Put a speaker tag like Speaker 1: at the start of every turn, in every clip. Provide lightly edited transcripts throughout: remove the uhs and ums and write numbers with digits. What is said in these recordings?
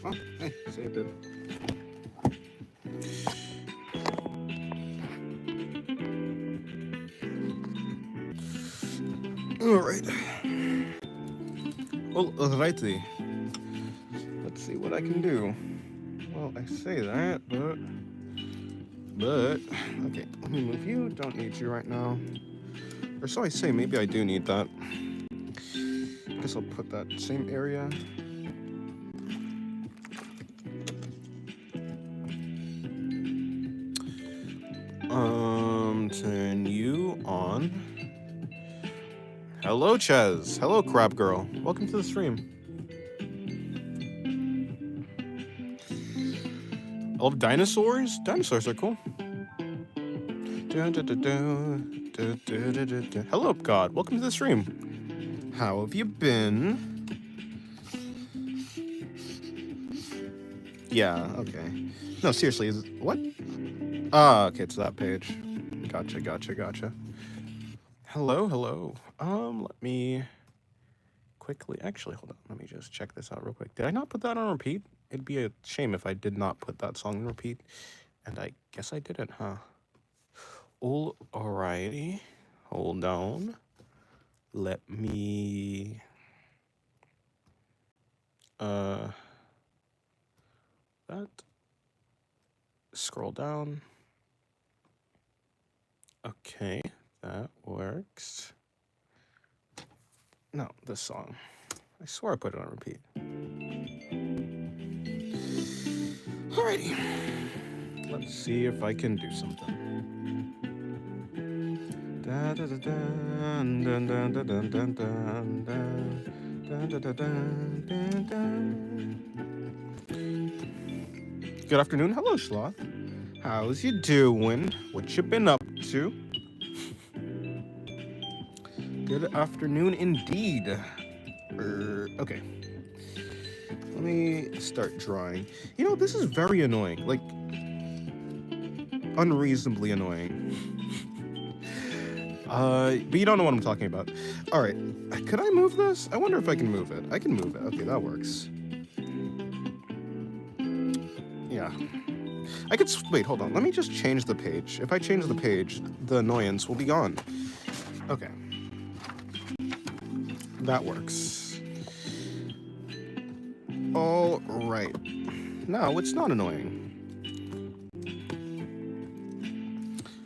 Speaker 1: Oh, hey, saved it. Alright. Well, alrighty. Let's see what I can do. Well, I say that, but, okay, let me move you. Don't need you right now. Or so I say, maybe I do need that. Guess I'll put that same area. Turn you on. Hello, Ches. Hello, Crab Girl. Welcome to the stream. I love dinosaurs. Dinosaurs are cool. Hello, God. Welcome to the stream. How have you been? Yeah, okay. No, seriously, what? Ah, okay, it's that page. Gotcha. Hello. Let me quickly, actually, hold on. Let me just check this out real quick. Did I not put that on repeat? It'd be a shame if I did not put that song on repeat. And I guess I didn't, huh? Alrighty. Hold on. Let me... That. Scroll down. Okay, that works. No, this song. I swear I put it on repeat. Alrighty. Let's see if I can do something. Good afternoon. Hello, Sloth. How's you doing? What you been up to? Good afternoon indeed. Okay. Let me start drawing. You know, this is very annoying. Like, unreasonably annoying. But you don't know what I'm talking about. Alright. Could I move this? I wonder if I can move it. I can move it. Okay, that works. Yeah. I could... Wait, hold on. Let me just change the page. If I change the page, the annoyance will be gone. Okay. That works. All right. No, it's not annoying.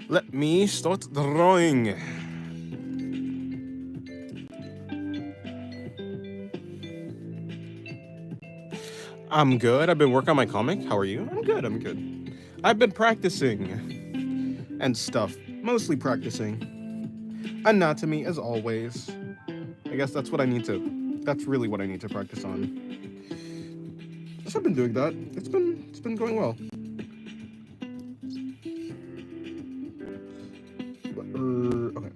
Speaker 1: Let me start drawing. I'm good. I've been working on my comic. How are you? I'm good. I've been practicing and stuff. Mostly practicing. Anatomy, as always. I guess that's what I need to... That's really what I need to practice on. Just have been doing that. It's been going well. Okay.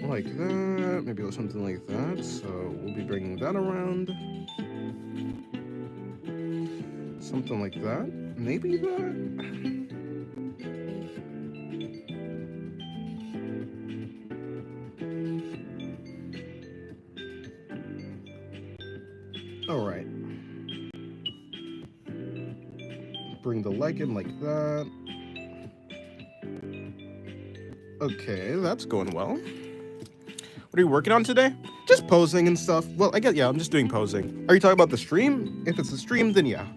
Speaker 1: Like that. Maybe something like that. So we'll be bringing that around. Something like that. Maybe that. All right. Bring the leg in like that. Okay, that's going well. What are you working on today? Just posing and stuff. Well, yeah, I'm just doing posing. Are you talking about the stream? If it's the stream, then yeah.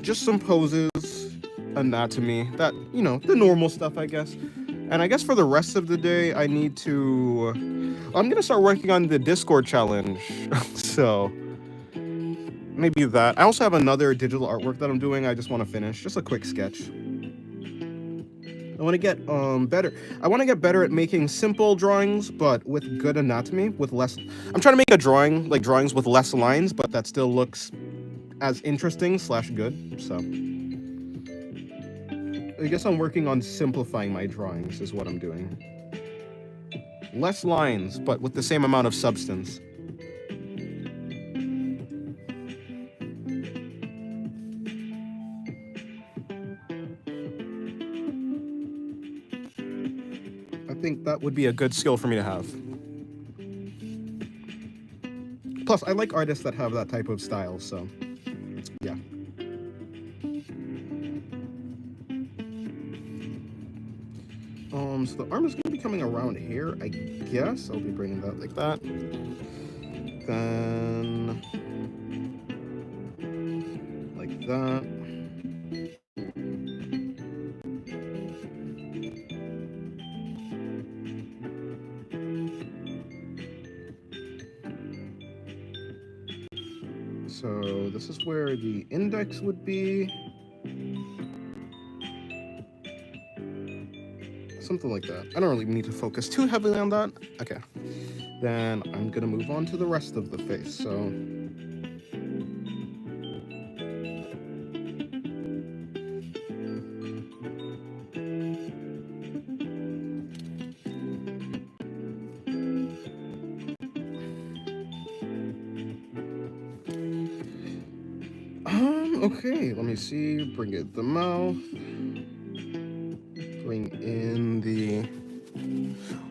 Speaker 1: Just some poses, anatomy, that, you know, the normal stuff, I guess. And I guess for the rest of the day, I need to... I'm gonna start working on the Discord challenge. So, maybe that. I also have another digital artwork that I'm doing I just want to finish. Just a quick sketch. I want to get better. I want to get better at making simple drawings, but with good anatomy, with less... I'm trying to make a drawing, like drawings with less lines, but that still looks as interesting / good, so... I guess I'm working on simplifying my drawings is what I'm doing. Less lines, but with the same amount of substance. I think that that would be a good skill for me to have. Plus, I like artists that have that type of style, so yeah. So the arm is going to be coming around here, I guess. I'll be bringing that like that. Then like that. So this is where the index would be. Something like that. I don't really need to focus too heavily on that. Okay. Then I'm gonna move on to the rest of the face. So okay, let me see. Bring it the mouth. Bring in the...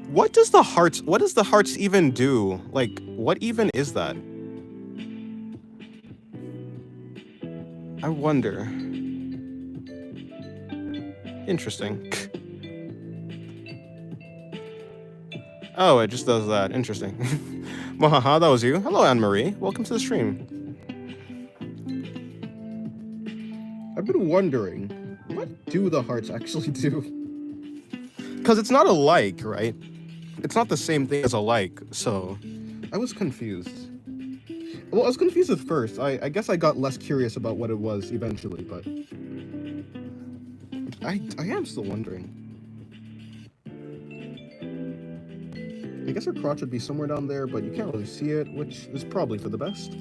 Speaker 1: What does the hearts even do? Like, what even is that? I wonder. Interesting. Oh, it just does that. Interesting. Wahaha, that was you. Hello, Anne-Marie. Welcome to the stream. I've been wondering, what do the hearts actually do? Because it's not a like, right? It's not the same thing as a like, so I was confused. Well, I was confused at first. I guess I got less curious about what it was eventually, but I am still wondering. I guess her crotch would be somewhere down there, but you can't really see it, which is probably for the best.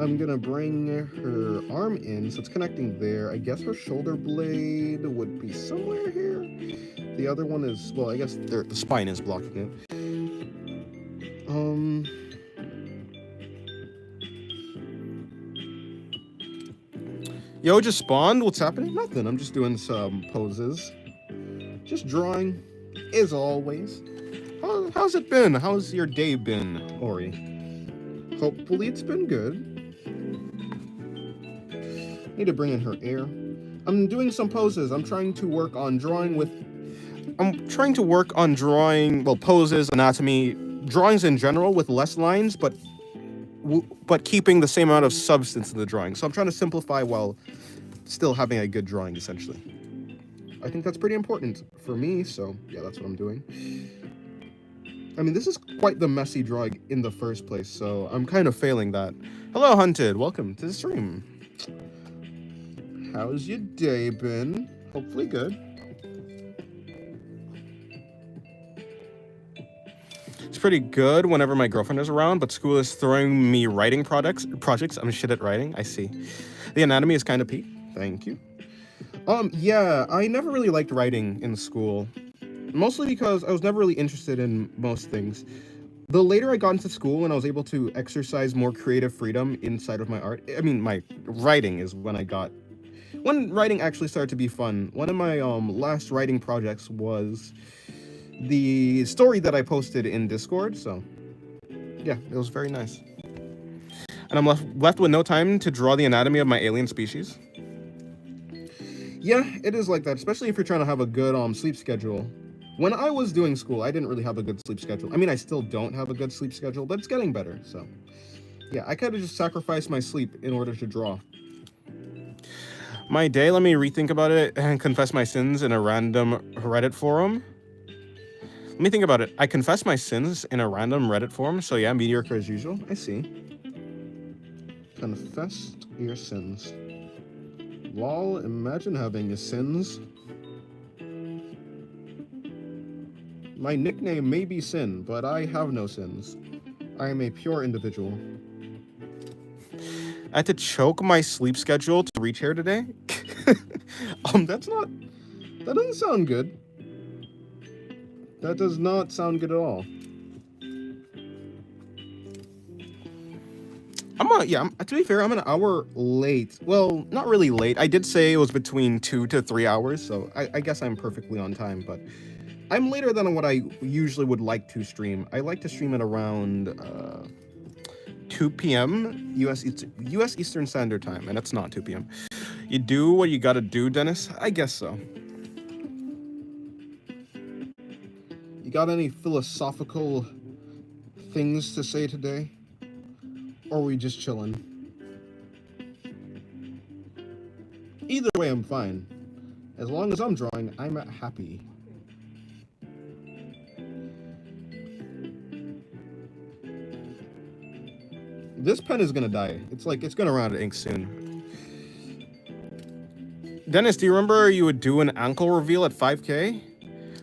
Speaker 1: I'm gonna bring her arm in, so it's connecting there. I guess her shoulder blade would be somewhere here. The other one is, well, I guess the spine is blocking it. Yo, just spawned? What's happening? Nothing. I'm just doing some poses. Just drawing, as always. How's it been? How's your day been, Ori? Hopefully it's been good. Need to bring in her ear. I'm doing some poses. I'm trying to work on drawing, well, poses, anatomy, drawings in general with less lines, but keeping the same amount of substance in the drawing. So I'm trying to simplify while still having a good drawing, essentially. I think that's pretty important for me, so yeah, that's what I'm doing. I mean, this is quite the messy drawing in the first place, so I'm kind of failing that. Hello, Hunted. Welcome to the stream. How's your day been? Hopefully good. It's pretty good whenever my girlfriend is around, but school is throwing me writing projects. I'm shit at writing. I see. The anatomy is kind of peak. Thank you. Yeah, I never really liked writing in school. Mostly because I was never really interested in most things. The later I got into school and I was able to exercise more creative freedom inside of my art, I mean, my writing is when writing actually started to be fun. One of my last writing projects was the story that I posted in Discord, so yeah, it was very nice. And I'm left with no time to draw the anatomy of my alien species. Yeah, it is like that, especially if you're trying to have a good sleep schedule. When I was doing school, I didn't really have a good sleep schedule. I mean, I still don't have a good sleep schedule, but it's getting better, so yeah, I kind of just sacrificed my sleep in order to draw. My day, let me rethink about it and confess my sins in a random Reddit forum. Let me think about it. I confess my sins in a random Reddit forum, so yeah, mediocre as usual. I see. Confessed your sins. Lol, imagine having your sins. My nickname may be Sin, but I have no sins. I am a pure individual. I had to choke my sleep schedule to reach here today. That doesn't sound good. That does not sound good at all. To be fair, I'm an hour late. Well, not really late. I did say it was between 2 to 3 hours, so I guess I'm perfectly on time, but I'm later than what I usually would like to stream. I like to stream at around 2 p.m. US Eastern Standard Time, and it's not 2 p.m. You do what you gotta do, Dennis? I guess so. You got any philosophical things to say today? Or are we just chilling? Either way, I'm fine. As long as I'm drawing, I'm happy. This pen is gonna die. It's gonna run out of ink soon. Dennis, do you remember you would do an ankle reveal at 5K?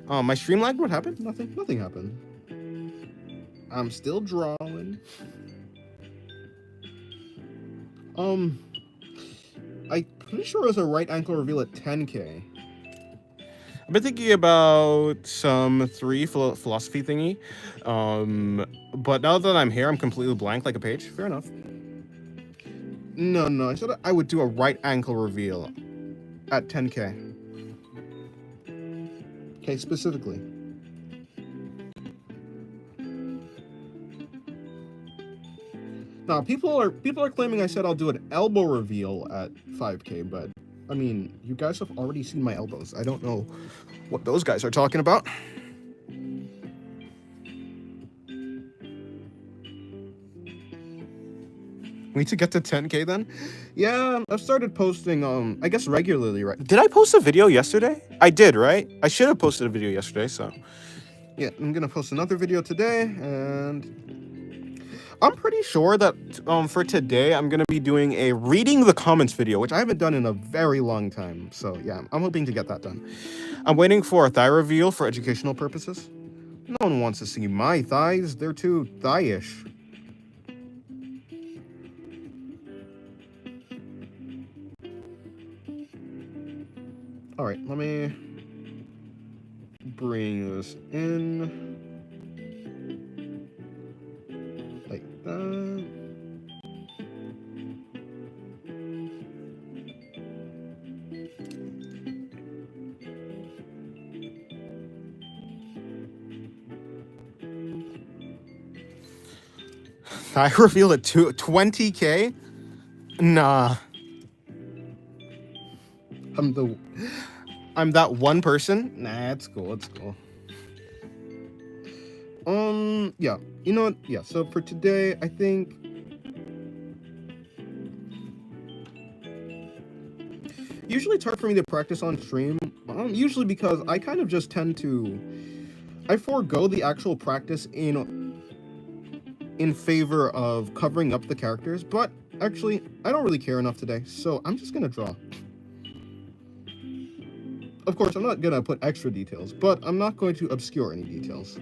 Speaker 1: My stream lagged. What happened? Nothing happened. I'm still drawing. I'm pretty sure it was a right ankle reveal at 10K. I've been thinking about some 3 philosophy thingy, but now that I'm here, I'm completely blank like a page. Fair enough. No, I said I would do a right ankle reveal at 10K. Okay, specifically. Now, people are claiming I said I'll do an elbow reveal at 5K, but I mean, you guys have already seen my elbows. I don't know what those guys are talking about. We need to get to 10K then? Yeah, I've started posting, I guess regularly, right? Did I post a video yesterday? I did, right? I should have posted a video yesterday, so. Yeah, I'm gonna post another video today, and I'm pretty sure that for today, I'm gonna be doing a reading the comments video, which I haven't done in a very long time. So yeah, I'm hoping to get that done. I'm waiting for a thigh reveal for educational purposes. No one wants to see my thighs. They're too thigh-ish. All right, let me bring this in like that. I revealed it to 20K? Nah. I'm that one person? Nah, it's cool. Yeah. You know what? Yeah, so for today, I think usually it's hard for me to practice on stream. Usually because I kind of just tend to I forego the actual practice in favor of covering up the characters, but actually I don't really care enough today, so I'm just gonna draw. Of course, I'm not gonna put extra details, but I'm not going to obscure any details,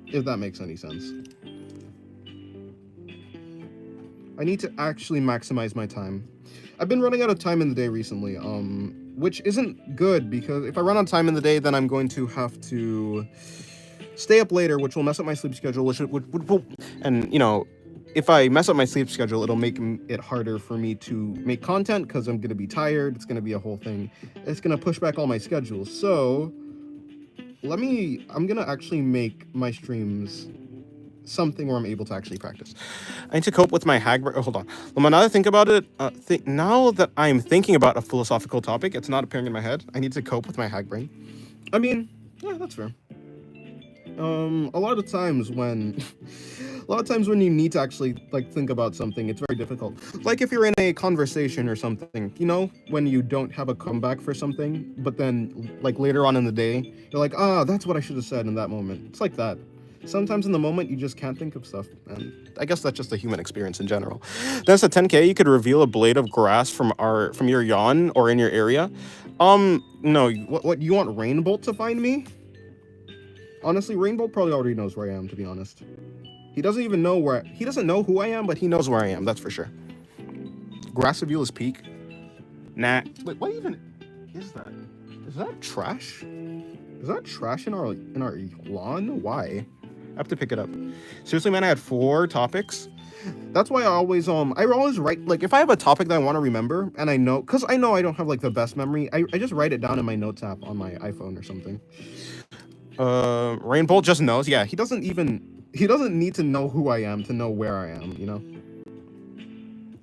Speaker 1: if that makes any sense. I need to actually maximize my time. I've been running out of time in the day recently, which isn't good, because if I run out of time in the day, then I'm going to have to stay up later, which will mess up my sleep schedule, and, you know, if I mess up my sleep schedule, it'll make it harder for me to make content, because I'm going to be tired. It's going to be a whole thing. It's going to push back all my schedules. So I'm going to actually make my streams something where I'm able to actually practice. I need to cope with my hag brain. Oh, hold on. Well, now that I think about it, now that I'm thinking about a philosophical topic, it's not appearing in my head. I need to cope with my hag brain. I mean, yeah, that's fair. A lot of times when you need to actually think about something, it's very difficult. Like if you're in a conversation or something, you know, when you don't have a comeback for something, but then later on in the day, you're like, that's what I should have said in that moment. It's like that. Sometimes in the moment you just can't think of stuff, and I guess that's just a human experience in general. That's a 10K. You could reveal a blade of grass from your yawn or in your area. No. What you want Rainbolt to find me? Honestly, Rainbow probably already knows where I am, to be honest. He doesn't know who I am, but he knows where I am, that's for sure. Grass reveal is peak. Nah. Wait, what even is that? Is that trash? Is that trash in our lawn? Why? I have to pick it up. Seriously, man, I had 4 topics. That's why I always write, if I have a topic that I want to remember, and I know I don't have the best memory, I just write it down in my notes app on my iPhone or something. Rainbow just knows. Yeah, he doesn't need to know who I am to know where I am, you know?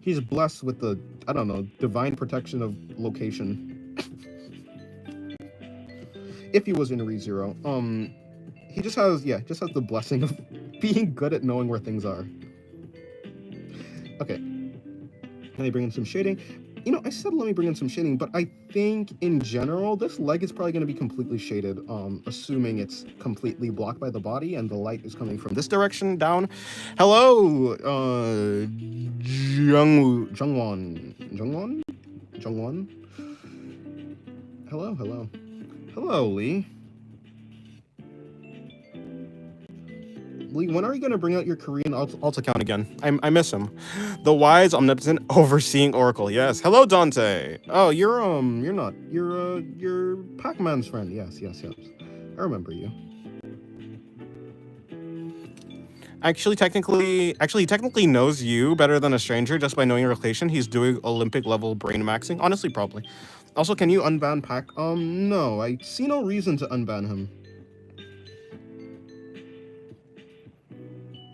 Speaker 1: He's blessed with the, I don't know, divine protection of location. If he was in ReZero. He just has the blessing of being good at knowing where things are. Okay. Can I bring in some shading? You know, I said let me bring in some shading, but I think in general, this leg is probably going to be completely shaded, assuming it's completely blocked by the body and the light is coming from this direction down. Hello, Jungwon? Hello, Lee. Lee, when are you going to bring out your Korean alt account again? I miss him. The wise, omnipotent, overseeing Oracle. Yes. Hello, Dante. Oh, you're not. You're Pac-Man's friend. Yes. I remember you. Actually, he technically knows you better than a stranger just by knowing your location. He's doing Olympic level brain maxing. Honestly, probably. Also, can you unban Pac? No, I see no reason to unban him.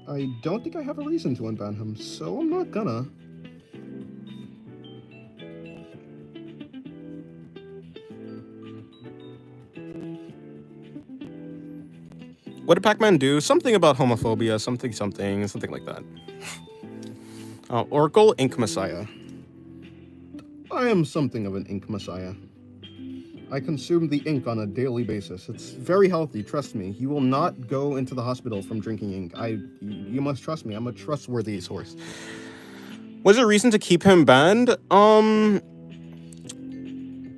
Speaker 1: I don't think I have a reason to unban him, so I'm not gonna. What did Pac-Man do? Something about homophobia, something like that. Oracle, Ink Messiah. I am something of an ink messiah. I consume the ink on a daily basis. It's very healthy, trust me. You will not go into the hospital from drinking ink. You must trust me. I'm a trustworthy source. Was there a reason to keep him banned?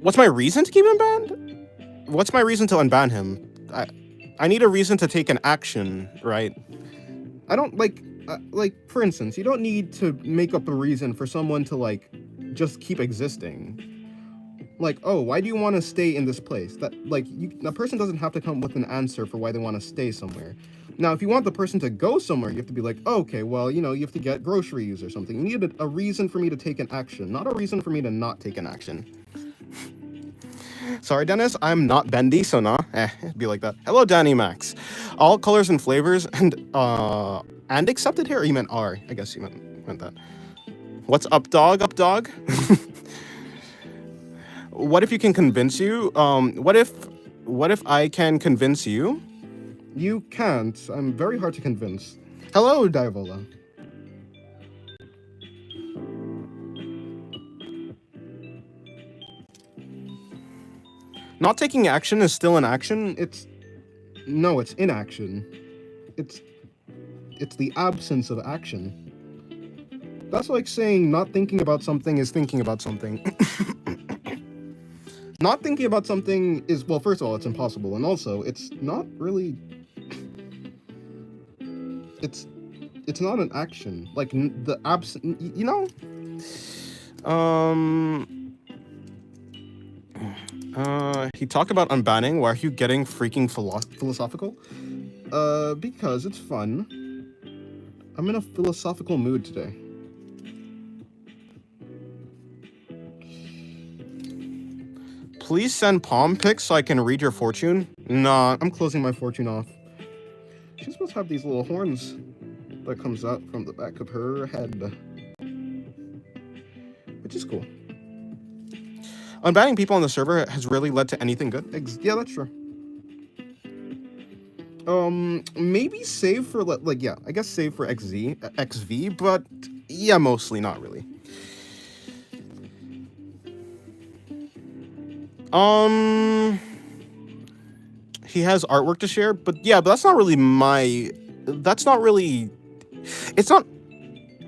Speaker 1: What's my reason to keep him banned? What's my reason to unban him? I need a reason to take an action, right? I don't like, for instance, you don't need to make up a reason for someone to, like, just keep existing. Like, oh, why do you want to stay in this place? That, like, a person doesn't have to come with an answer for why they want to stay somewhere. Now, if you want the person to go somewhere, you have to be like, oh, okay, well, you know, you have to get groceries or something. You need a reason for me to take an action, not a reason for me to not take an action. Sorry, Dennis, I'm not bendy, so nah. It'd be like that. Hello, Danny Max. All colors and flavors and accepted here? Or you meant R? I guess you meant that. What's up, dog? Up, dog? What if you can convince you? What if I can convince you? You can't. I'm very hard to convince. Hello, Diavola. Not taking action is still an action. It's inaction. It's the absence of action. That's like saying not thinking about something is thinking about something. Not thinking about something is, well, first of all, it's impossible, and also, it's not really... It's not an action. Like, the you know? He talked about unbanning. Why are you getting freaking philosophical? Because it's fun. I'm in a philosophical mood today. Please send palm pics so I can read your fortune. Nah, I'm closing my fortune off. She's supposed to have these little horns that comes out from the back of her head. Which is cool. Unbanning people on the server has really led to anything good. Yeah, that's true. Maybe save for, like, yeah, I guess save for XV, but yeah, mostly not really. He has artwork to share, but yeah, but that's not really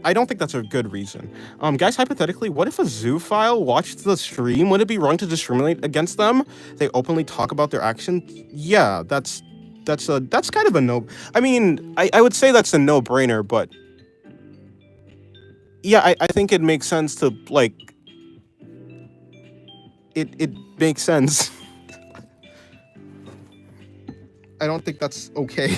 Speaker 1: I don't think that's a good reason. Guys, hypothetically, what if a zoophile watched the stream? Would it be wrong to discriminate against them? They openly talk about their actions. Yeah, that's kind of a no. I mean, I would say that's a no-brainer, but yeah, I think it makes sense to, like, it makes sense. I don't think that's okay.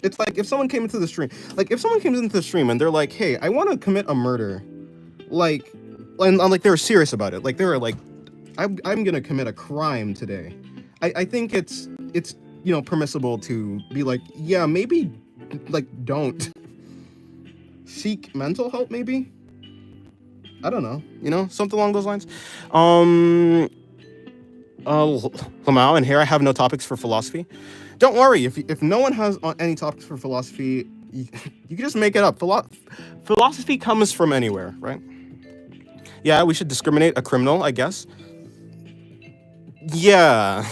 Speaker 1: It's like if someone came into the stream, and they're like, hey, I want to commit a murder. Like, and like they were serious about it. Like they were like, I'm gonna commit a crime today. I think it's permissible to be like, yeah, maybe like don't seek mental help, maybe. I don't know, something along those lines. Um, Lamau, and here I have no topics for philosophy. Don't worry, if no one has any topics for philosophy, you can just make it up. Philosophy comes from anywhere, right? Yeah, we should discriminate a criminal, I guess. Yeah.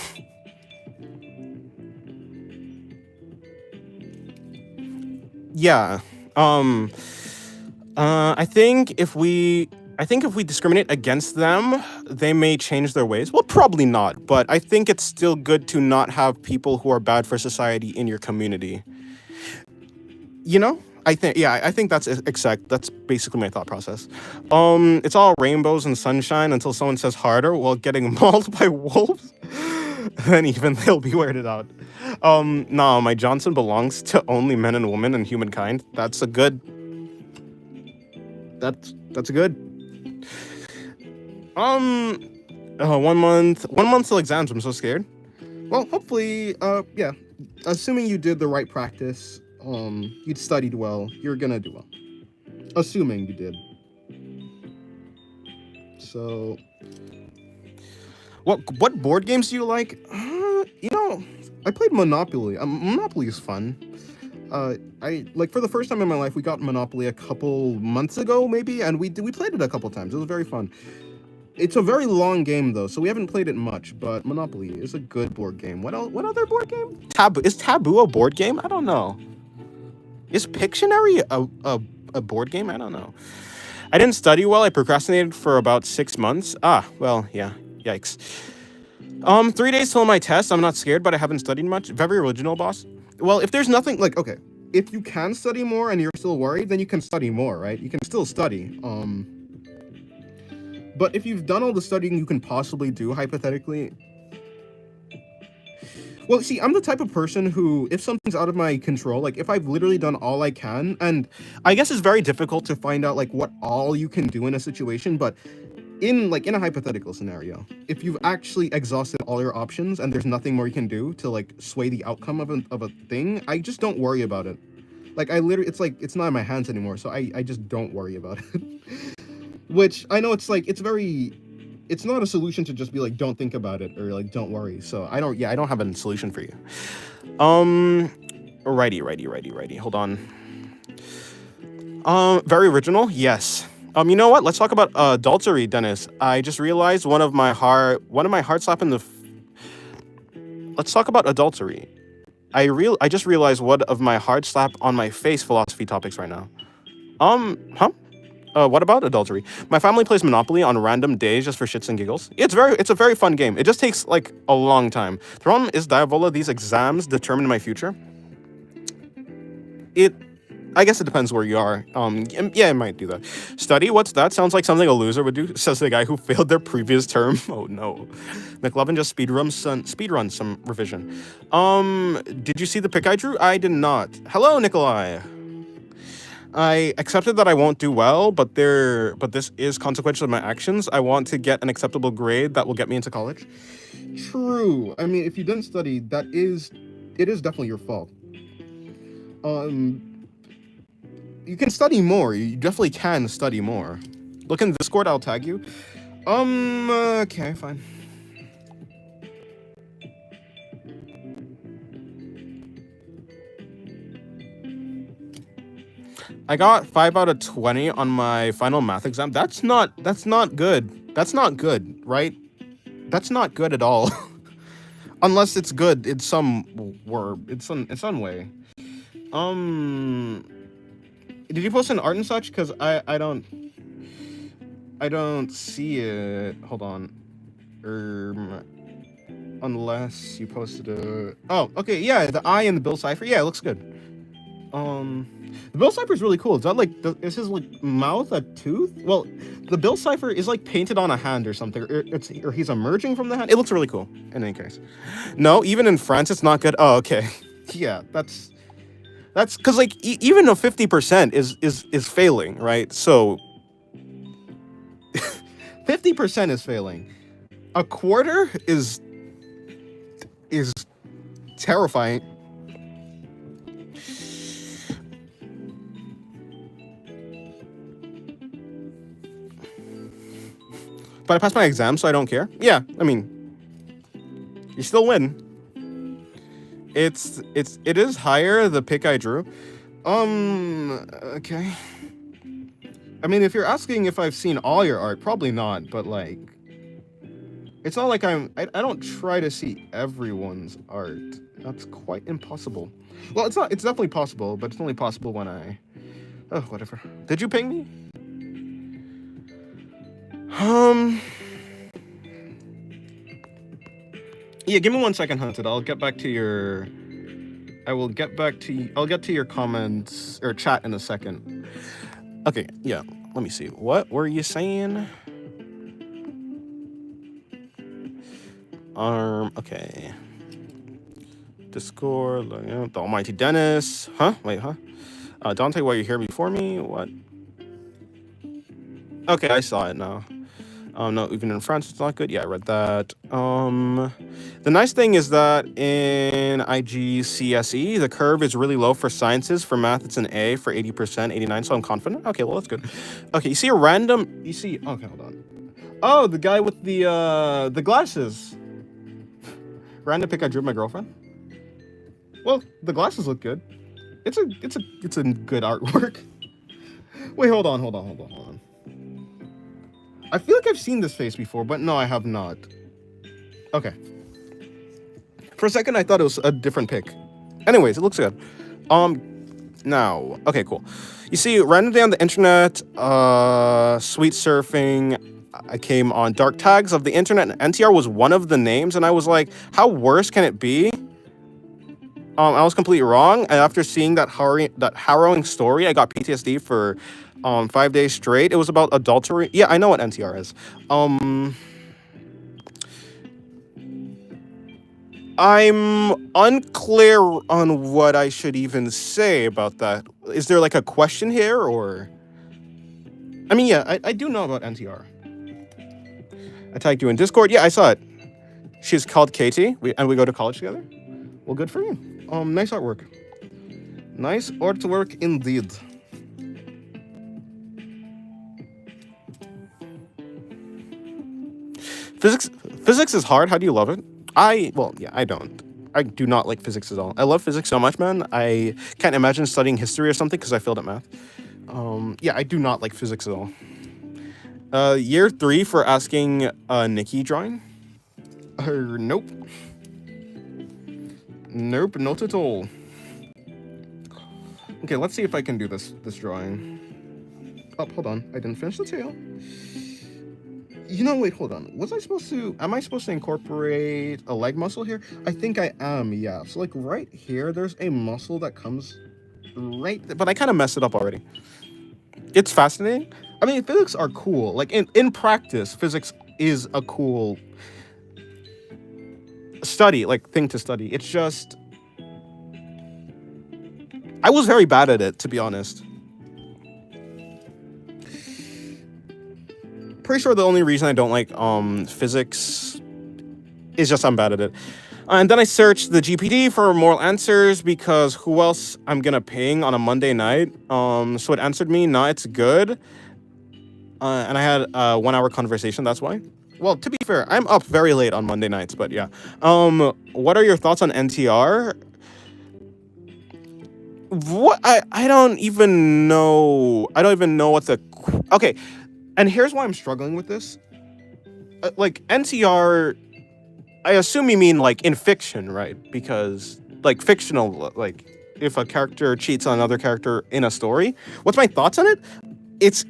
Speaker 1: Yeah. Um I think if we discriminate against them, they may change their ways. Well, probably not, but I think it's still good to not have people who are bad for society in your community. You know? I think that's basically my thought process. It's all rainbows and sunshine until someone says harder while getting mauled by wolves. Then even they'll be weirded out. No, my Johnson belongs to only men and women and humankind. That's good. Um, 1 month till exams. I'm so scared. Well, hopefully, yeah. Assuming you did the right practice, you'd studied well, you're gonna do well. Assuming you did. So, what board games do you like? I played Monopoly. Monopoly is fun. I like for the first time in my life, we got Monopoly a couple months ago, maybe, and we played it a couple times. It was very fun. It's a very long game though, so we haven't played it much. But Monopoly is a good board game. What else? What other board game? Taboo a board game? I don't know. Is Pictionary a board game? I don't know. I didn't study well. I procrastinated for about 6 months. Ah, well, yeah. Yikes. 3 days till my test. I'm not scared, but I haven't studied much. Very original, boss. Well, if there's nothing like, okay, if you can study more and you're still worried, then you can study more, right? You can still study. But if you've done all the studying you can possibly do, hypothetically, well, see, I'm the type of person who, if something's out of my control, like if I've literally done all I can, and I guess it's very difficult to find out like what all you can do in a situation, but in a hypothetical scenario, if you've actually exhausted all your options and there's nothing more you can do to like sway the outcome of a thing, I just don't worry about it. Like I literally, it's like it's not in my hands anymore, so I just don't worry about it. Which I know it's like it's not a solution to just be like don't think about it or like don't worry. So I don't have a solution for you. Righty. Hold on. Very original. Yes. You know what? Let's talk about adultery, Dennis. I just realized one of my heart slap in the. Let's talk about adultery. I just realized one of my hard slap on my face philosophy topics right now. Huh? What about adultery? My family plays Monopoly on random days just for shits and giggles. It's a very fun game. It just takes like a long time. The problem is, Diavola, these exams determine my future. I guess it depends where you are. Yeah, it might do that. Study? What's that? Sounds like something a loser would do, says the guy who failed their previous term. Oh no. McLovin just speedrun some revision. Did you see the pic I drew? I did not. Hello, Nikolai. I accepted that I won't do well, but this is consequential of my actions. I want to get an acceptable grade that will get me into college. True. I mean, if you didn't study, it is definitely your fault. You can study more. You definitely can study more. Look in Discord, I'll tag you. Okay, fine. I got 5 out of 20 on my final math exam. That's not good. That's not good, right? That's not good at all. Unless it's good in some way. Did you post an art and such? Because I don't see it. Hold on. Unless you posted a. Oh, okay, yeah, the eye and the Bill Cipher. Yeah, it looks good. The Bill Cipher is really cool. Is that like is his like mouth a tooth? Well, the Bill Cipher is like painted on a hand or something, or he's emerging from the hand. It looks really cool. In any case, no, even in France, it's not good. Oh, okay, yeah, that's because like even a 50% is failing, right? So 50% is failing. A quarter is terrifying. But I passed my exam, so I don't care. Yeah, I mean, you still win. It is higher, the pick I drew. Okay. I mean, if you're asking if I've seen all your art, probably not, but like, it's not like I don't try to see everyone's art. That's quite impossible. Well, it's not, it's definitely possible, but it's only possible when oh, whatever. Did you ping me? Yeah, give me 1 second, Hunted. I'll get back to your... I'll get to your comments, or chat in a second. Okay, yeah, let me see. What were you saying? Okay. Discord, the almighty Dennis. Huh? Wait, huh? Dante, why are you here before me? What? Okay, I saw it now. No, even in France, it's not good. Yeah, I read that. The nice thing is that in IGCSE, the curve is really low for sciences. For math, it's an A for 80%, 89, so I'm confident. Okay, well, that's good. Okay, you see okay, hold on. Oh, the guy with the glasses. Random pick I drew my girlfriend. Well, the glasses look good. It's a good artwork. Wait, hold on. I feel like I've seen this face before, but no, I have not. Okay. For a second, I thought it was a different pick. Anyways, it looks good. Now, okay, cool. You see, randomly on the internet, sweet surfing, I came on dark tags of the internet, and NTR was one of the names, and I was like, how worse can it be? I was completely wrong, and after seeing that harrowing story, I got PTSD for 5 days straight. It was about adultery. Yeah, I know what NTR is. I'm unclear on what I should even say about that. Is there like a question here, or? I mean, yeah, I do know about NTR. I tagged you in Discord. Yeah, I saw it. She's called Katie, and we go to college together. Well, good for you. Nice artwork. Nice artwork indeed. Physics is hard. How do you love it? Well, yeah, I don't. I do not like physics at all. I love physics so much, man. I can't imagine studying history or something because I failed at math. Yeah, I do not like physics at all. Year 3 for asking Nikki drawing? Nope. Nope, not at all. Okay, let's see if I can do this drawing. Oh, hold on. I didn't finish the tail. You know, wait, hold on. Am I supposed to incorporate a leg muscle here? I think I am, yeah. So, like, right here, there's a muscle that comes right there, but I kind of messed it up already. It's fascinating. I mean, physics are cool. Like, in practice, physics is a cool thing to study. It's just... I was very bad at it, to be honest. Pretty sure the only reason I don't like physics is just I'm bad at it. And then I searched the GPD for more answers because who else I'm gonna ping on a Monday night? So it answered me, nah, it's good. And I had a 1 hour conversation, that's why. Well, to be fair, I'm up very late on Monday nights, but yeah. What are your thoughts on NTR? What? I don't even know. I don't even know what the... Okay, and here's why I'm struggling with this. Like, NTR, I assume you mean, like, in fiction, right? Because, like, fictional, like, if a character cheats on another character in a story. What's my thoughts on it? It's...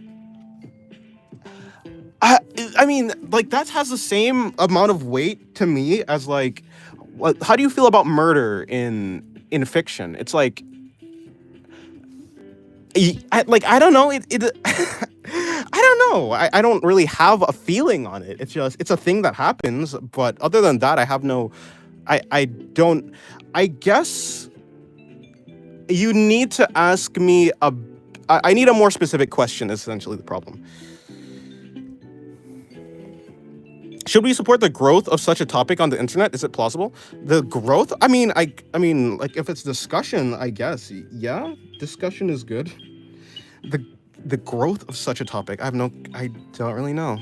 Speaker 1: I mean, like, that has the same amount of weight to me as, like... How do you feel about murder in fiction? It's like... I don't know. I don't know. I don't really have a feeling on it. It's just, it's a thing that happens. But other than that, I have no, I don't, I guess you need to ask me I need a more specific question is essentially the problem. Should we support the growth of such a topic on the internet? Is it plausible? The growth? I mean, like if it's discussion, I guess. Yeah, discussion is good. The the growth of such a topic, I don't really know.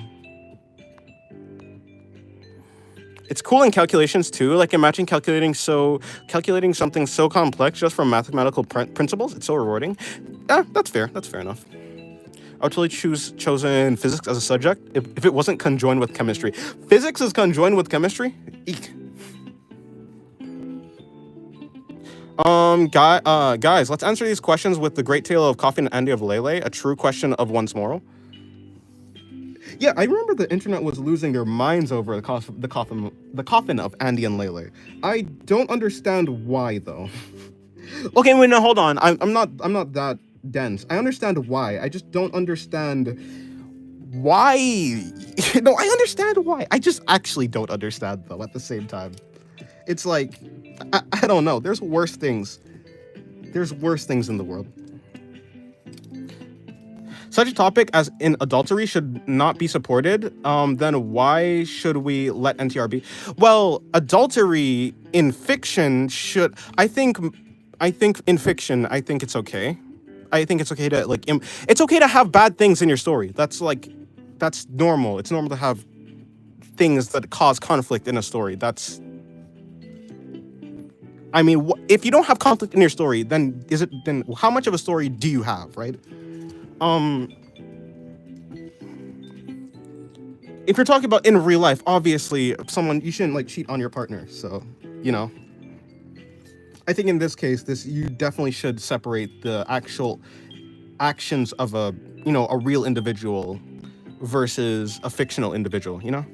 Speaker 1: It's cool in calculations too. Like imagine calculating something so complex just from mathematical principles. It's so rewarding. Yeah, that's fair. That's fair enough. I would totally chosen physics as a subject if it wasn't conjoined with chemistry. Physics is conjoined with chemistry? Eek. Guys, let's answer these questions with the great tale of Coffin and Andy of Lele, a true question of one's moral. Yeah, I remember the internet was losing their minds over the coffin of Andy and Lele. I don't understand why though. Okay, wait, no, hold on. I'm not that dense. I understand why. I just don't understand why. No, I understand why. I just actually don't understand though at the same time. It's like I don't know. There's worse things. There's worse things in the world. Such a topic as in adultery should not be supported. Then why should we let NTR be? Well, adultery in fiction should. I think in fiction, I think it's okay. I think it's okay to like. It's okay to have bad things in your story. That's normal. It's normal to have things that cause conflict in a story. I mean, if you don't have conflict in your story, then how much of a story do you have, right? If you're talking about in real life, obviously, you shouldn't like cheat on your partner. So, you know, I think in this case, you definitely should separate the actual actions of a real individual versus a fictional individual. You know,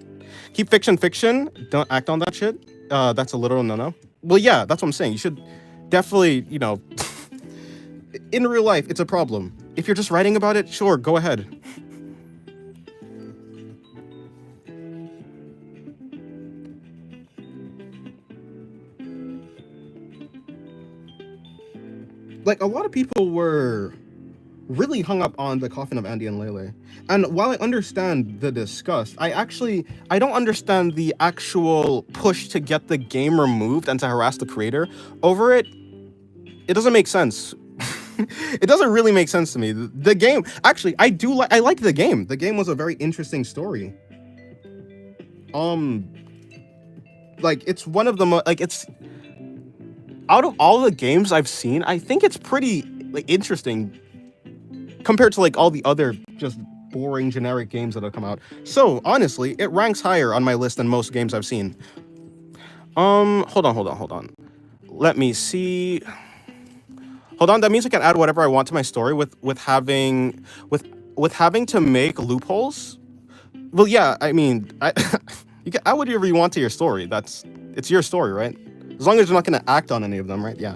Speaker 1: keep fiction fiction. Don't act on that shit. That's a literal no-no. Well, yeah, that's what I'm saying. You should definitely, in real life, it's a problem. If you're just writing about it, sure, go ahead. Like, a lot of people were really hung up on the coffin of Andy and Lele. And while I understand the disgust, I don't understand the actual push to get the game removed and to harass the creator over it. It doesn't make sense. It doesn't really make sense to me. The game, actually, I like the game. The game was a very interesting story. Like it's one of the it's out of all the games I've seen, I think it's pretty like interesting compared to like all the other just boring generic games that have come out. So honestly, it ranks higher on my list than most games I've seen. Hold on. Let me see. Hold on, that means I can add whatever I want to my story with having to make loopholes. Well, yeah, I mean, you can add whatever you want to your story. It's your story, right? As long as you're not going to act on any of them, right? Yeah.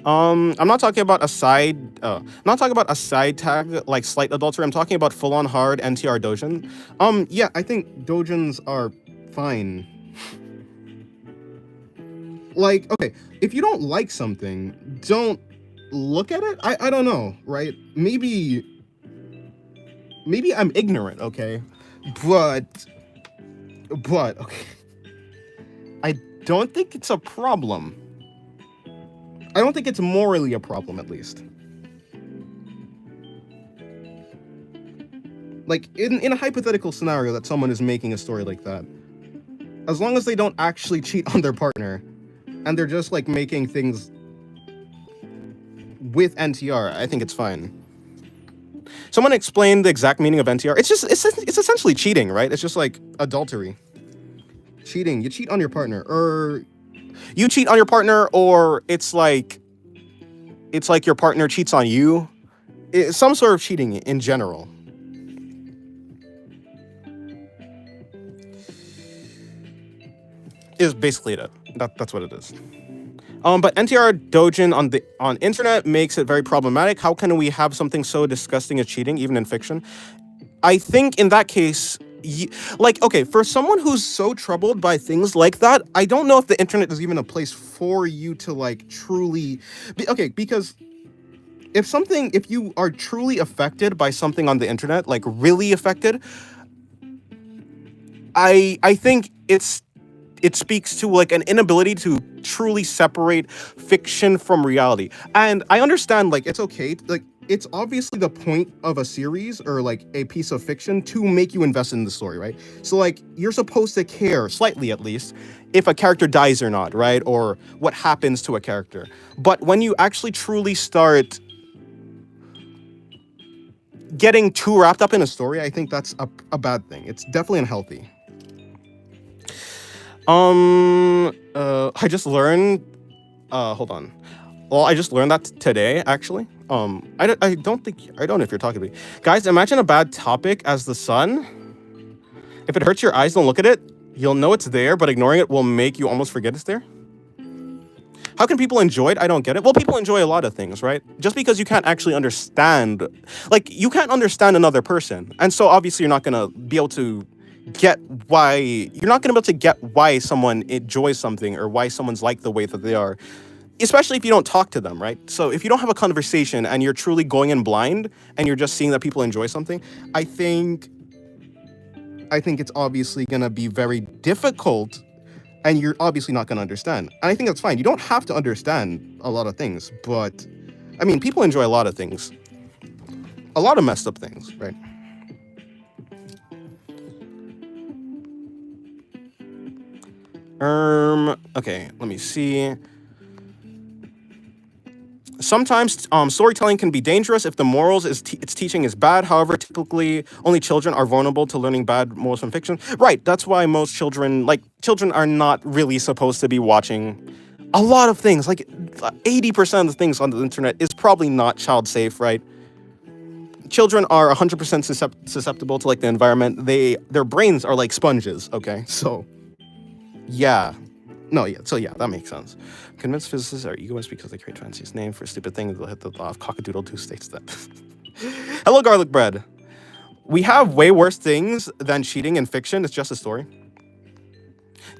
Speaker 1: I'm not talking about a side. I'm not talking about a side tag like slight adultery. I'm talking about full on hard NTR dojin. Yeah, I think dojins are fine. Like, okay, if you don't like something, don't look at it. I don't know, right? Maybe I'm ignorant, okay? But okay. I don't think it's a problem. I don't think it's morally a problem, at least. Like, in a hypothetical scenario that someone is making a story like that, as long as they don't actually cheat on their partner, and they're just, like, making things with NTR, I think it's fine. Someone explained the exact meaning of NTR. It's essentially cheating, right? It's just like adultery. Cheating. You cheat on your partner, or you cheat on your partner, or it's like your partner cheats on you. It's some sort of cheating in general. Is basically it. That's what it is. But NTR dojin on internet makes it very problematic. How can we have something so disgusting as cheating, even in fiction? I think in that case, okay, for someone who's so troubled by things like that, I don't know if the internet is even a place for you to like truly okay, because if you are truly affected by something on the internet, like really affected, I think it speaks to like an inability to truly separate fiction from reality. And I understand like it's okay, like it's obviously the point of a series or like a piece of fiction to make you invest in the story, right? So like you're supposed to care slightly at least if a character dies or not, right? Or what happens to a character. But when you actually truly start getting too wrapped up in a story, I think that's a bad thing. It's definitely unhealthy. I just learned. Hold on. Well, I just learned that today, actually. I don't know if you're talking to me, guys. Imagine a bad topic as the sun. If it hurts your eyes, don't look at it. You'll know it's there, but ignoring it will make you almost forget it's there. How can people enjoy it? I don't get it. Well, people enjoy a lot of things, right? Just because you can't actually understand, like, you can't understand another person. And so obviously you're not going to be able to get why, you're not going to be able to get why someone enjoys something or why someone's like the way that they are, especially if you don't talk to them, right? So if you don't have a conversation and you're truly going in blind and you're just seeing that people enjoy something, I think it's obviously going to be very difficult and you're obviously not going to understand. And I think that's fine. You don't have to understand a lot of things, but I mean, people enjoy a lot of things, a lot of messed up things, right? Okay, let me see. Sometimes storytelling can be dangerous if the morals its teaching is bad. However, typically only children are vulnerable to learning bad morals from fiction. Right, that's why most children, like children are not really supposed to be watching a lot of things. Like 80% of the things on the internet is probably not child safe, right? Children are 100% susceptible to like the environment. Their brains are like sponges, okay? So, yeah. No, yeah. So yeah, that makes sense. Convinced physicists are egoists because they create fanciest name for a stupid thing. They'll hit the law of cockadoodle-doo states that. Hello, garlic bread. We have way worse things than cheating in fiction. It's just a story.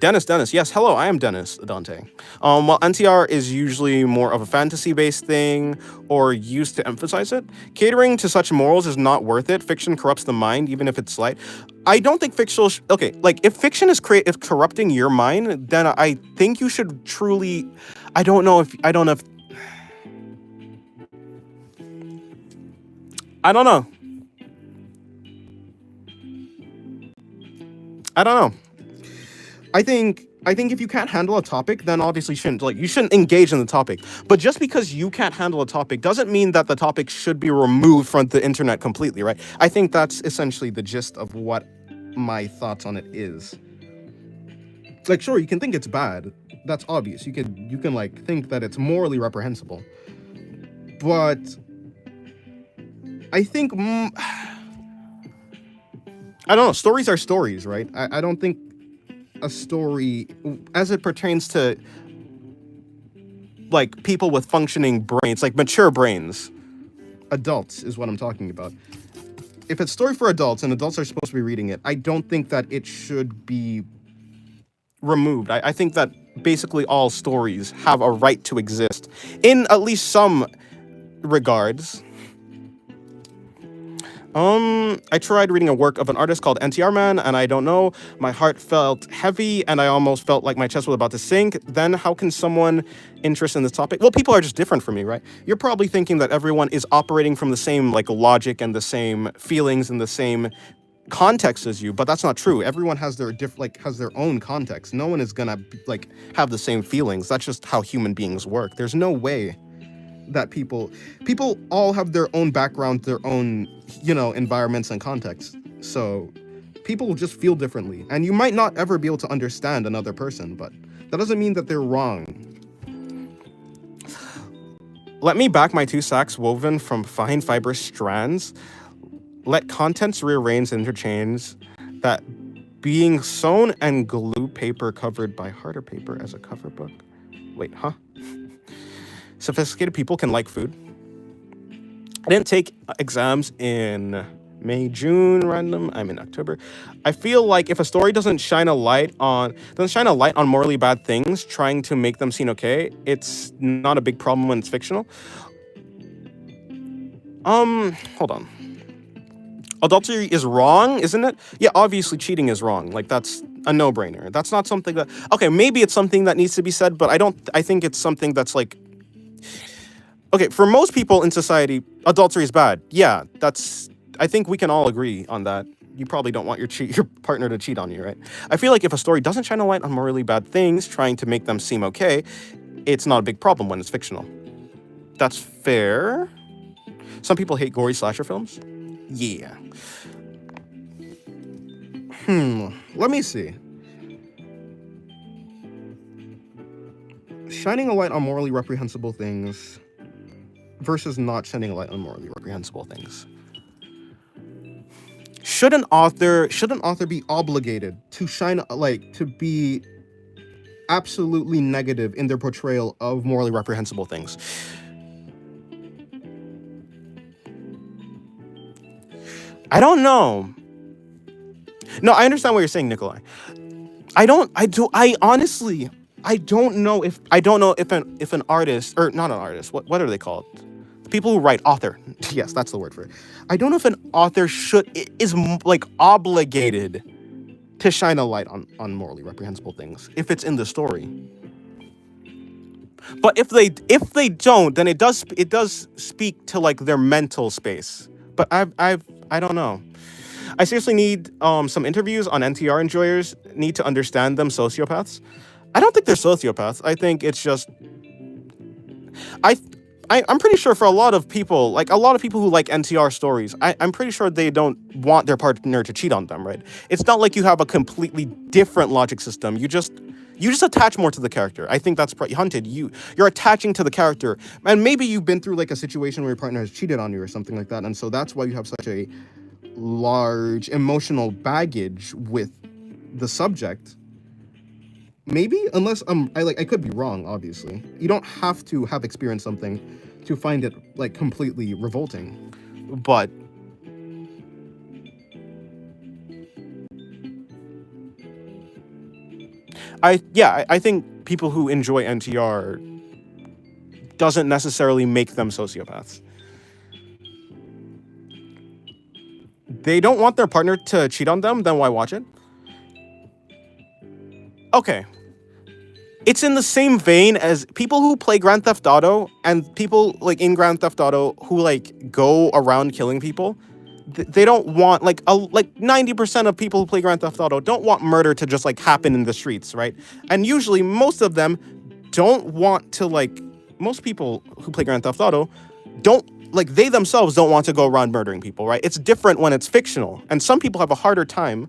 Speaker 1: Dennis. Yes, hello, I am Dennis Dante. While NTR is usually more of a fantasy-based thing or used to emphasize it, catering to such morals is not worth it. Fiction corrupts the mind, even if it's slight. I don't think fictional... okay, like, if fiction is corrupting your mind, then I think you should truly... I don't know if... I don't know. I think if you can't handle a topic, then obviously you shouldn't engage in the topic. But just because you can't handle a topic doesn't mean that the topic should be removed from the internet completely, right? I think that's essentially the gist of what my thoughts on it is. Like, sure, you can think it's bad. That's obvious. You can like think that it's morally reprehensible. But I think I don't know. Stories are stories, right? I don't think a story as it pertains to like people with functioning brains, like mature brains, adults is what I'm talking about. If it's story for adults and adults are supposed to be reading it, I don't think that it should be removed. I think that basically all stories have a right to exist in at least some regards. I tried reading a work of an artist called NTR Man, and I don't know, my heart felt heavy, and I almost felt like my chest was about to sink. Then how can someone interested in this topic? Well, people are just different from me, right? You're probably thinking that everyone is operating from the same, like, logic and the same feelings and the same context as you, but that's not true. Everyone has their has their own context. No one is gonna, like, have the same feelings. That's just how human beings work. There's no way that people all have their own background, their own, environments and contexts. So people will just feel differently, and you might not ever be able to understand another person, but that doesn't mean that they're wrong. Let me back my 2 sacks woven from fine fibrous strands. Let contents rearrange and interchange, that being sewn and glue paper covered by harder paper as a cover book. Wait, huh? Sophisticated people can like food. I didn't take exams in May, June, random. I'm in October. I feel like if a story doesn't shine a light on morally bad things, trying to make them seem okay, it's not a big problem when it's fictional. Hold on. Adultery is wrong, isn't it? Yeah, obviously cheating is wrong. Like that's a no-brainer. That's not something that okay, maybe it's something that needs to be said, but I think it's something that's like okay, for most people in society, adultery is bad. Yeah, that's I think we can all agree on that. You probably don't want your partner to cheat on you, right? I feel like if a story doesn't shine a light on morally bad things, trying to make them seem okay, it's not a big problem when it's fictional. That's fair. Some people hate gory slasher films. Yeah. Let me see. Shining a light on morally reprehensible things versus not shining a light on morally reprehensible things. Should an author be obligated to shine like to be absolutely negative in their portrayal of morally reprehensible things? I don't know. No, I understand what you're saying, Nikolai. I honestly I don't know if an artist or not an artist, what are they called? People who write author. Yes, that's the word for it. I don't know if an author is like obligated to shine a light on morally reprehensible things if it's in the story. But if they don't, then it does speak to like their mental space. But I don't know. I seriously need some interviews on NTR enjoyers. Need to understand them sociopaths. I don't think they're sociopaths. I think it's just I I'm pretty sure for a lot of people who like NTR stories, I'm pretty sure they don't want their partner to cheat on them, right? It's not like you have a completely different logic system. You just attach more to the character. I think that's Hunted. You're attaching to the character, and maybe you've been through like a situation where your partner has cheated on you or something like that, and so that's why you have such a large emotional baggage with the subject. Maybe, unless I could be wrong. Obviously, you don't have to have experienced something to find it like completely revolting, but I think people who enjoy NTR doesn't necessarily make them sociopaths. They don't want their partner to cheat on them, then why watch it? Okay. It's in the same vein as people who play Grand Theft Auto and people like in Grand Theft Auto who like go around killing people. They don't want like 90% of people who play Grand Theft Auto don't want murder to just like happen in the streets, right? And usually most of them don't want to like most people who play Grand Theft Auto don't like they themselves don't want to go around murdering people, right? It's different when it's fictional. And some people have a harder time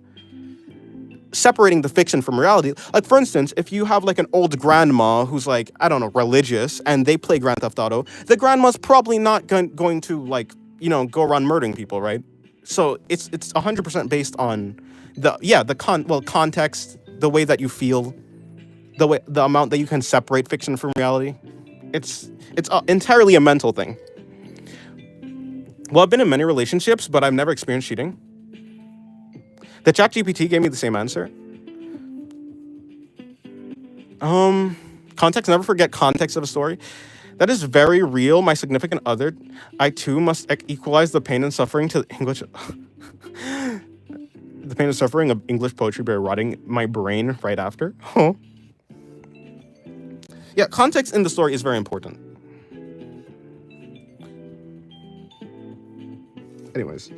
Speaker 1: separating the fiction from reality. Like for instance, if you have like an old grandma who's like, I don't know, religious and they play Grand Theft Auto, the grandma's probably not going to like, you know, go around murdering people, right? So it's 100% based on the context, the way that you feel, the amount that you can separate fiction from reality. It's entirely a mental thing. Well, I've been in many relationships, but I've never experienced cheating. The ChatGPT gave me the same answer. Context, never forget context of a story. That is very real. My significant other, I too must equalize the pain and suffering to English. The pain and suffering of English poetry by rotting my brain right after. Oh. Yeah, context in the story is very important. Anyways.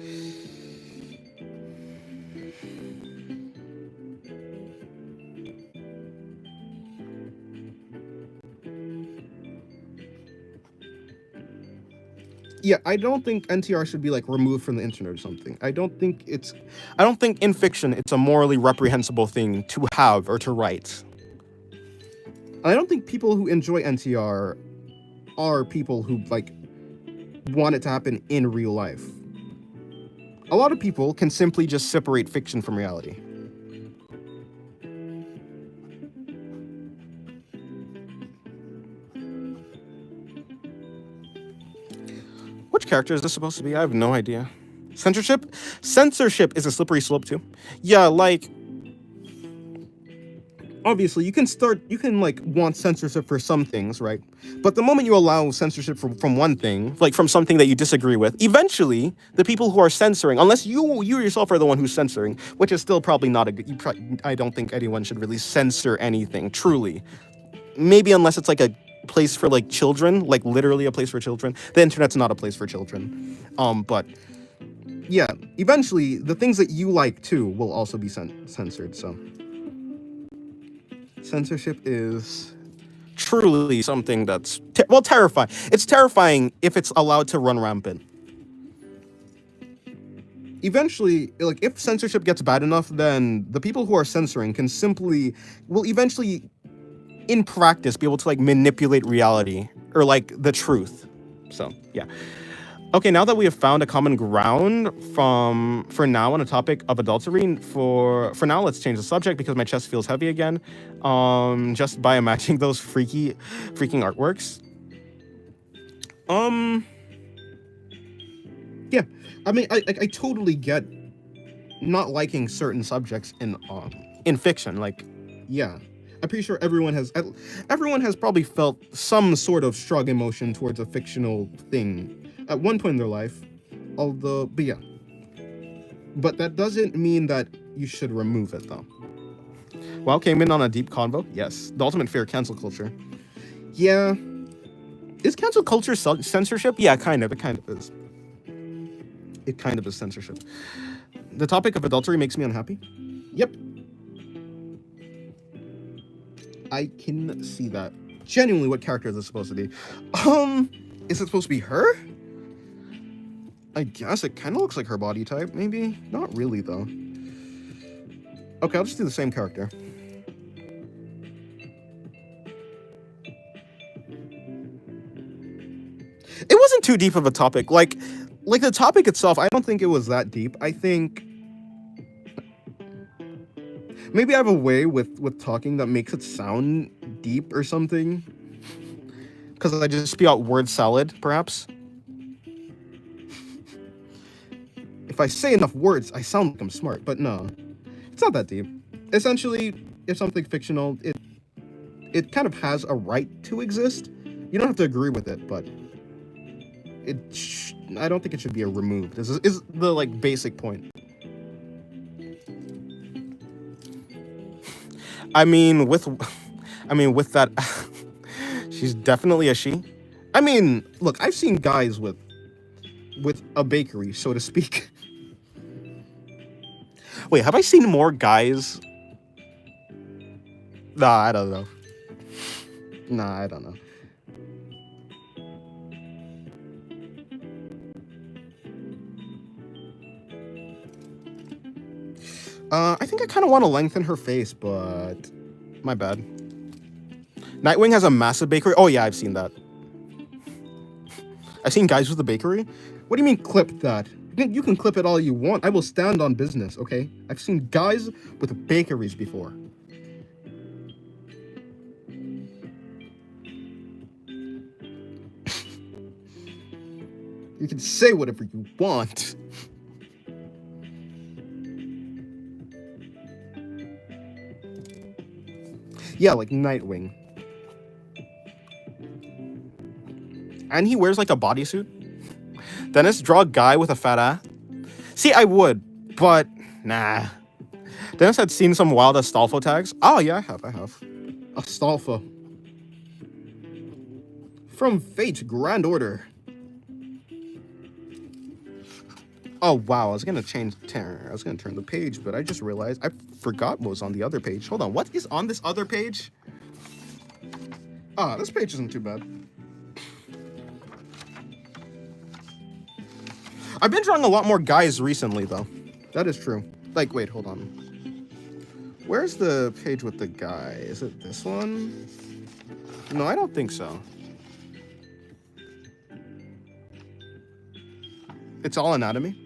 Speaker 1: Yeah, I don't think NTR should be like removed from the internet or something. I don't think in fiction it's a morally reprehensible thing to have or to write. I don't think people who enjoy NTR are people who like want it to happen in real life. A lot of people can simply just separate fiction from reality. Which character is this supposed to be? I have no idea. Censorship is a slippery slope too. Yeah, like obviously you can like want censorship for some things, right? But the moment you allow censorship from one thing, like from something that you disagree with, eventually the people who are censoring, unless you yourself are the one who's censoring, which is still probably not a good, I don't think anyone should really censor anything truly. Maybe unless it's like a place for like children, like literally a place for children. The internet's not a place for children. But yeah, eventually the things that you like too will also be censored. So censorship is truly something that's terrifying. It's terrifying if it's allowed to run rampant. Eventually, like if censorship gets bad enough, then the people who are censoring will eventually in practice be able to like manipulate reality or like the truth. So yeah. Okay, now that we have found a common ground for now on a topic of adultery, for now let's change the subject because my chest feels heavy again. Just by imagining those freaking artworks. Yeah, I mean, I totally get not liking certain subjects in fiction. Like, yeah, I'm pretty sure everyone has probably felt some sort of shrug emotion towards a fictional thing at one point in their life. But yeah, but that doesn't mean that you should remove it though. Well, came in on a deep convo. Yes, the ultimate fear, cancel culture. Yeah, is cancel culture censorship? Yeah, kind of. It kind of is. It kind of is censorship. The topic of adultery makes me unhappy. Yep. I can see that. Genuinely, what character is it supposed to be? Is it supposed to be her? I guess it kind of looks like her body type, maybe? Not really, though. Okay, I'll just do the same character. It wasn't too deep of a topic. Like the topic itself, I don't think it was that deep. I think maybe I have a way with talking that makes it sound deep or something. Because I just spew out word salad, perhaps. If I say enough words, I sound like I'm smart, but no. It's not that deep. Essentially, if something fictional, it kind of has a right to exist. You don't have to agree with it, but I don't think it should be removed. This is the like basic point. I mean, with that, she's definitely a she. I mean, look, I've seen guys with a bakery, so to speak. Wait, have I seen more guys? Nah, I don't know. Nah, I don't know. I think I kind of want to lengthen her face, but my bad. Nightwing has a massive bakery. Oh yeah, I've seen that. I've seen guys with a bakery. What do you mean clip that? You can clip it all you want. I will stand on business, okay? I've seen guys with bakeries before. You can say whatever you want. Yeah, like Nightwing. And he wears like a bodysuit. Dennis, draw a guy with a fat ass. See, I would, but nah. Dennis had seen some wild Astolfo tags. Oh yeah, I have. Astolfo. From Fate, Grand Order. Oh wow, I was gonna turn the page, but I just realized I forgot what was on the other page. Hold on, what is on this other page? Ah, this page isn't too bad. I've been drawing a lot more guys recently, though. That is true. Like, wait, hold on. Where's the page with the guy? Is it this one? No, I don't think so. It's all anatomy.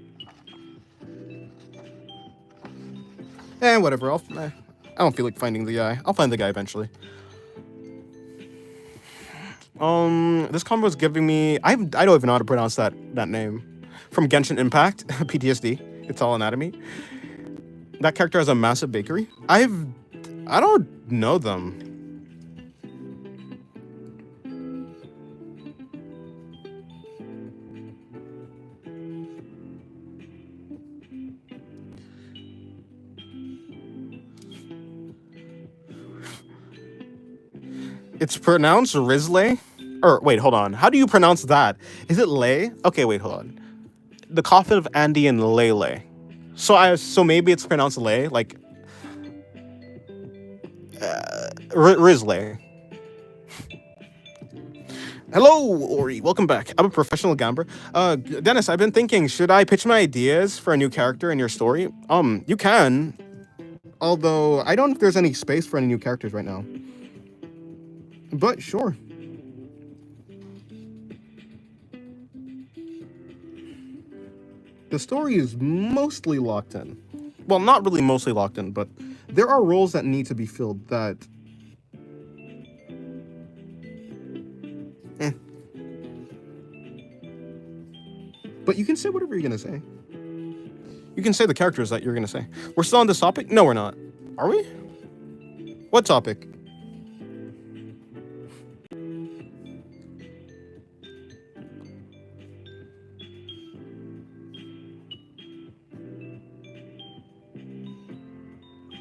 Speaker 1: Whatever. I don't feel like finding the guy. I'll find the guy eventually. This combo is giving me. I don't even know how to pronounce that name. From Genshin Impact, PTSD. It's all anatomy. That character has a massive bakery. I don't know them. It's pronounced Risley. Or wait, hold on. How do you pronounce that? Is it Lay? Okay, wait, hold on. The Coffin of Andy and Lele. So maybe it's pronounced Lay, like Risley. Hello, Ori. Welcome back. I'm a professional gambler. Dennis, I've been thinking, should I pitch my ideas for a new character in your story? You can. Although I don't know if there's any space for any new characters right now. But sure. The story is mostly locked in. Well, not really mostly locked in, but there are roles that need to be filled that... But you can say whatever you're gonna say. You can say the characters that you're gonna say. We're still on this topic? No, we're not. Are we? What topic?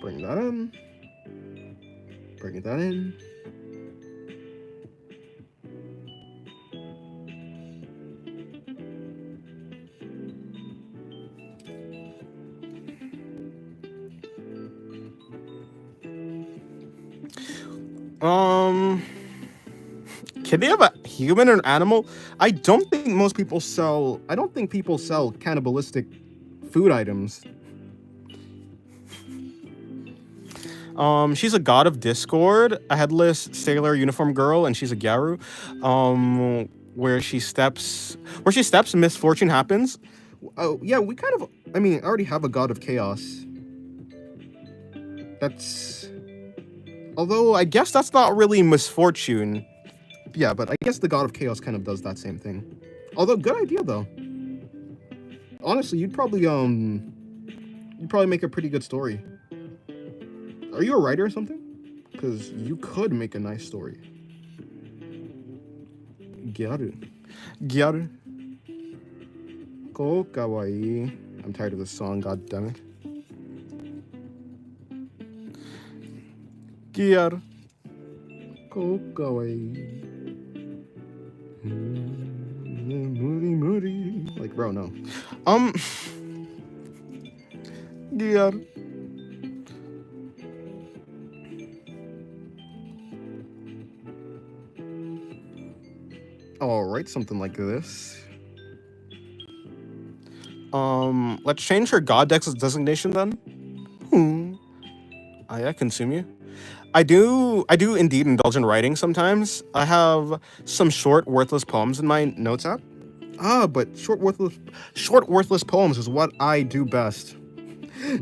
Speaker 1: Bring that in. Bring that in. Can they have a human or an animal? I don't think people sell cannibalistic food items. She's a god of discord, a headless sailor uniform girl, and she's a Gyaru. Where she steps, misfortune happens. Oh, yeah, I already have a god of chaos. Although I guess that's not really misfortune. Yeah, but I guess the god of chaos kind of does that same thing. Although, good idea though. Honestly, you'd probably make a pretty good story. Are you a writer or something? Because you could make a nice story. Gyaru. Ko kawaii. I'm tired of this song, god damn it. Gyaru. Ko kawaii. Moody. Like, bro, no. Gyaru. I'll write something like this. Let's change her god designation then. I consume you. I do indeed indulge in writing sometimes. I have some short, worthless poems in my notes app. But short, worthless poems is what I do best.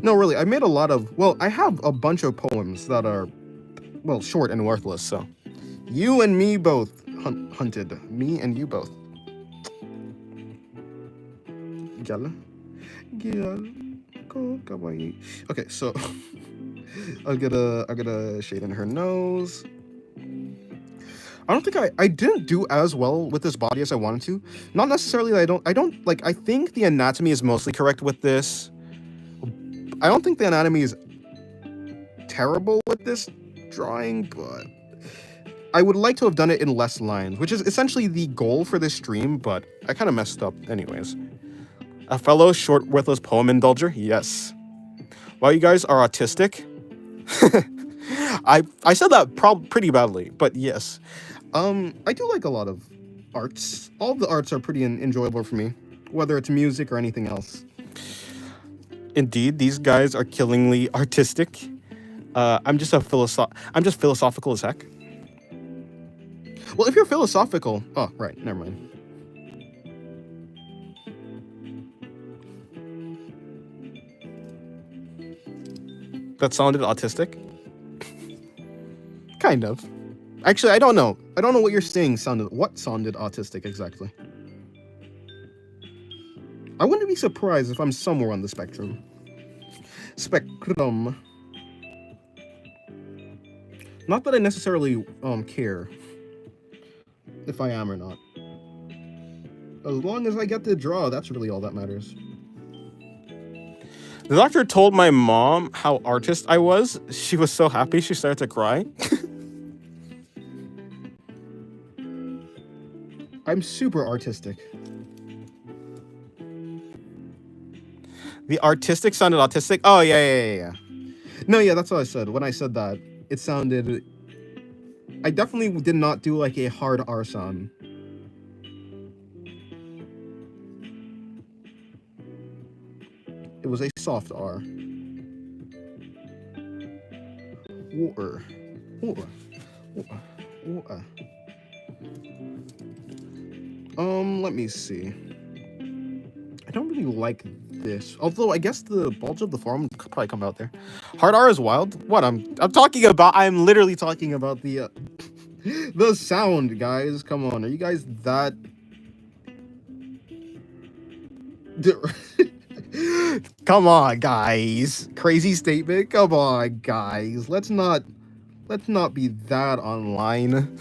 Speaker 1: No, really, I made a lot of... Well, I have a bunch of poems that are, well, short and worthless, so... You and me both hunted. Me and you both. Gyal. Ko kawaii. Okay, so... I'll get a shade in her nose. I don't think I didn't do as well with this body as I wanted to. Not necessarily that I think the anatomy is mostly correct with this. I don't think the anatomy is terrible with this drawing, but I would like to have done it in less lines, which is essentially the goal for this stream, but I kind of messed up anyways. A fellow short, worthless poem indulger? Yes. While you guys are autistic, I said that pretty badly, but yes. I do like a lot of arts. All of the arts are pretty enjoyable for me, whether it's music or anything else. Indeed, these guys are killingly artistic. I'm just philosophical as heck. Well, if you're philosophical... Oh, right, never mind. That sounded autistic? Kind of. Actually, I don't know. I don't know what you're saying what sounded autistic exactly. I wouldn't be surprised if I'm somewhere on the spectrum. Not that I necessarily care if I am or not. As long as I get to draw, that's really all that matters. The doctor told my mom how artist I was. She was so happy she started to cry. I'm super artistic. The artistic sounded autistic? Oh, yeah. No, yeah, that's what I said. When I said that, it sounded... I definitely did not do like a hard R sound. It was a soft R. Water. Let me see. I don't really like this. Although I guess the bulge of the forearm could probably come out there. Hard R is wild. What I'm talking about. I'm literally talking about the the sound, guys. Come on, are you guys that? Come on, guys. Crazy statement. Come on, guys. Let's not be that online.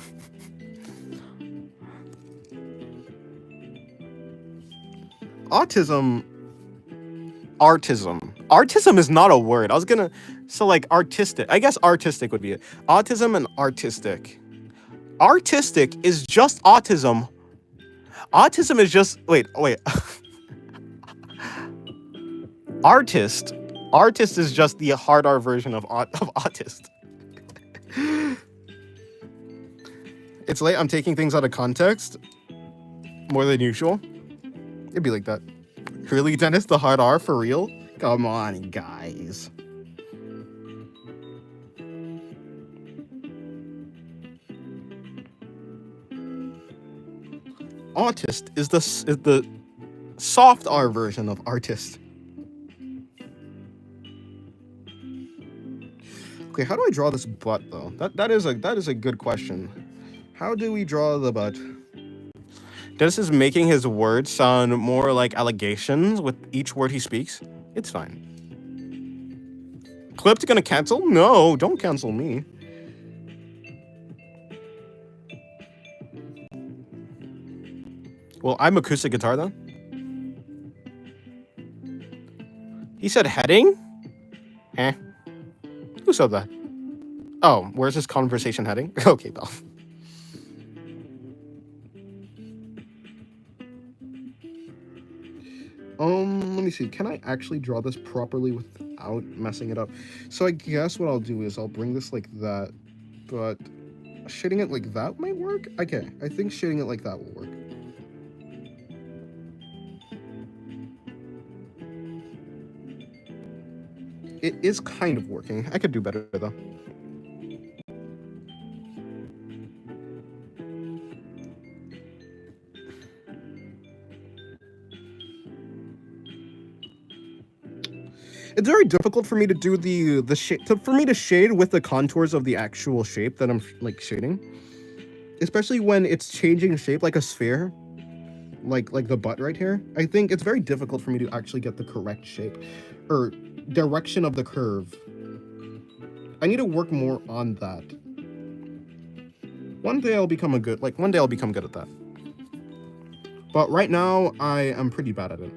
Speaker 1: Autism is not a word. I was gonna, so like artistic, I guess artistic would be it. Autism and artistic is just autism. Autism is just, wait. Artist is just the hard R version of autist. It's late, I'm taking things out of context more than usual. It'd be like that. Really, Dennis, the hard R for real? Come on, guys. Autist is the soft R version of artist. Okay, how do I draw this butt though? That is a good question. How do we draw the butt? Dennis is making his words sound more like allegations with each word he speaks. It's fine. Clip's gonna cancel? No, don't cancel me. Well, I'm acoustic guitar then. He said heading? Eh. Who said that? Oh, where's this conversation heading? Okay, Belle. Let me see. Can I actually draw this properly without messing it up? So I guess what I'll do is I'll bring this like that, but shading it like that might work? Okay, I think shading it like that will work. It is kind of working. I could do better though. It's very difficult for me to do the shape, for me to shade with the contours of the actual shape that I'm like shading, especially when it's changing shape like a sphere, like the butt right here. I think it's very difficult for me to actually get the correct shape or direction of the curve. I need to work more on that. One day I'll become good at that. But right now I am pretty bad at it.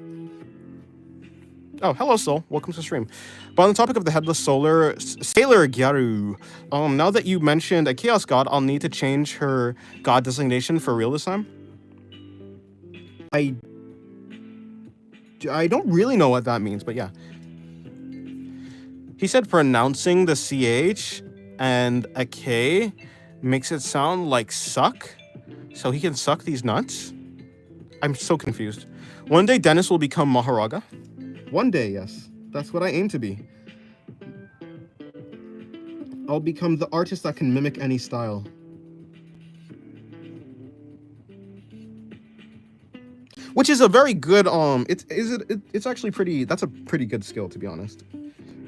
Speaker 1: Oh, hello, Soul. Welcome to the stream. But on the topic of the Headless Sailor Gyaru, now that you mentioned a Chaos God, I'll need to change her God designation for real this time. I don't really know what that means, but yeah. He said pronouncing the CH and a K makes it sound like suck, so he can suck these nuts? I'm so confused. One day Dennis will become Maharaga. One day, yes. That's what I aim to be. I'll become the artist that can mimic any style. Which is a very good, it's actually pretty, that's a pretty good skill, to be honest.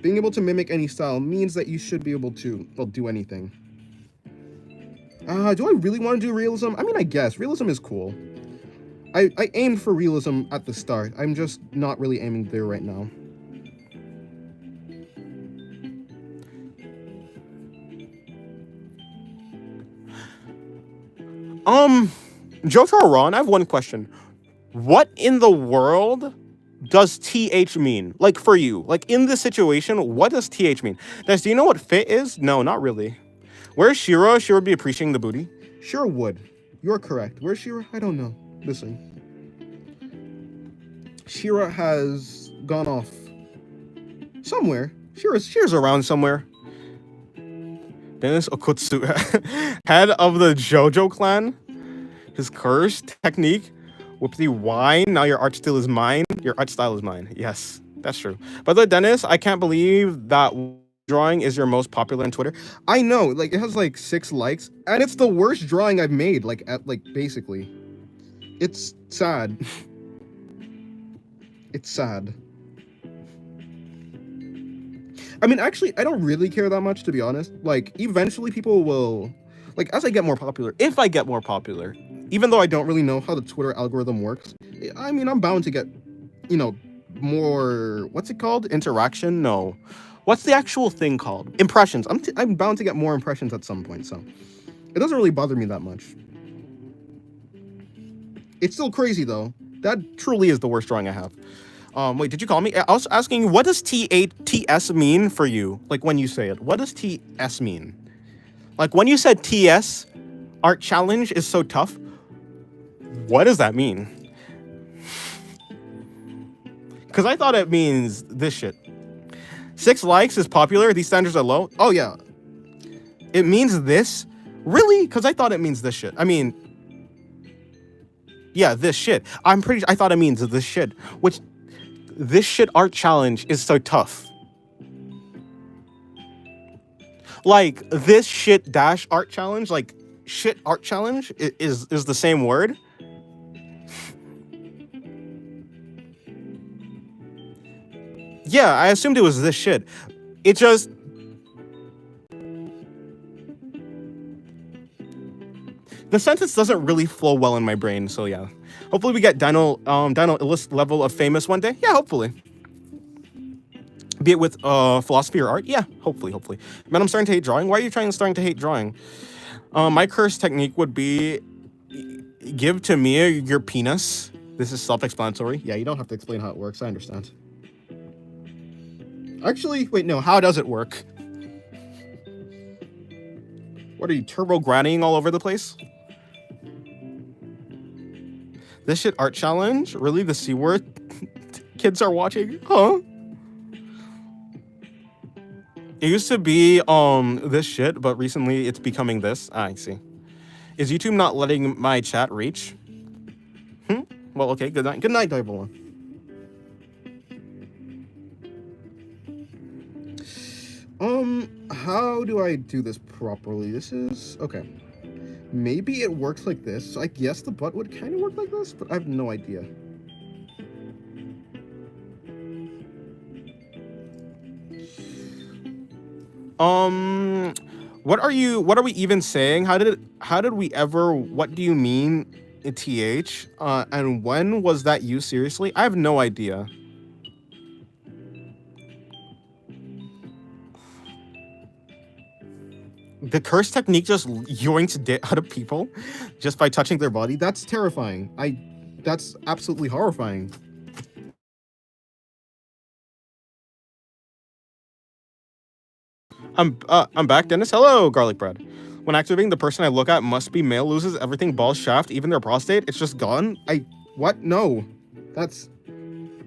Speaker 1: Being able to mimic any style means that you should be able to, well, do anything. Do I really want to do realism? I mean, I guess. Realism is cool. I aimed for realism at the start. I'm just not really aiming there right now. Um, Jotaro Ron, I have one question. What in the world does TH mean? Like for you, like in this situation, what does TH mean? Guys, do you know what fit is? No, not really. Where's Shira? Shira would be appreciating the booty. Sure would. You're correct. Where's Shira? I don't know. Listen. Shira has gone off somewhere. Shira's around somewhere. Dennis Okutsu, head of the JoJo clan. His curse technique. Whoopsie, wine. Now your art style is mine. Your art style is mine. Yes, that's true. By the way, Dennis, I can't believe that drawing is your most popular on Twitter. I know, like it has like 6 likes, and it's the worst drawing I've made. Like basically, it's sad. It's sad. I mean, actually, I don't really care that much, to be honest. Like, eventually people will, like, as I get more popular, if I get more popular, even though I don't really know how the Twitter algorithm works, I mean, I'm bound to get, you know, more, what's it called? Interaction? No. What's the actual thing called? Impressions. I'm bound to get more impressions at some point, so it doesn't really bother me that much. It's still crazy, though. That truly is the worst drawing I have. Wait, did you call me? I was asking you, what does TS mean for you? Like when you say it, what does TS mean? Like when you said TS, art challenge is so tough. What does that mean? Because I thought it means this shit. 6 likes is popular. These standards are low. Oh yeah. It means this? Really? Because I thought it means this shit. I mean, yeah, this shit. I thought it means this shit. Which, this shit art challenge is so tough. Like, this shit dash art challenge, like, shit art challenge is the same word. Yeah, I assumed it was this shit. It just... The sentence doesn't really flow well in my brain, so yeah. Hopefully we get Dino Illis level of famous one day. Yeah, hopefully. Be it with philosophy or art. Yeah, hopefully. Man, I'm starting to hate drawing. Why are you starting to hate drawing? My curse technique would be give to Mia your penis. This is self-explanatory. Yeah, you don't have to explain how it works. I understand. Actually, wait, no. How does it work? What are you, turbo grannying all over the place? This shit art challenge? Really? The C word kids are watching? Huh? It used to be this shit, but recently it's becoming this. I see. Is YouTube not letting my chat reach? Well, okay, good night. Good night, everyone. How do I do this properly? This is okay. Maybe it works like this. So I guess the butt would kind of work like this, but I have no idea. What are we even saying? How did we ever, what do you mean TH? And when was that used seriously? I have no idea. The curse technique just yoinks dick out of people just by touching their body. That's terrifying. That's absolutely horrifying. I'm back, Dennis. Hello, garlic bread. When activating, the person I look at must be male, loses everything, balls, shaft, even their prostate. It's just gone. What? No, that's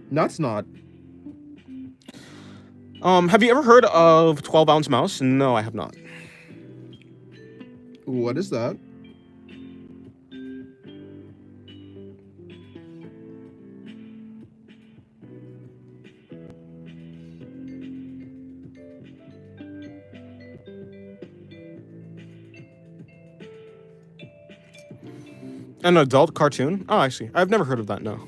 Speaker 1: not. Have you ever heard of 12-ounce mouse? No, I have not. What is that? An adult cartoon? Oh, I see. I've never heard of that, no.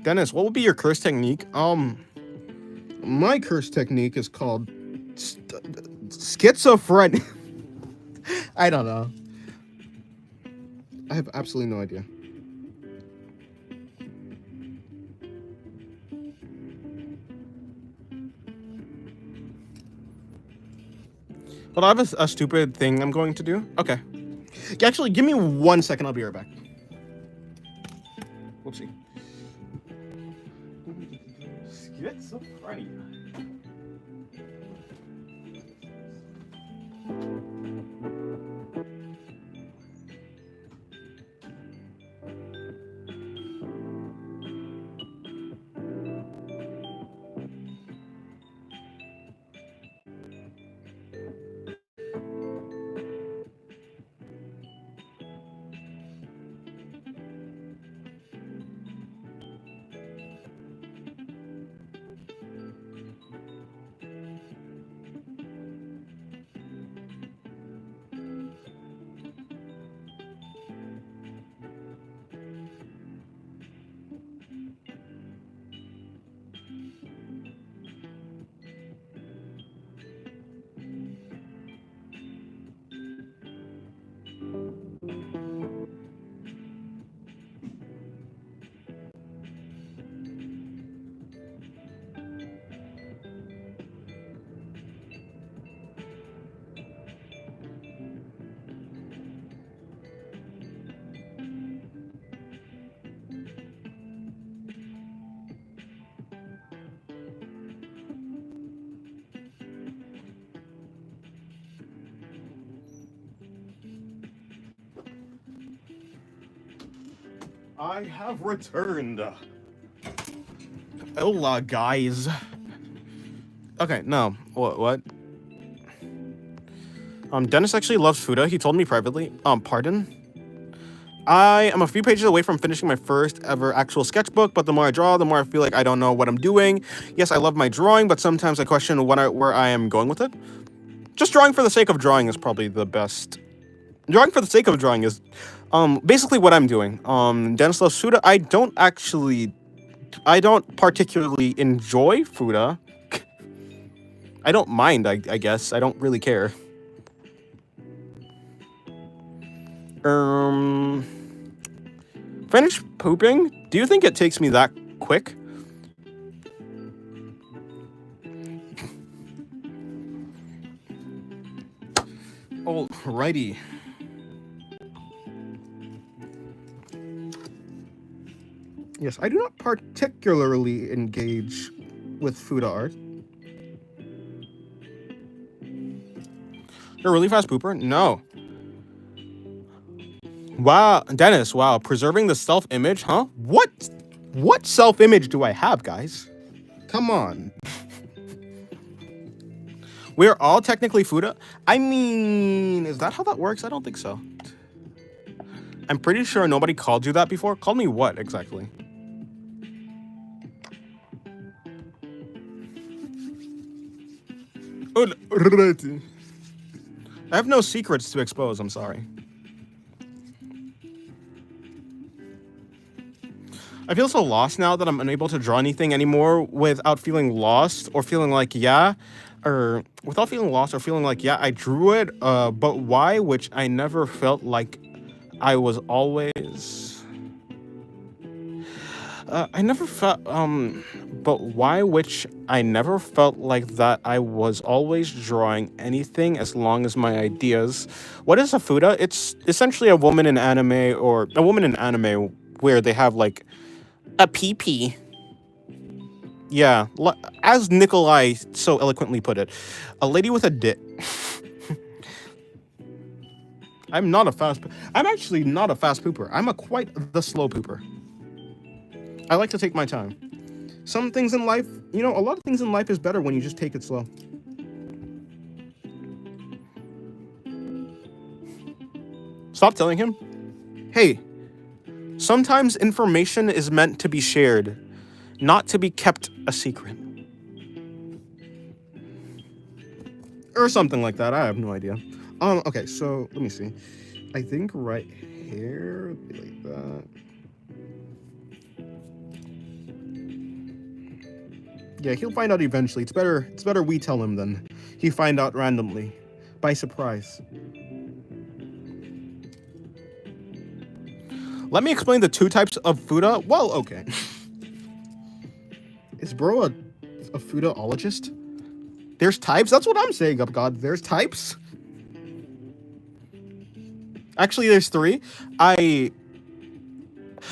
Speaker 1: Dennis, what would be your curse technique? My curse technique is called schizophrenia. I don't know. I have absolutely no idea. Well, I have a stupid thing I'm going to do. Okay. Actually, give me 1 second. I'll be right back. Whoopsie. Schizophrenia. I have returned. Hola, guys. Okay, no. What? Dennis actually loves Fuda. He told me privately. Pardon? I am a few pages away from finishing my first ever actual sketchbook, but the more I draw, the more I feel like I don't know what I'm doing. Yes, I love my drawing, but sometimes I question where I am going with it. Just drawing for the sake of drawing is probably the best. Drawing for the sake of drawing is basically what I'm doing. Dennis loves Fuda. I don't particularly enjoy Fuda. I don't mind, I guess. I don't really care. Finish pooping? Do you think it takes me that quick? Alrighty. Yes, I do not particularly engage with Fuda art. You're a really fast pooper? No. Wow, Dennis, wow, preserving the self-image, huh? What self-image do I have, guys? Come on. We're all technically Fuda? I mean, is that how that works? I don't think so. I'm pretty sure nobody called you that before. Called me what, exactly? I have no secrets to expose, I'm sorry. I feel so lost now that I'm unable to draw anything anymore without feeling lost or feeling like, yeah, I drew it, but why? Which I never felt like I was always... I never felt, but why? Which I never felt like that I was always drawing anything as long as my ideas. What is a Fuda? It's essentially a woman in anime where they have like a PP. Yeah, as Nikolai so eloquently put it, a lady with a dick. I'm actually not a fast pooper. I'm quite the slow pooper. I like to take my time. Some things in life, a lot of things in life is better when you just take it slow. Stop telling him. Hey, sometimes information is meant to be shared, not to be kept a secret. Or something like that. I have no idea. Okay, so let me see. I think right here, like that. Yeah, he'll find out eventually. It's better we tell him than he find out randomly, by surprise. Let me explain the two types of Fuda. Well, okay. Is bro a Fudaologist? There's types? That's what I'm saying, up God. There's types? Actually, there's three. I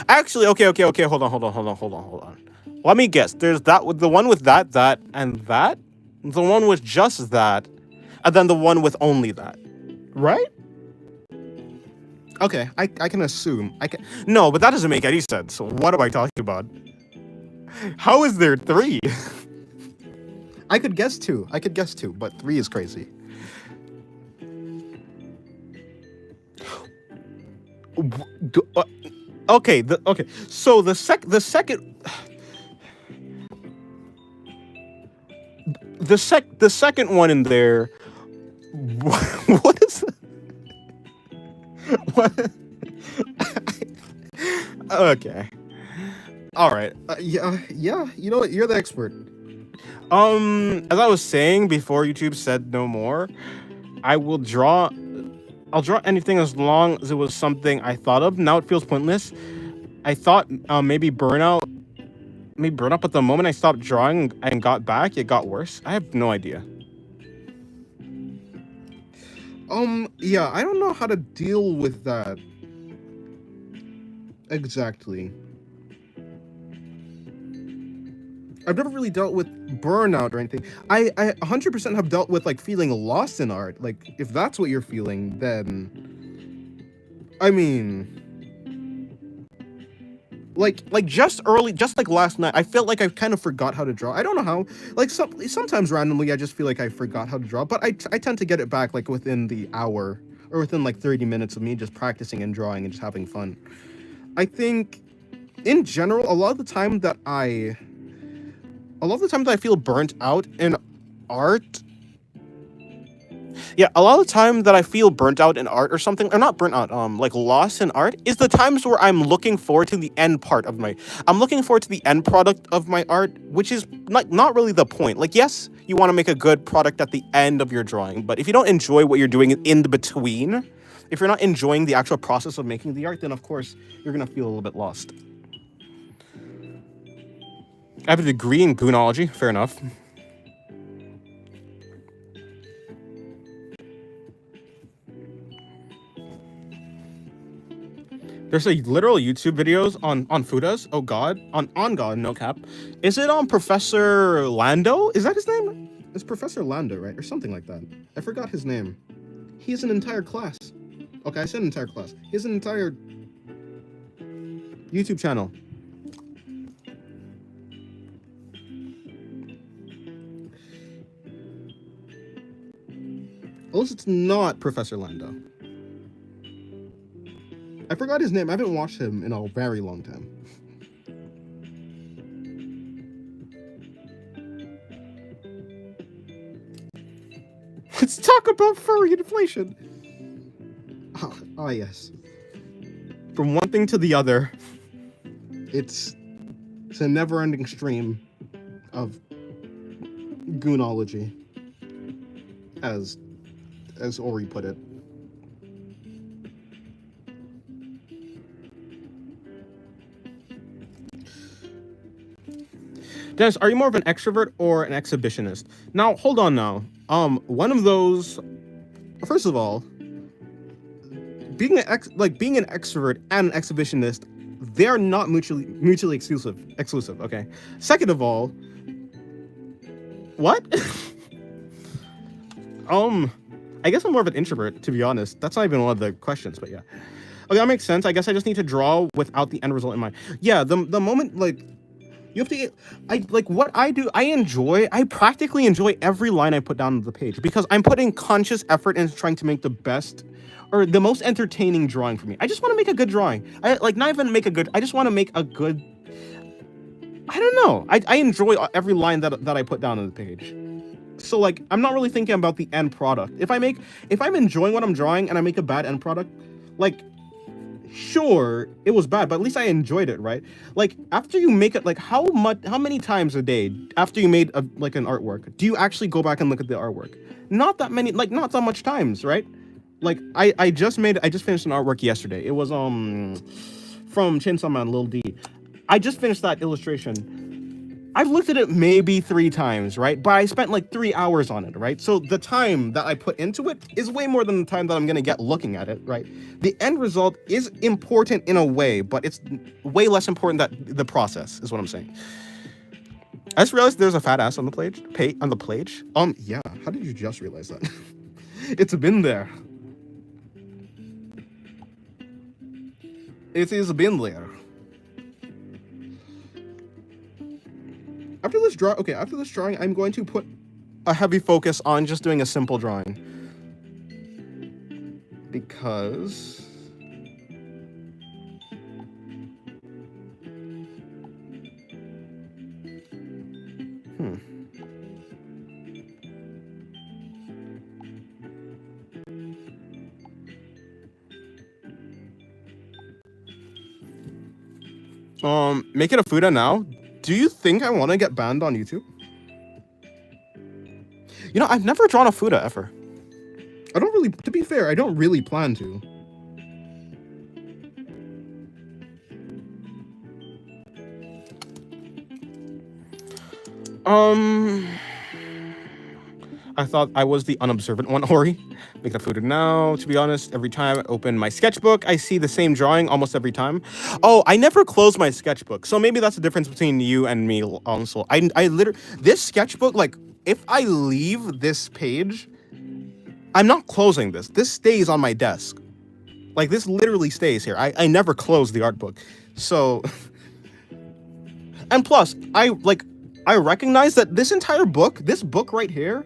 Speaker 1: actually okay. Hold on. Let me guess. There's that with the one with that, and that. The one with just that, and then the one with only that. Right? Okay, I can assume. I can no, but that doesn't make any sense. So what am I talking about? How is there three? I could guess two. But three is crazy. Okay, okay. So the second one in there. What is what? Okay. All right. Yeah. You know what? You're the expert. As I was saying before YouTube said no more, I will draw. I'll draw anything as long as it was something I thought of. Now it feels pointless. I thought maybe burnout, but the moment I stopped drawing and got back, it got worse. I have no idea. Yeah, I don't know how to deal with that exactly. I've never really dealt with burnout or anything. I 100% have dealt with like feeling lost in art. Like if that's what you're feeling, then I mean, like just like last night, I felt like I kind of forgot how to draw. I don't know how. Like sometimes randomly, I just feel like I forgot how to draw, but I tend to get it back like within the hour or within like 30 minutes of me just practicing and drawing and just having fun. I think in general, a lot of the time that I feel burnt out in art. Yeah, a lot of the time that I feel burnt out in art or something, or not burnt out, like lost in art, is the times where I'm looking forward to the end part of my, I'm looking forward to the end product of my art, which is not really the point. Like, yes, you want to make a good product at the end of your drawing, but if you don't enjoy what you're doing in the between, if you're not enjoying the actual process of making the art, then of course you're gonna feel a little bit lost. I have a degree in Goonology, fair enough. There's a literal YouTube videos on Fudas. Oh God, on God, no cap. Is it on Professor Lando? Is that his name? It's Professor Lando, right, or something like that. I forgot his name. He has an entire class. Okay, I said entire class. He has an entire YouTube channel. Unless it's not Professor Lando. I forgot his name. I haven't watched him in a very long time. Let's talk about furry inflation. Ah, yes. From one thing to the other, it's a never-ending stream of goonology, as Ori put it. Dennis, are you more of an extrovert or an exhibitionist? Now, hold on now. One of those. First of all, being an extrovert and an exhibitionist, they are not mutually exclusive. Okay. Second of all, what? I guess I'm more of an introvert, to be honest. That's not even one of the questions, but yeah. Okay, that makes sense. I guess I just need to draw without the end result in mind. Yeah, the moment, like, you have to, what I do, I practically enjoy every line I put down on the page because I'm putting conscious effort into trying to make the best or the most entertaining drawing for me. I just want to make a good drawing. I just want to make a good, I don't know. I enjoy every line that I put down on the page. So like, I'm not really thinking about the end product. If I'm enjoying what I'm drawing and I make a bad end product, like, sure, it was bad, but at least I enjoyed it, right? Like, after you make it, like, how many times a day after you made an artwork do you actually go back and look at the artwork? Not that many, like, not that much times, right? Like, I just finished an artwork yesterday. It was from Chainsaw Man, Lil D. I just finished that illustration. I've looked at it maybe 3 times, right? But I spent like 3 hours on it, right? So the time that I put into it is way more than the time that I'm gonna get looking at it, right? The end result is important in a way, but it's way less important that the process is what I'm saying. I just realized there's a fat ass on the page. On the page. Yeah. How did you just realize that? It's been there. It is been there. After this drawing, I'm going to put a heavy focus on just doing a simple drawing. Because make it a Fuda now. Do you think I want to get banned on YouTube? You know, I've never drawn a Fuda ever. I don't really, to be fair, I don't really plan to. I thought I was the unobservant one, Ori. Make a Fuda now. To be honest, every time I open my sketchbook, I see the same drawing almost every time. Oh, I never close my sketchbook. So maybe that's the difference between you and me, also. I literally, this sketchbook, like, if I leave this page, I'm not closing this. This stays on my desk. Like, this literally stays here. I never close the art book. So, and plus, I recognize that this entire book, this book right here,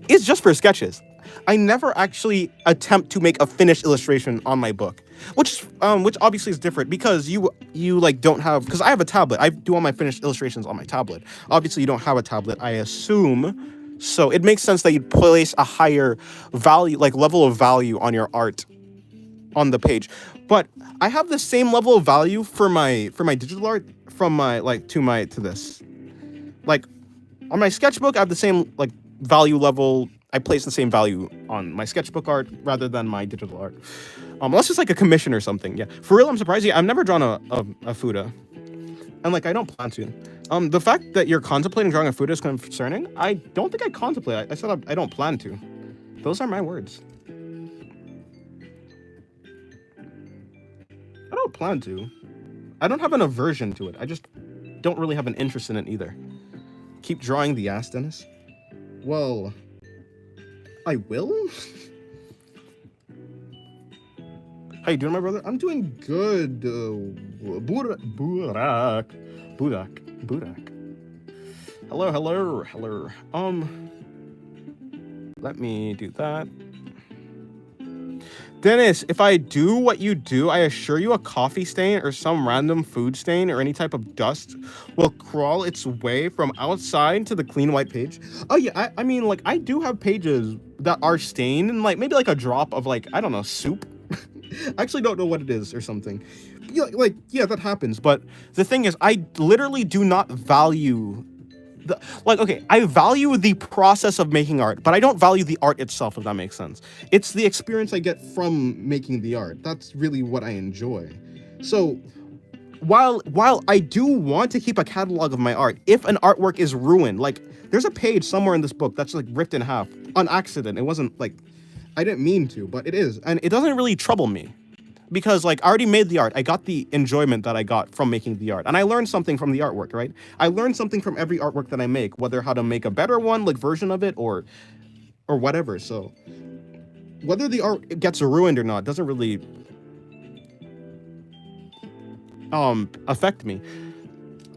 Speaker 1: is just for sketches. I never actually attempt to make a finished illustration on my book, which obviously is different because you like don't have, because I have a tablet. I do all my finished illustrations on my tablet. Obviously, you don't have a tablet, I assume. So it makes sense that you'd place a higher value, like level of value on your art on the page. But I have the same level of value for my digital art from my to this. Like on my sketchbook, I have the same like value level. I place the same value on my sketchbook art rather than my digital art. Unless it's like a commission or something. Yeah, for real, I'm surprised. Yeah, I've never drawn a Fuda, and like I don't plan to. The fact that you're contemplating drawing a Fuda is concerning. I don't think I contemplate. I said I don't plan to. Those are my words. I don't plan to. I don't have an aversion to it. I just don't really have an interest in it either. Keep drawing the ass, Dennis. Well, I will. How you doing, my brother? I'm doing good. Burak. Hello. Let me do that. Dennis, if I do what you do, I assure you a coffee stain or some random food stain or any type of dust will crawl its way from outside to the clean white page. Oh yeah, I mean, like, I do have pages that are stained and like maybe like a drop of like, I don't know, soup. I actually don't know what it is or something. Yeah, that happens. But the thing is, I literally do not value I value the process of making art, but I don't value the art itself, if that makes sense. It's the experience I get from making the art. That's really what I enjoy. So while I do want to keep a catalog of my art, if an artwork is ruined, like there's a page somewhere in this book that's like ripped in half on accident. It wasn't like, I didn't mean to, but it is. And it doesn't really trouble me. Because like I already made the art, I got the enjoyment that I got from making the art, and I learned something from the artwork, right? I learned something from every artwork that I make, whether how to make a better one, like version of it, or whatever. So whether the art gets ruined or not doesn't really affect me.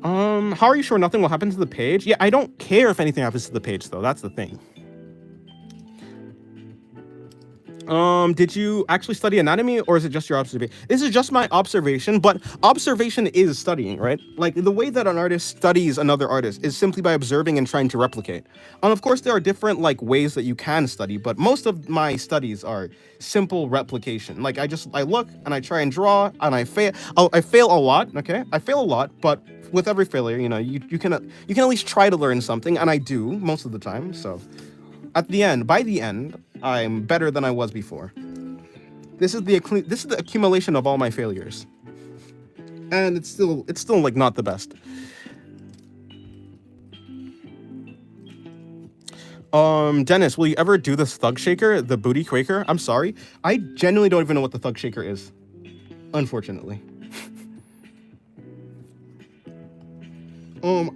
Speaker 1: How are you sure nothing will happen to the page? Yeah, I don't care if anything happens to the page, though. That's the thing. Did you actually study anatomy, or is it just your observation? This is just my observation, but observation is studying, right? Like, the way that an artist studies another artist is simply by observing and trying to replicate. And of course, there are different, like, ways that you can study, but most of my studies are simple replication. Like, I look, and I try and draw, and I fail. Oh, I fail a lot, okay? I fail a lot, but with every failure, you know, you can at least try to learn something, and I do, most of the time, so... by the end, I'm better than I was before. This is the accumulation of all my failures, and it's still like not the best. Dennis, will you ever do this thug shaker, the booty quaker? I'm sorry. I genuinely don't even know what the thug shaker is. Unfortunately.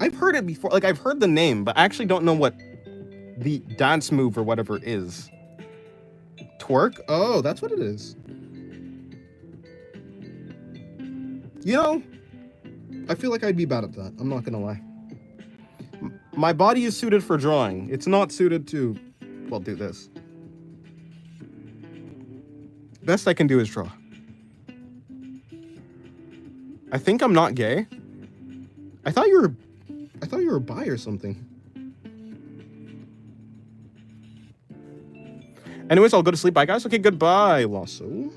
Speaker 1: I've heard it before. Like, I've heard the name, but I actually don't know what the dance move or whatever is. Twerk? Oh, that's what it is. You know, I feel like I'd be bad at that. I'm not gonna lie. My body is suited for drawing. It's not suited to, well, do this. Best I can do is draw. I think I'm not gay. I thought you were bi or something. Anyways, I'll go to sleep. Bye, guys. Okay, goodbye, Lasso.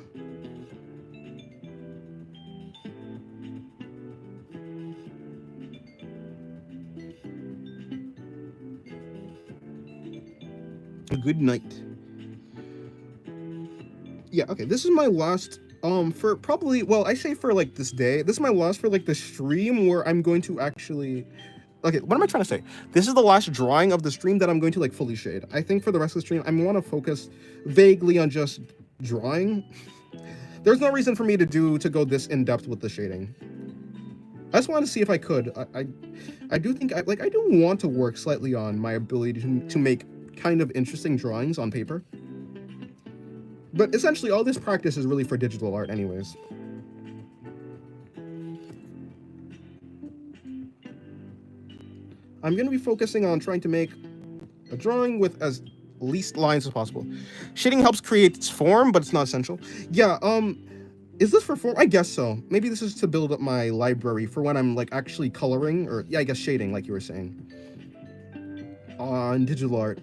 Speaker 1: Good night. Yeah, okay, this is my last, for probably, well, I say for, like, this day. This is my last for, like, the stream where I'm going to actually... Okay, what am I trying to say? This is the last drawing of the stream that I'm going to, like, fully shade. I think for the rest of the stream, I want to focus vaguely on just drawing. There's no reason for me to go this in-depth with the shading. I just wanted to see if I could. I do think, I do want to work slightly on my ability to make kind of interesting drawings on paper. But essentially, all this practice is really for digital art anyways. I'm going to be focusing on trying to make a drawing with as least lines as possible. Shading helps create its form, but it's not essential. Yeah, is this for form? I guess so. Maybe this is to build up my library for when I'm, like, actually coloring, or, yeah, I guess shading, like you were saying. On digital art.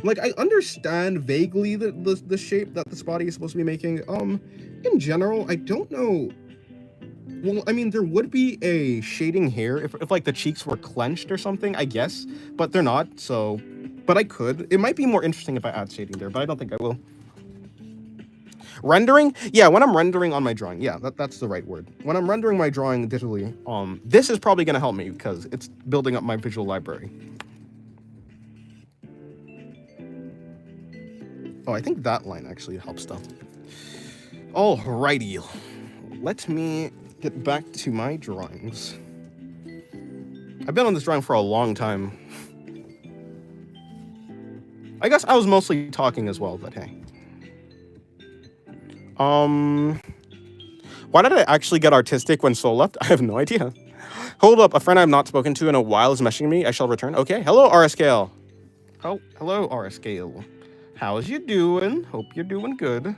Speaker 1: Like, I understand vaguely the shape that this body is supposed to be making. In general, I don't know. Well, I mean, there would be a shading here if like, the cheeks were clenched or something, I guess. But they're not, so... But I could. It might be more interesting if I add shading there, but I don't think I will. Rendering? Yeah, when I'm rendering on my drawing. Yeah, that's the right word. When I'm rendering my drawing digitally, this is probably going to help me because it's building up my visual library. Oh, I think that line actually helps though. Alrighty. Let me get back to my drawings. I've been on this drawing for a long time. I guess I was mostly talking as well, but hey. Why did I actually get artistic when Soul left? I have no idea. Hold up, a friend I have not spoken to in a while is messaging me. I shall return. Okay, hello, RScale. Oh, hello, RScale. How's you doing? Hope you're doing good.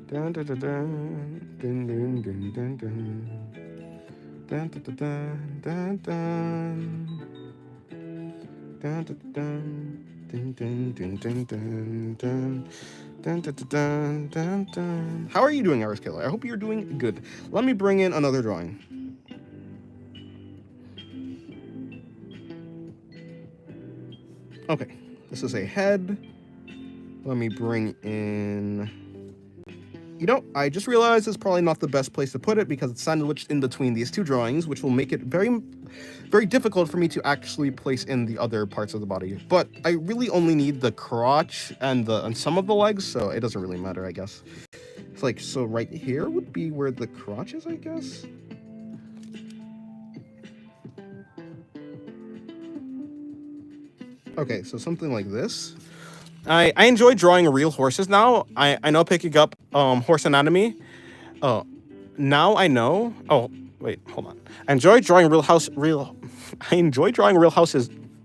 Speaker 1: Dun, dun, dun, dun, dun, dun, dun, dun, dun. Dun, dun, dun, dun, dun. Dun, dun, dun, dun, dun, dun, dun, dun, dun. Dun, dun, dun, dun, dun. How are you doing, RScale? I hope you're doing good. Let me bring in another drawing. Okay, this is a head. Let me bring in... You know, I just realized it's probably not the best place to put it because it's sandwiched in between these two drawings, which will make it very, very difficult for me to actually place in the other parts of the body. But I really only need the crotch and some of the legs, so it doesn't really matter, I guess. It's like, so right here would be where the crotch is, I guess? Okay, so something like this. I enjoy drawing real horses now. I know picking up horse anatomy. Oh, now I know. Oh, wait, hold on. I enjoy drawing real houses.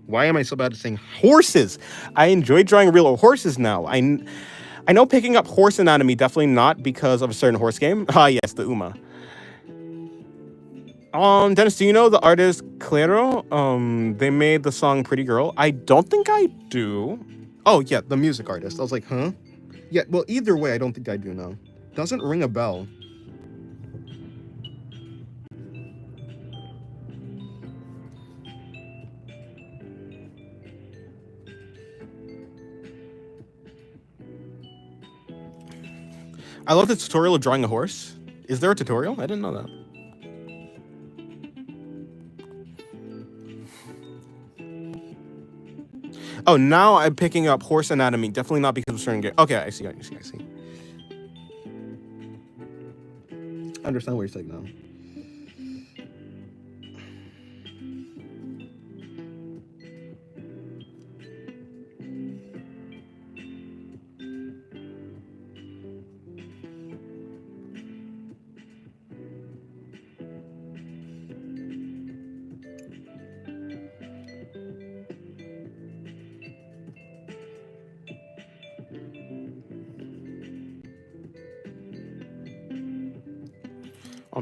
Speaker 1: Why am I so bad at saying horses? I enjoy drawing real horses now. I know picking up horse anatomy, definitely not because of a certain horse game. Ah, yes, the Uma. Dennis, do you know the artist Clairo? They made the song Pretty Girl. I don't think I do. Oh, yeah, the music artist. I was like, huh? Yeah, well, either way, I don't think I do know. Doesn't ring a bell. I love the tutorial of drawing a horse. Is there a tutorial? I didn't know that. Oh, now I'm picking up horse anatomy. Definitely not because of certain game. Okay, I see. I understand what you're saying now.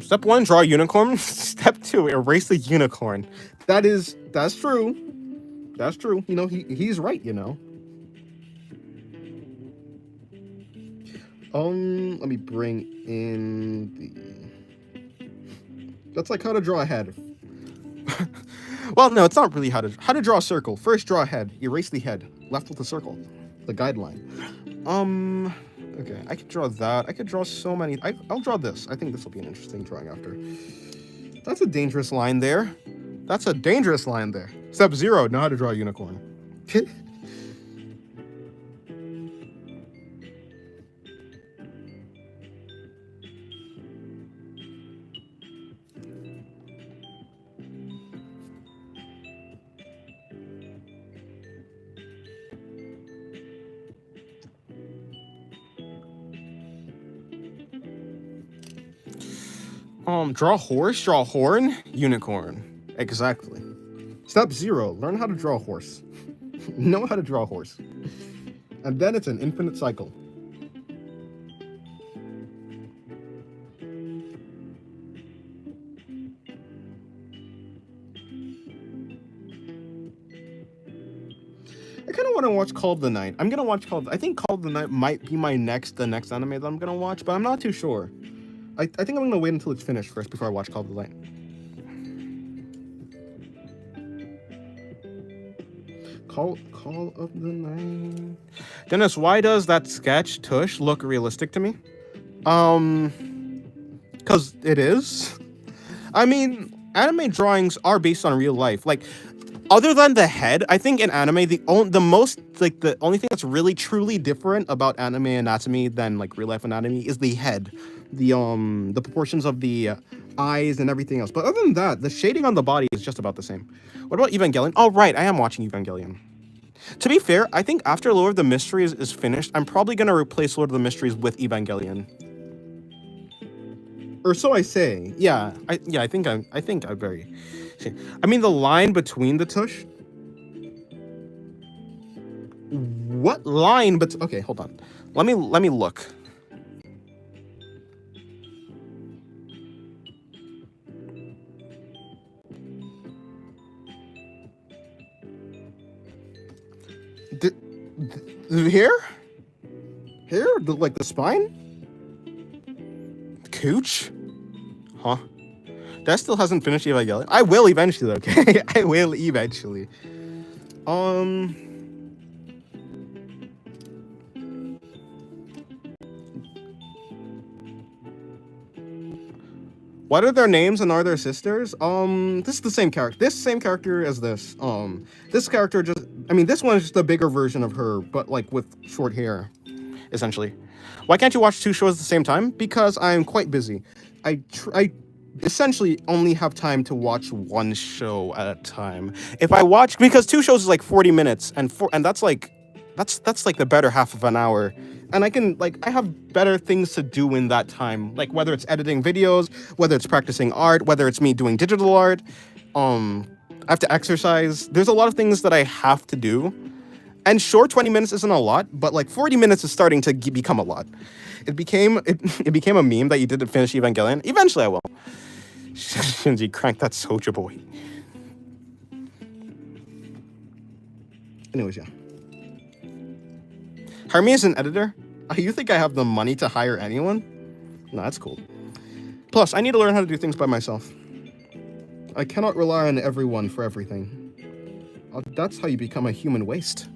Speaker 1: Step 1, draw a unicorn. Step 2, erase the unicorn. That's true. That's true. You know, he's right, you know. Let me bring in the... That's like how to draw a head. Well, no, it's not really how to draw a circle. First, draw a head. Erase the head. Left with the circle. The guideline. Okay, I could draw that. I could draw so many. I'll draw this. I think this will be an interesting drawing after. That's a dangerous line there. That's a dangerous line there. Step 0, know how to draw a unicorn. Draw horse, draw horn, unicorn. Exactly. Step 0, learn how to draw a horse. Know how to draw a horse. And then it's an infinite cycle. I kind of want to watch Call of the Night. I'm gonna watch I think Call of the Night might be the next anime that I'm gonna watch, but I'm not too sure. I think I'm gonna wait until it's finished first before I watch Call of the Night. Call of the Night. Dennis, why does that sketch tush look realistic to me? Because it is. I mean, anime drawings are based on real life. Like, other than the head, I think in anime the only thing that's really truly different about anime anatomy than like real life anatomy is the head, the proportions of the eyes and everything else. But other than that, the shading on the body is just about the same. What about Evangelion? Oh right, I am watching Evangelion. To be fair, I think after Lord of the Mysteries is finished, I'm probably gonna replace Lord of the Mysteries with Evangelion. Or so I say. Yeah, I think I'm very. I mean, the line between the tush. What line? But okay, hold on. Let me look. Here, like the spine. Cooch, huh? That still hasn't finished Evangelion. I will eventually. Okay, I will eventually. What are their names and are their sisters? This is the same character. This same character as this. This character this one is just a bigger version of her, but like with short hair, essentially. Why can't you watch 2 shows at the same time? Because I'm quite busy. I essentially only have time to watch 1 show at a time. If I watch, because 2 shows is like 40 minutes, and that's like the better half of an hour. And I have better things to do in that time, like whether it's editing videos, whether it's practicing art, whether it's me doing digital art. I have to exercise. There's a lot of things that I have to do. And sure, 20 minutes isn't a lot, but like 40 minutes is starting to become a lot. It became a meme that you didn't finish Evangelion. Eventually I will. Shinji, crank that Soulja Boy. Anyways, yeah. Hermie is an editor? You think I have the money to hire anyone? No, that's cool. Plus, I need to learn how to do things by myself. I cannot rely on everyone for everything. That's how you become a human waste.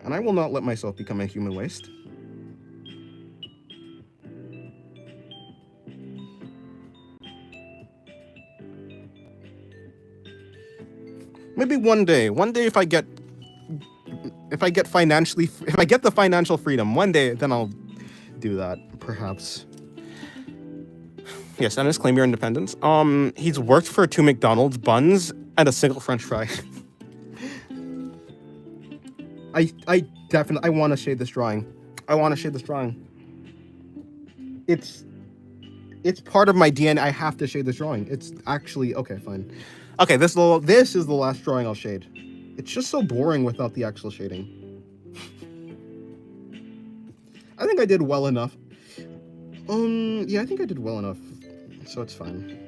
Speaker 1: And I will not let myself become a human waste. Maybe one day if I get the financial freedom, one day then I'll do that, perhaps. Yes, Dennis, claim your independence. He's worked for 2 McDonald's, buns, and a single French fry. I definitely want to shade this drawing. It's part of my DNA. I have to shade this drawing. It's actually okay. Fine. Okay, this is the last drawing I'll shade. It's just so boring without the actual shading. I think I did well enough. Yeah, I think I did well enough, so it's fine.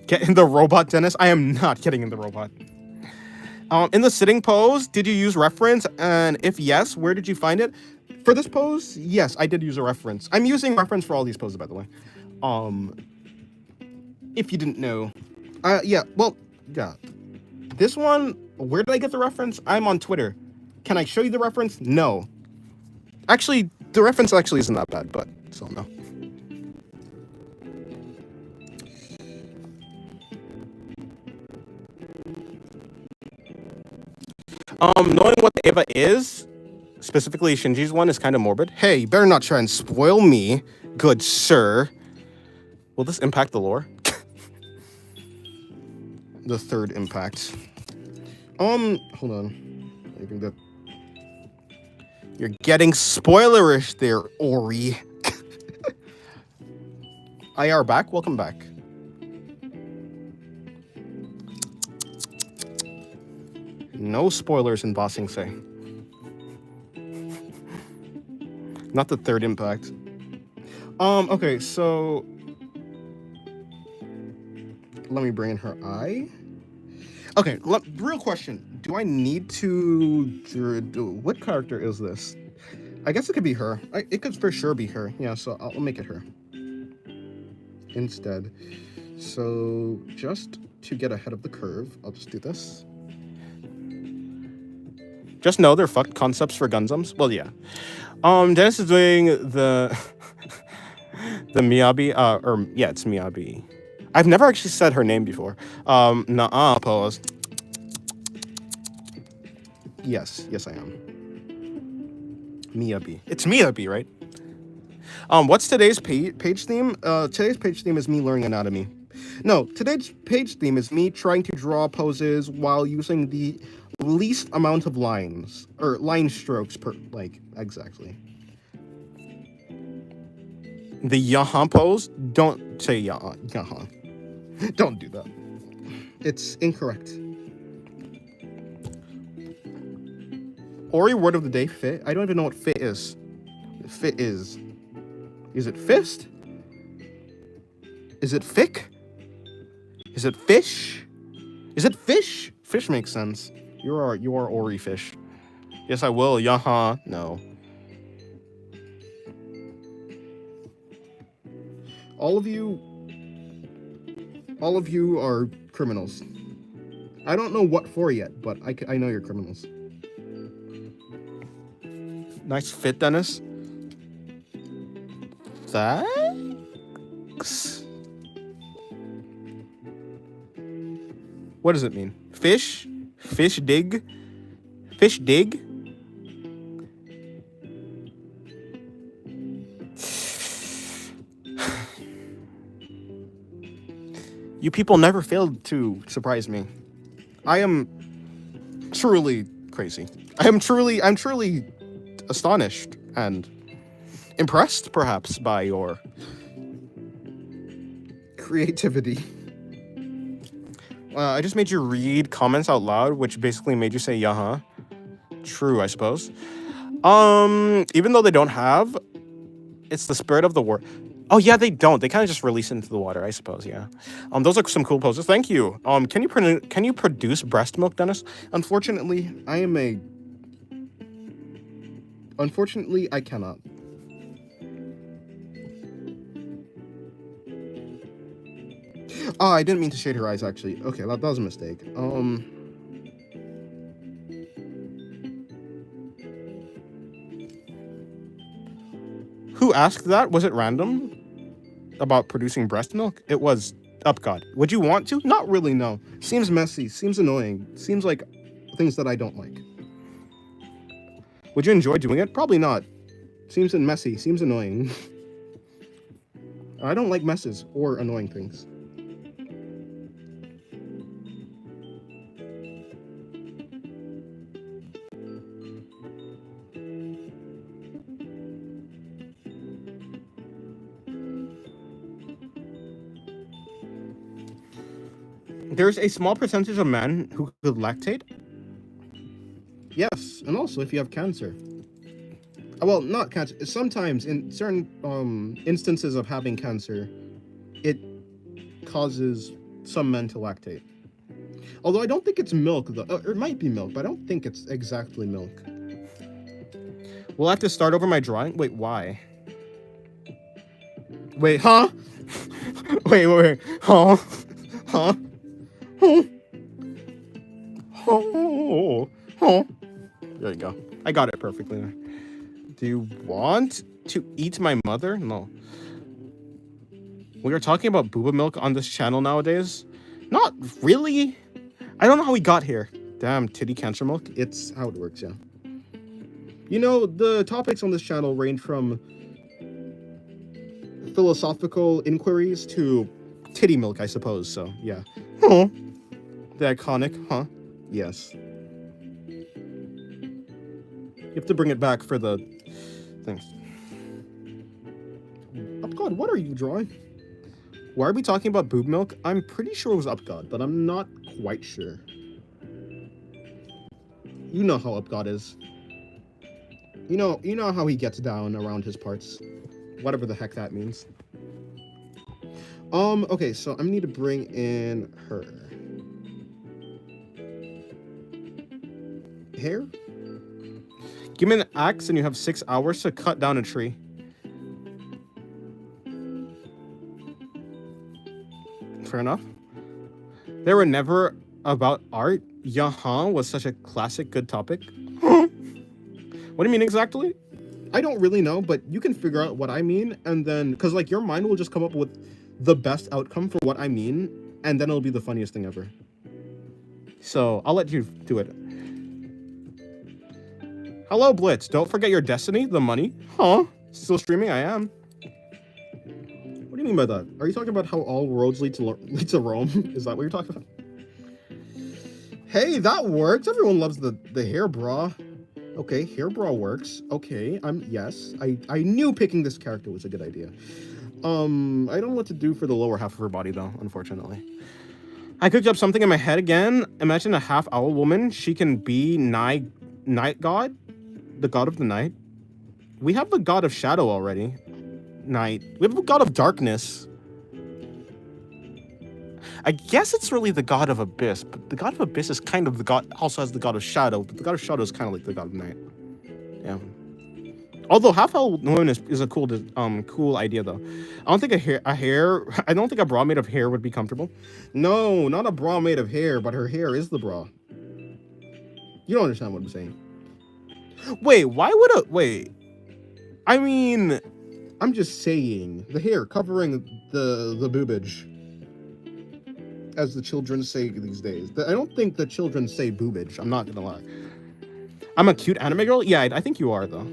Speaker 1: Get in the robot, Dennis. I am not getting in the robot. In the sitting pose, did you use reference? And if yes, where did you find it? For this pose, yes, I did use a reference. I'm using reference for all these poses, by the way. If you didn't know. Yeah. This one, where did I get the reference? I'm on Twitter. Can I show you the reference? No. Actually, the reference actually isn't that bad, but still no. Knowing what the Eva is, specifically Shinji's one, is kind of morbid. Hey, you better not try and spoil me, good sir. Will this impact the lore? The third impact. Hold on. I think that you're getting spoilerish there, Ori. IR back? Welcome back. No spoilers in Ba Sing Se. Not the third impact. Okay, so let me bring in her eye. Okay, real question. Do I need to what character is this? I guess it could be her. It could for sure be her. Yeah, so I'll make it her instead. So just to get ahead of the curve, I'll just do this. Just know they're fucked concepts for Gundams. Well, yeah. Dennis is doing the Miyabi, it's Miyabi. I've never actually said her name before. Nah pose. Yes, I am. Miyabi. It's Miyabi, right? What's today's page theme? Today's page theme is me learning anatomy. No, today's page theme is me trying to draw poses while using the least amount of lines or line strokes per exactly. The yaha pose, don't say yaha. Don't do that. It's incorrect. Ori word of the day, fit. I don't even know what fit is. Fit is. Is it fist? Is it fick? Is it fish? Is it fish? Fish makes sense. You are Ori fish. Yes, I will. Yaha. No. All of you are criminals. I don't know what for yet, but I know you're criminals. Nice fit, Dennis. Thanks. What does it mean? Fish? Fish dig? Fish dig? You people never failed to surprise me. I am truly crazy. I'm truly astonished and impressed, perhaps, by your creativity. I just made you read comments out loud, which basically made you say yaha. True, I suppose. Even though they don't have, it's the spirit of the word. Oh yeah, they don't. They kind of just release it into the water, I suppose. Yeah. Those are some cool poses. Thank you. Can you produce breast milk, Dennis? Unfortunately, Unfortunately, I cannot. Oh, I didn't mean to shade her eyes, actually. Okay, that was a mistake. Who ask that? Was it random? About producing breast milk? It was UpGod. Would you want to? Not really, no. Seems messy, seems annoying, seems like things that I don't like. Would you enjoy doing it? Probably not. Seems messy, seems annoying. I don't like messes or annoying things. There's a small percentage of men who could lactate. Yes, and also if you have cancer. Well, not cancer. Sometimes in certain instances of having cancer, it causes some men to lactate. Although I don't think it's milk, though. It might be milk, but I don't think it's exactly milk. We'll have to start over my drawing. Wait, why? Wait, huh? wait, huh? Huh? Oh. There you go. I got it perfectly there. Do you want to eat my mother? No. We are talking about booba milk on this channel nowadays? Not really. I don't know how we got here. Damn, titty cancer milk. It's how it works, yeah. You know, the topics on this channel range from philosophical inquiries to titty milk, I suppose, so yeah. Huh. The iconic, huh? Yes. You have to bring it back for the things. UpGod, what are you drawing? Why are we talking about boob milk? I'm pretty sure it was UpGod, but I'm not quite sure. You know how UpGod is. You know how he gets down around his parts. Whatever the heck that means. Okay, so I need to bring in her hair. Give me an axe and you have 6 hours to cut down a tree. Fair enough. They were never about art. Yahan was such a classic good topic. What do you mean exactly? I don't really know, but you can figure out what I mean, and then, because like your mind will just come up with the best outcome for what I mean, and then it'll be the funniest thing ever. So I'll let you do it. Hello, Blitz. Don't forget your destiny, the money. Huh? Still streaming? I am. What do you mean by that? Are you talking about how all roads lead to Rome? Is that what you're talking about? Hey, that works. Everyone loves the hair bra. Okay, hair bra works. Okay, yes. I knew picking this character was a good idea. I don't know what to do for the lower half of her body though, unfortunately. I cooked up something in my head again. Imagine a half owl woman. She can be night god, the god of the night. We have the god of shadow already. Night. We have the god of darkness. I guess it's really the god of abyss, but the god of abyss is kind of the god, also has the god of shadow, but the god of shadow is kind of like the god of night. Yeah. Although half owl woman is a cool idea though. I don't think I don't think a bra made of hair would be comfortable. No, not a bra made of hair, but her hair is the bra. You don't understand what I'm saying. Wait, wait. I mean, I'm just saying the hair covering the boobage. As the children say these days. I don't think the children say boobage. I'm not gonna lie. I'm a cute anime girl? Yeah, I think you are, though.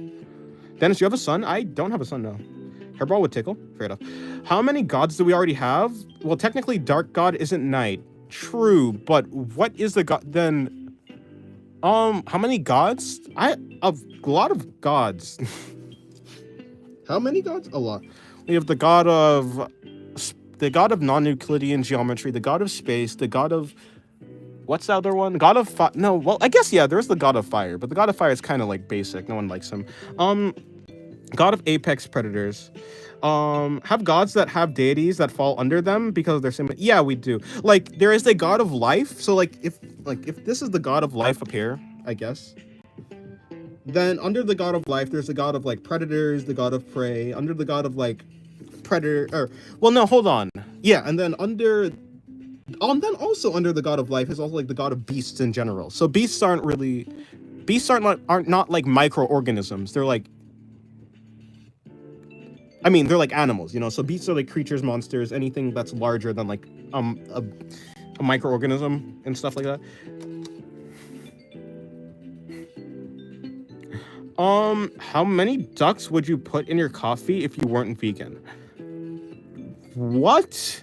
Speaker 1: Dennis, you have a son? I don't have a son, no. Hairball would tickle. Fair enough. How many gods do we already have? Well, technically, dark god isn't night. True, but what is the god then? How many gods? A lot of gods. How many gods? A lot. We have the god of non-Euclidean geometry, the god of space, the god of... What's the other one? God of fire. No, well, I guess, yeah, there's the god of fire, but the god of fire is kind of, like, basic. No one likes him. God of apex predators. Have gods that have deities that fall under them because they're similar. Yeah, we do. Like, there is a god of life. So, like, if this is the god of life up here, I guess, then under the god of life, there's the god of, like, predators, the god of prey. Under the god of, like, predator, or well, no, hold on. Yeah, and then also under the god of life is also like the god of beasts in general. So beasts aren't not like microorganisms. They're like I mean, they're like animals, you know. So beasts are like creatures, monsters, anything that's larger than like a microorganism and stuff like that. How many ducks would you put in your coffee if you weren't vegan? What?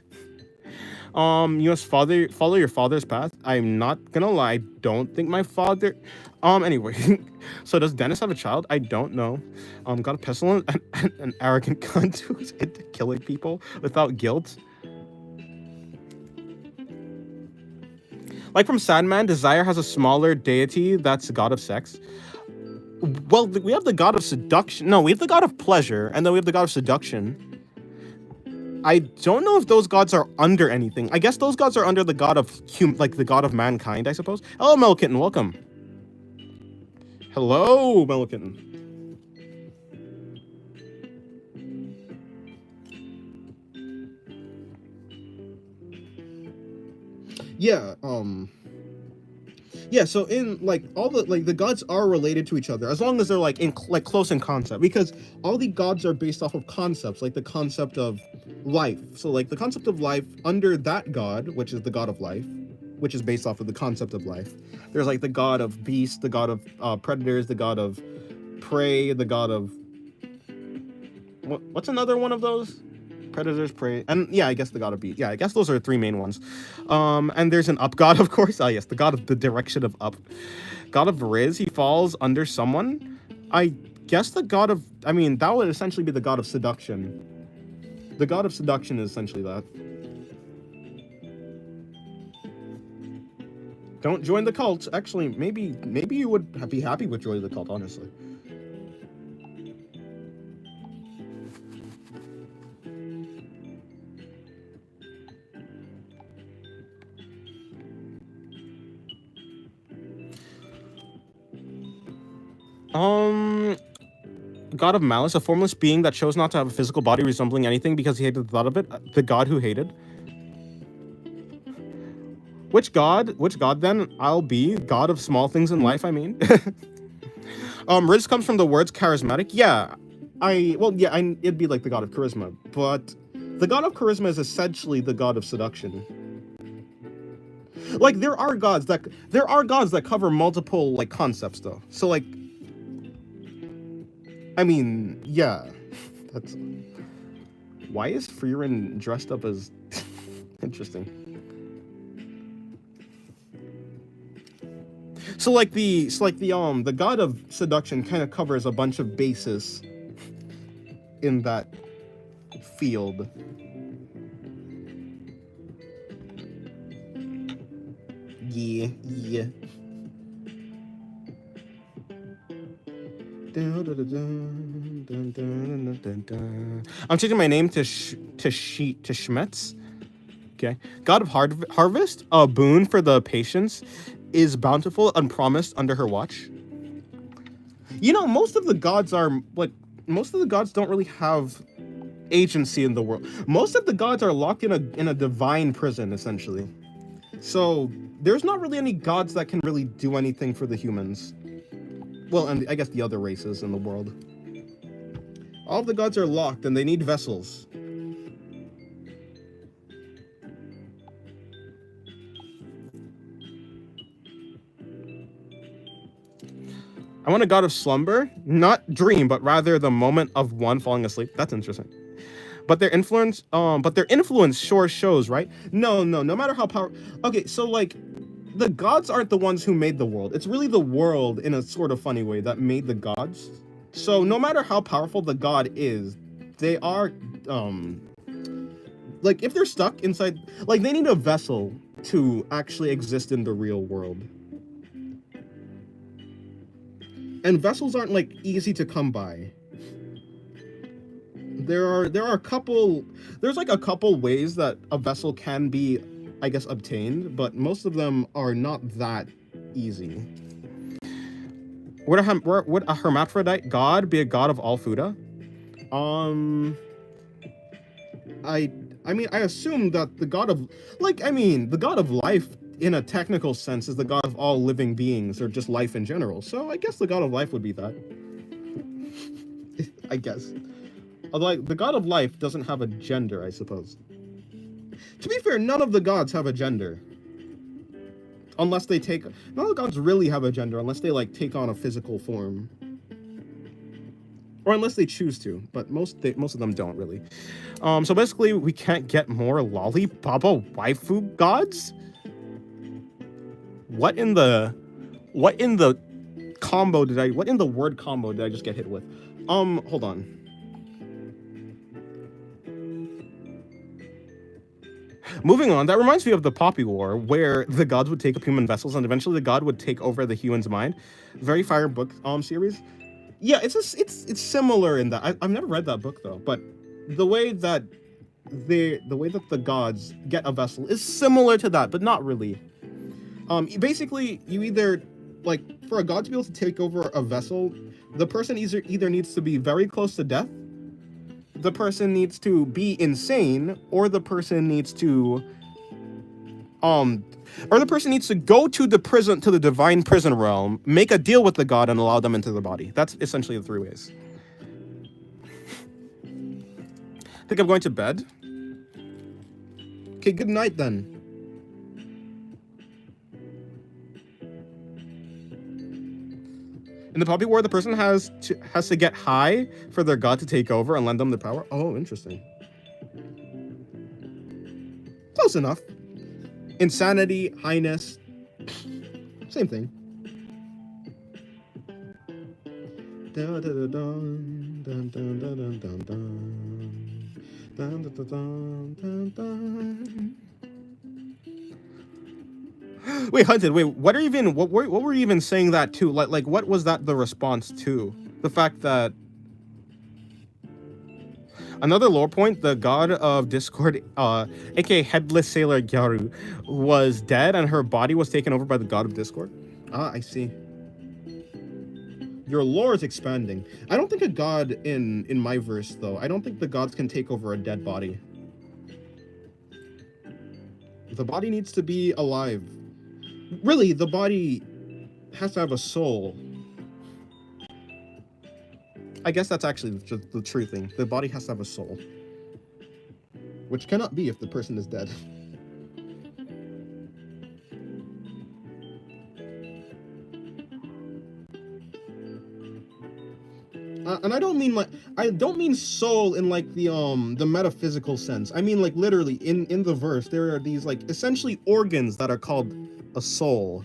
Speaker 1: You must follow your father's path. I'm not gonna lie, don't think my father. Anyway, so does Dennis have a child? I don't know. Got a pestilent and an arrogant cunt who's into killing people without guilt. Like from Sandman, Desire has a smaller deity that's the god of sex. Well, we have the god of seduction. No, we have the god of pleasure, and then we have the god of seduction. I don't know if those gods are under anything. I guess those gods are under the god of like the god of mankind, I suppose. Hello, Melkitten, welcome. Hello, Melkitten. Yeah, yeah, so in like all the gods are related to each other as long as they're like in like close in concept, because all the gods are based off of concepts, like the concept of life. So like the concept of life under that god, which is the god of life, which is based off of the concept of life. There's like the god of beasts, the god of predators, the god of prey, the god of what's another one of those? Predators, prey, and yeah, I guess the god of beast. Yeah, I guess those are the three main ones. And there's an up god, of course. Yes, the god of the direction of up. God of Riz, he falls under someone. I guess the god of, I mean, that would essentially be the god of seduction. The god of seduction is essentially that. Don't join the cult. Actually, maybe you would be happy with joining the cult, honestly. God of Malice, a formless being that chose not to have a physical body resembling anything because he hated the thought of it. The god who hated. Which god then? I'll be god of small things in life, I mean. Riz comes from the words charismatic. Yeah, it'd be like the god of charisma, but the god of charisma is essentially the god of seduction. Like there are gods that cover multiple like concepts though. So like, I mean, yeah, that's why is Frieren dressed up as interesting. So like the god of seduction kind of covers a bunch of bases in that field. Yeah. I'm changing my name to Schmetz. Okay. God of Harvest, a boon for the patience, is bountiful and promised under her watch. You know, most of the gods don't really have agency in the world. Most of the gods are locked in a divine prison, essentially. So there's not really any gods that can really do anything for the humans. Well, and I guess the other races in the world. All of the gods are locked and they need vessels. I want a god of slumber, not dream, but rather the moment of one falling asleep. That's interesting. But their influence sure shows, right? No matter how powerful. Okay, so like, the gods aren't the ones who made the world. It's really the world, in a sort of funny way, that made the gods. So no matter how powerful the god is, they are, like, if they're stuck inside, like, they need a vessel to actually exist in the real world. And vessels aren't, like, easy to come by. There's like a couple ways that a vessel can be, I guess, obtained, but most of them are not that easy. Would a hermaphrodite god be a god of all Fuda? I mean, I assume that the god of, like, I mean, the god of life, in a technical sense, is the god of all living beings, or just life in general. So I guess the god of life would be that. I guess. Although, like, the god of life doesn't have a gender, I suppose. To be fair, none of the gods have a gender. Unless they take... None of the gods really have a gender, unless they, like, take on a physical form. Or unless they choose to, but most of them don't, really. So basically, we can't get more Lollibaba waifu gods? What in the combo did I... What in the word combo did I just get hit with? Hold on. Moving on, that reminds me of the Poppy War, where the gods would take up human vessels, and eventually the god would take over the human's mind. Very fire book series. Yeah, it's similar in that. I've never read that book though, but the way that the gods get a vessel is similar to that, but not really. Basically, you either, like, for a god to be able to take over a vessel, the person either needs to be very close to death, the person needs to be insane, or the person needs to go to the prison, to the divine prison realm, make a deal with the god, and allow them into the body. That's essentially the three ways. Think I'm going to bed? Okay, good night then. In the Poppy War, the person has to get high for their god to take over and lend them the power. Oh, interesting. Close enough. Insanity, highness, same thing. Wait, Hunted, wait, what were you even saying that to? Like what was that the response to? The fact that another lore point, the god of Discord, aka Headless Sailor Gyaru, was dead and her body was taken over by the god of Discord. Ah, I see. Your lore is expanding. I don't think a god in my verse, though. I don't think the gods can take over a dead body. The body needs to be alive. Really, the body has to have a soul. I guess that's actually the true thing. The body has to have a soul. Which cannot be if the person is dead. And I don't mean soul in like the metaphysical sense. I mean like literally in the verse there are these like essentially organs that are called a soul.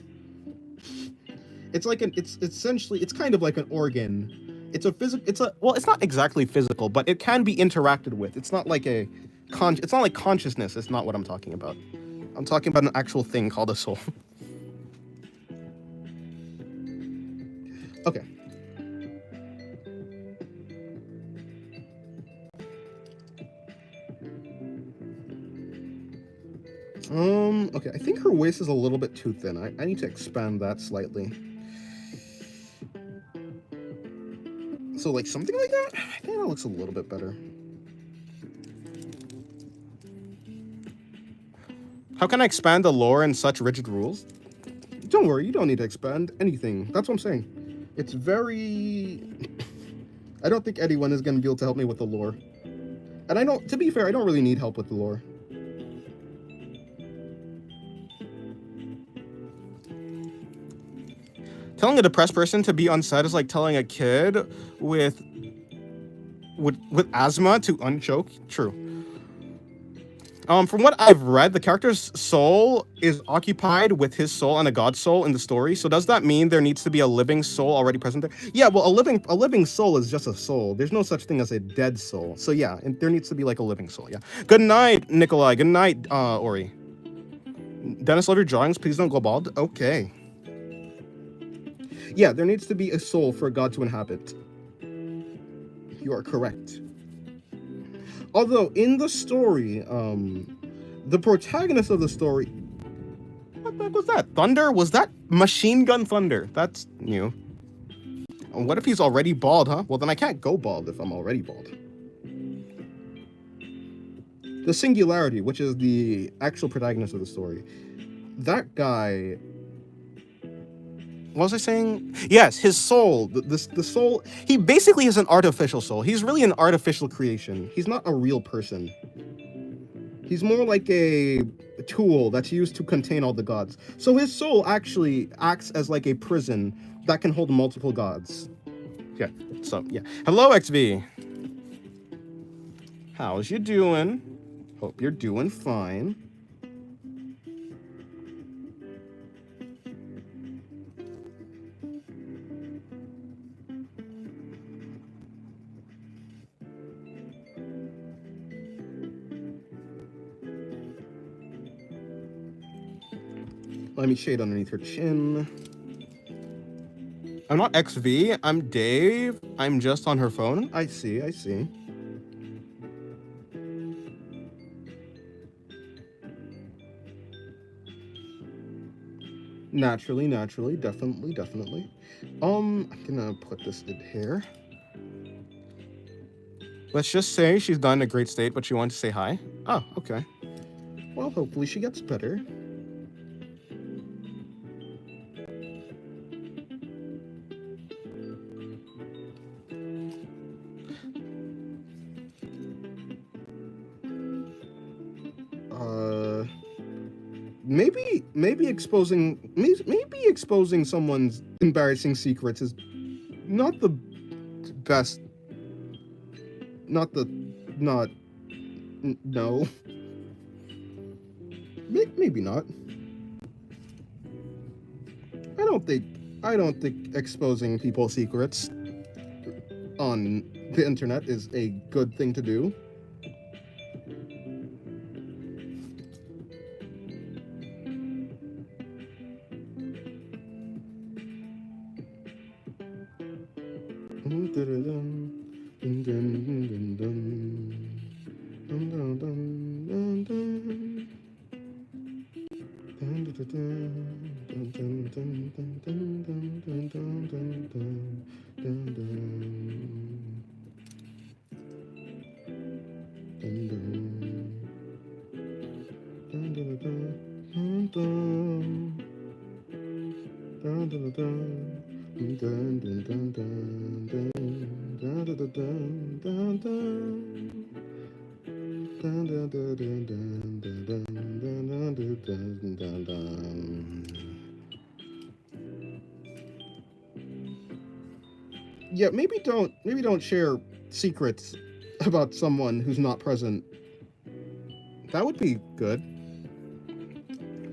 Speaker 1: It's like it's kind of like an organ. It's not exactly physical, but it can be interacted with. It's not like it's not like consciousness. It's not what I'm talking about. I'm talking about an actual thing called a soul. Okay. Okay, I think her waist is a little bit too thin. I need to expand that slightly. So, like, something like that? I think that looks a little bit better. How can I expand the lore in such rigid rules? Don't worry, you don't need to expand anything. That's what I'm saying. It's very... I don't think anyone is going to be able to help me with the lore. And to be fair, I don't really need help with the lore. Telling a depressed person to be unsaid is like telling a kid with asthma to unchoke. True. From what I've read, the character's soul is occupied with his soul and a god's soul in the story. So does that mean there needs to be a living soul already present there? Yeah, well, a living soul is just a soul. There's no such thing as a dead soul. So yeah, there needs to be like a living soul. Yeah. Good night, Nikolai. Good night, Ori. Dennis, love your drawings. Please don't go bald. Okay. Yeah, there needs to be a soul for a god to inhabit. You are correct. Although, in the story, the protagonist of the story... What the heck was that? Thunder? Was that Machine Gun Thunder? That's new. And what if he's already bald, huh? Well, then I can't go bald if I'm already bald. The Singularity, which is the actual protagonist of the story. That guy... what was I saying? Yes, his soul. The soul. He basically is an artificial soul. He's really an artificial creation. He's not a real person. He's more like a tool that's used to contain all the gods. So his soul actually acts as like a prison that can hold multiple gods. Yeah. So yeah. Hello, XV. How's you doing? Hope you're doing fine. Let me shade underneath her chin. I'm not XV, I'm Dave. I'm just on her phone. I see, I see. Naturally, definitely. I'm gonna put this in here. Let's just say she's not in a great state, but she wanted to say hi. Oh, okay. Well, hopefully she gets better. Maybe exposing someone's embarrassing secrets is not the best. No. Maybe not. I don't think exposing people's secrets on the internet is a good thing to do. Yeah, maybe don't share secrets about someone who's not present. That would be good.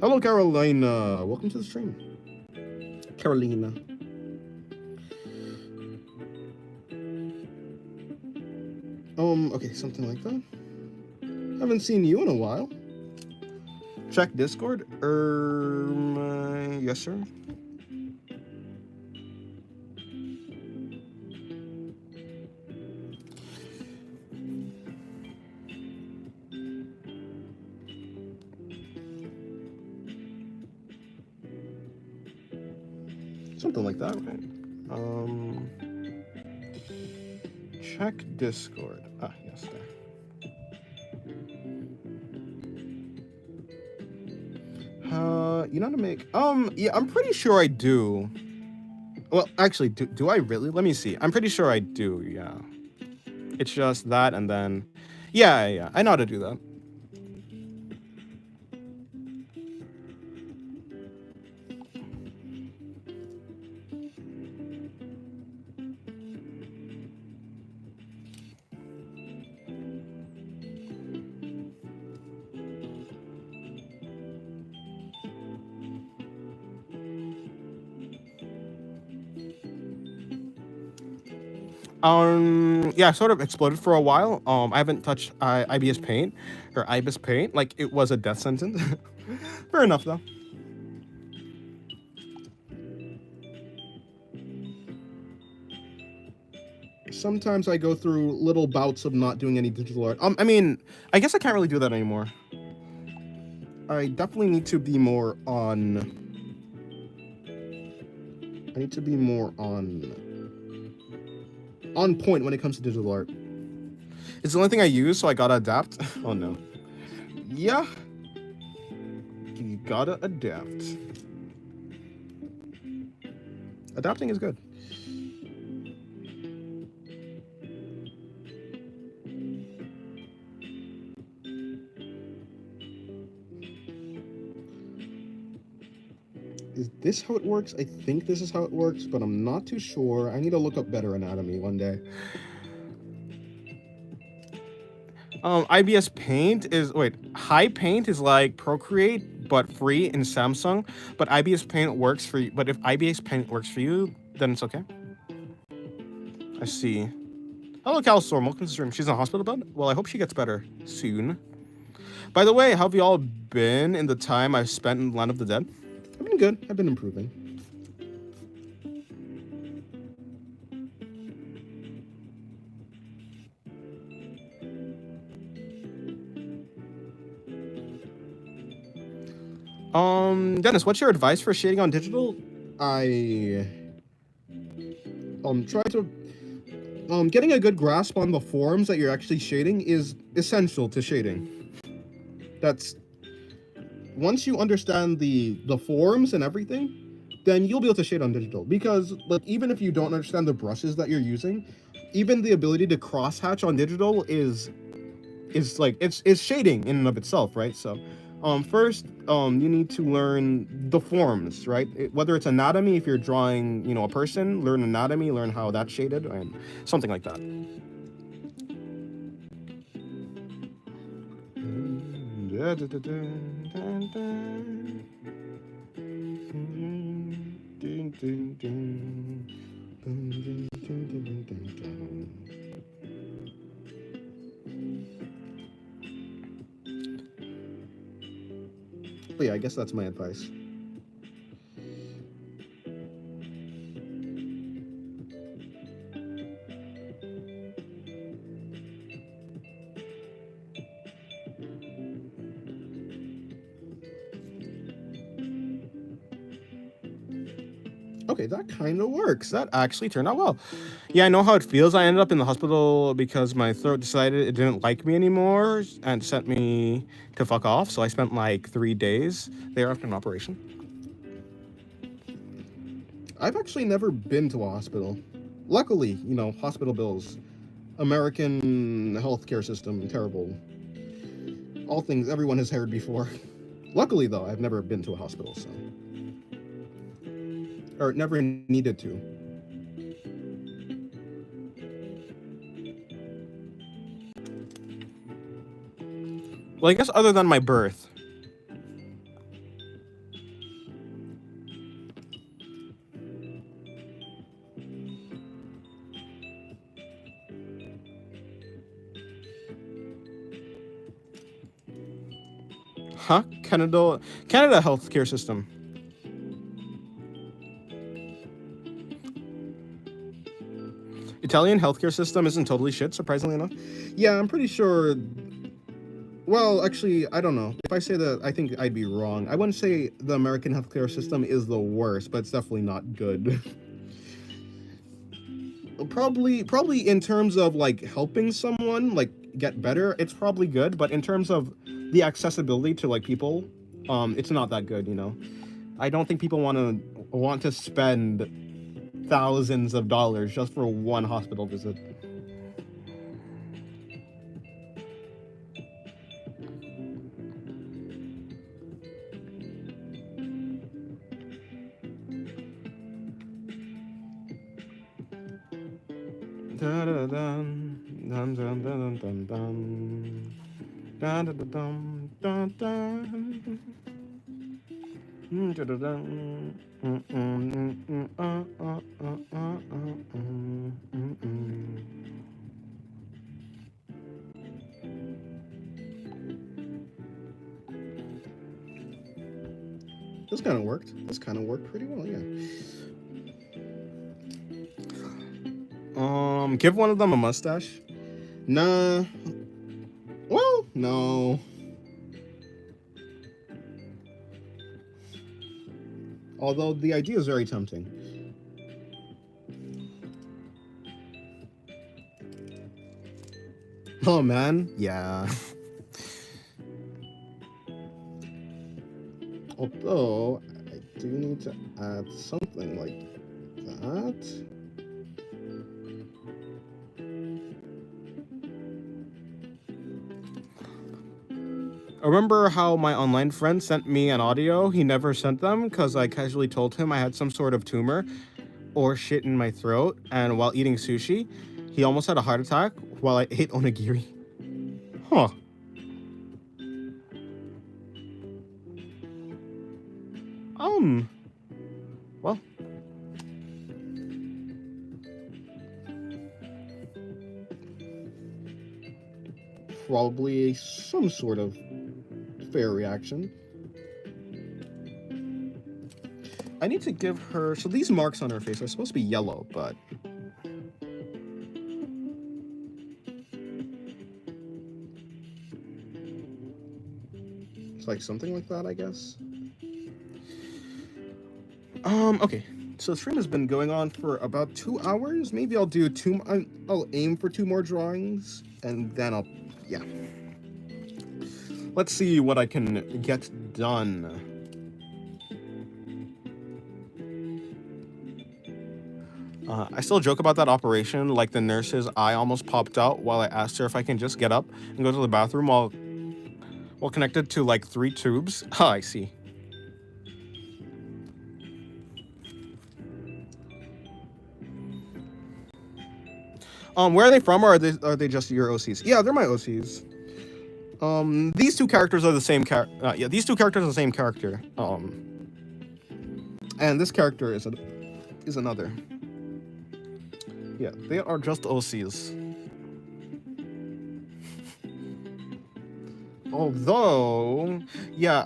Speaker 1: Hello, Carolina. Welcome to the stream. Carolina. Okay, something like that. Haven't seen you in a while. Check Discord. Yes, sir. Something like that, right? Check Discord. Ah, yes, there. You know how to make... yeah, I'm pretty sure I do. Well, actually, do I really? Let me see. I'm pretty sure I do, yeah. It's just that, and then... Yeah, I know how to do that. Yeah, I sort of exploded for a while. I haven't touched IBS Paint or IBIS Paint. Like, it was a death sentence. Fair enough, though. Sometimes I go through little bouts of not doing any digital art. I mean, I guess I can't really do that anymore. I definitely need to be more on... I need to be more on point when it comes to digital art. It's the only thing I use, so I gotta adapt. Oh no. Yeah. You gotta adapt. Adapting is good. Is this how it works? I think this is how it works, but I'm not too sure. I need to look up better anatomy one day. IBS Paint is High Paint is like Procreate but free in Samsung, but IBS Paint works for you. But if IBS Paint works for you, then it's okay. I see. Hello, Calstorm. Welcome to the stream. She's in the hospital bed? Well, I hope she gets better soon. By the way, how have you all been in the time I've spent in Land of the Dead? I've been good. I've been improving. Dennis, what's your advice for shading on digital? I try to getting a good grasp on the forms that you're actually shading is essential to shading. That's once you understand the forms and everything, then you'll be able to shade on digital. Because like even if you don't understand the brushes that you're using, even the ability to crosshatch on digital is like it's shading in and of itself, right? So first you need to learn the forms, right? Whether it's anatomy, if you're drawing, you know, a person, learn anatomy, learn how that's shaded, and something like that. But yeah, I guess that's my advice. Okay, that kind of works. That actually turned out well. Yeah, I know how it feels. I ended up in the hospital because my throat decided it didn't like me anymore and sent me to fuck off. So I spent like 3 days there after an operation. I've actually never been to a hospital. Luckily, you know, hospital bills. American healthcare system, terrible. All things everyone has heard before. Luckily, though, I've never been to a hospital, so. Or never needed to. Well, I guess other than my birth. Huh? Canada healthcare system. Italian healthcare system isn't totally shit, surprisingly enough. Yeah, I'm pretty sure. Well, actually, I don't know. If I say that, I think I'd be wrong. I wouldn't say the American healthcare system is the worst, but it's definitely not good. Probably in terms of like helping someone like get better, it's probably good, but in terms of the accessibility to like people, it's not that good, you know. I don't think people want to spend thousands of dollars just for one hospital visit. This kind of worked. This kind of worked pretty well, yeah. Give one of them a mustache. Nah. Well, no. Although the idea is very tempting. Oh man, yeah. Although I do need to add something like that. Remember how my online friend sent me an audio? He never sent them because I casually told him I had some sort of tumor or shit in my throat, and while eating sushi, he almost had a heart attack while I ate onigiri. Huh. Well. Probably some sort of fair reaction. I need to give her... So these marks on her face are supposed to be yellow, but... It's like something like that, I guess. Okay. So the stream has been going on for about 2 hours. Maybe I'll do I'll aim for 2 more drawings, and then I'll... Yeah. Let's see what I can get done. I still joke about that operation, like the nurse's eye almost popped out while I asked her if I can just get up and go to the bathroom while connected to like 3 tubes. Oh, I see. Where are they from, or are they just your OCs? Yeah, they're my OCs. These 2 characters are the same yeah, these 2 characters are the same character. And this character is another. Yeah, they are just OCs. Although, yeah,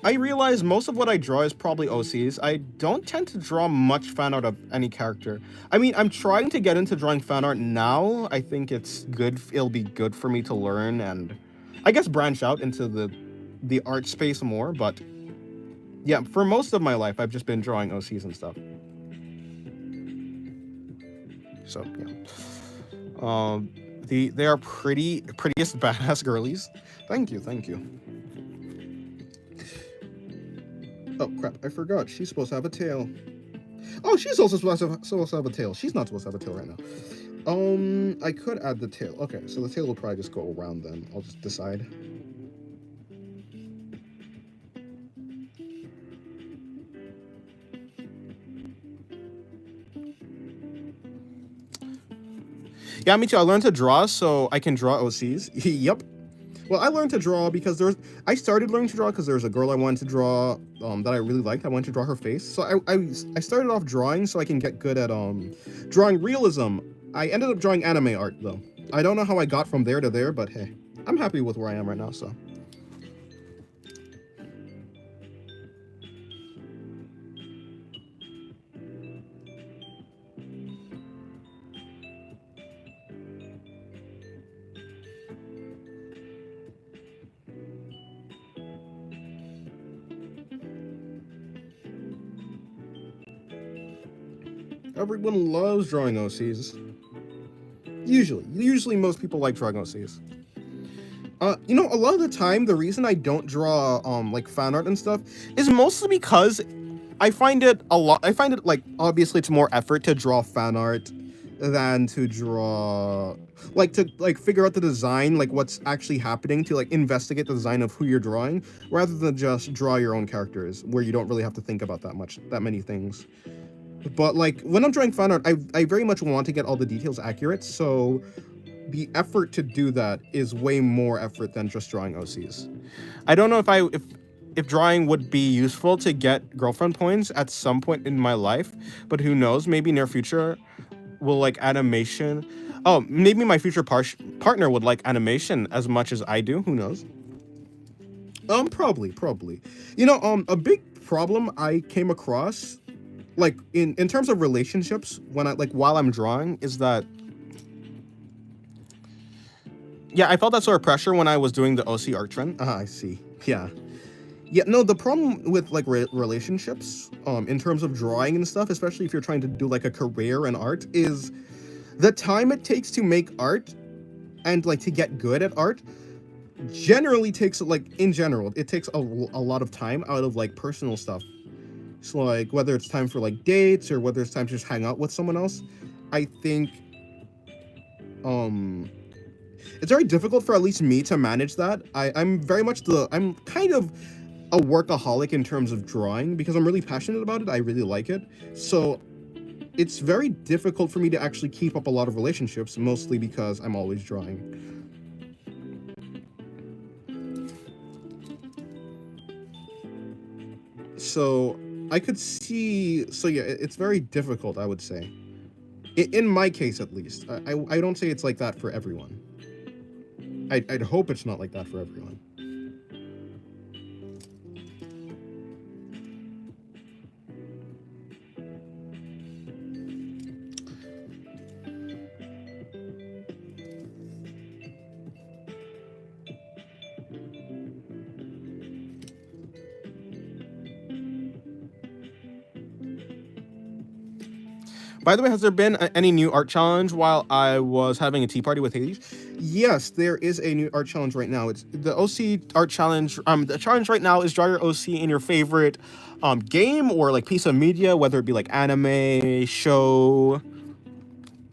Speaker 1: I realize most of what I draw is probably OCs. I don't tend to draw much fan art of any character. I mean, I'm trying to get into drawing fan art now. I think it's good. It'll be good for me to learn and I guess branch out into the art space more. But yeah, for most of my life, I've just been drawing OCs and stuff. So yeah, they are prettiest badass girlies. Thank you. Oh crap! I forgot. She's supposed to have a tail. Oh, she's also supposed to have a tail. She's not supposed to have a tail right now. I could add the tail. Okay, so the tail will probably just go around then. I'll just decide. Yeah, me too. I learned to draw so I can draw OCs. Yep. Well, I learned to draw because I started learning to draw because there was a girl I wanted to draw that I really liked. I wanted to draw her face. So I started off drawing so I can get good at drawing realism. I ended up drawing anime art though. I don't know how I got from there to there, but hey, I'm happy with where I am right now, so. Everyone loves drawing OCs. Usually most people like drawing OCs. You know, a lot of the time, the reason I don't draw like fan art and stuff is mostly because I find it like obviously it's more effort to draw fan art than to draw to figure out the design, like what's actually happening, to like investigate the design of who you're drawing, rather than just draw your own characters where you don't really have to think about that many things. But like when I'm drawing fan art, I very much want to get all the details accurate, so the effort to do that is way more effort than just drawing OCs. I don't know if drawing would be useful to get girlfriend points at some point in my life, but who knows, maybe near future will like animation. Oh, maybe my future partner would like animation as much as I do, who knows? Probably. You know, a big problem I came across like in terms of relationships when while I'm drawing is that yeah, I felt that sort of pressure when I was doing the OC art trend. I see. Yeah, no, the problem with like relationships in terms of drawing and stuff, especially if you're trying to do like a career in art, is the time it takes to make art and like to get good at art generally takes, like in general, it takes a lot of time out of like personal stuff. So like whether it's time for like dates or whether it's time to just hang out with someone else, I think it's very difficult for at least me to manage that. I'm very much I'm kind of a workaholic in terms of drawing because I'm really passionate about it. I really like it. So it's very difficult for me to actually keep up a lot of relationships, mostly because I'm always drawing. So I could see, so yeah, it's very difficult, I would say. In my case, at least. I don't say it's like that for everyone. I'd hope it's not like that for everyone. By the way, has there been any new art challenge while I was having a tea party with Hades? Yes, there is a new art challenge right now. It's the OC art challenge. The challenge right now is draw your OC in your favorite game or like piece of media, whether it be like anime, show,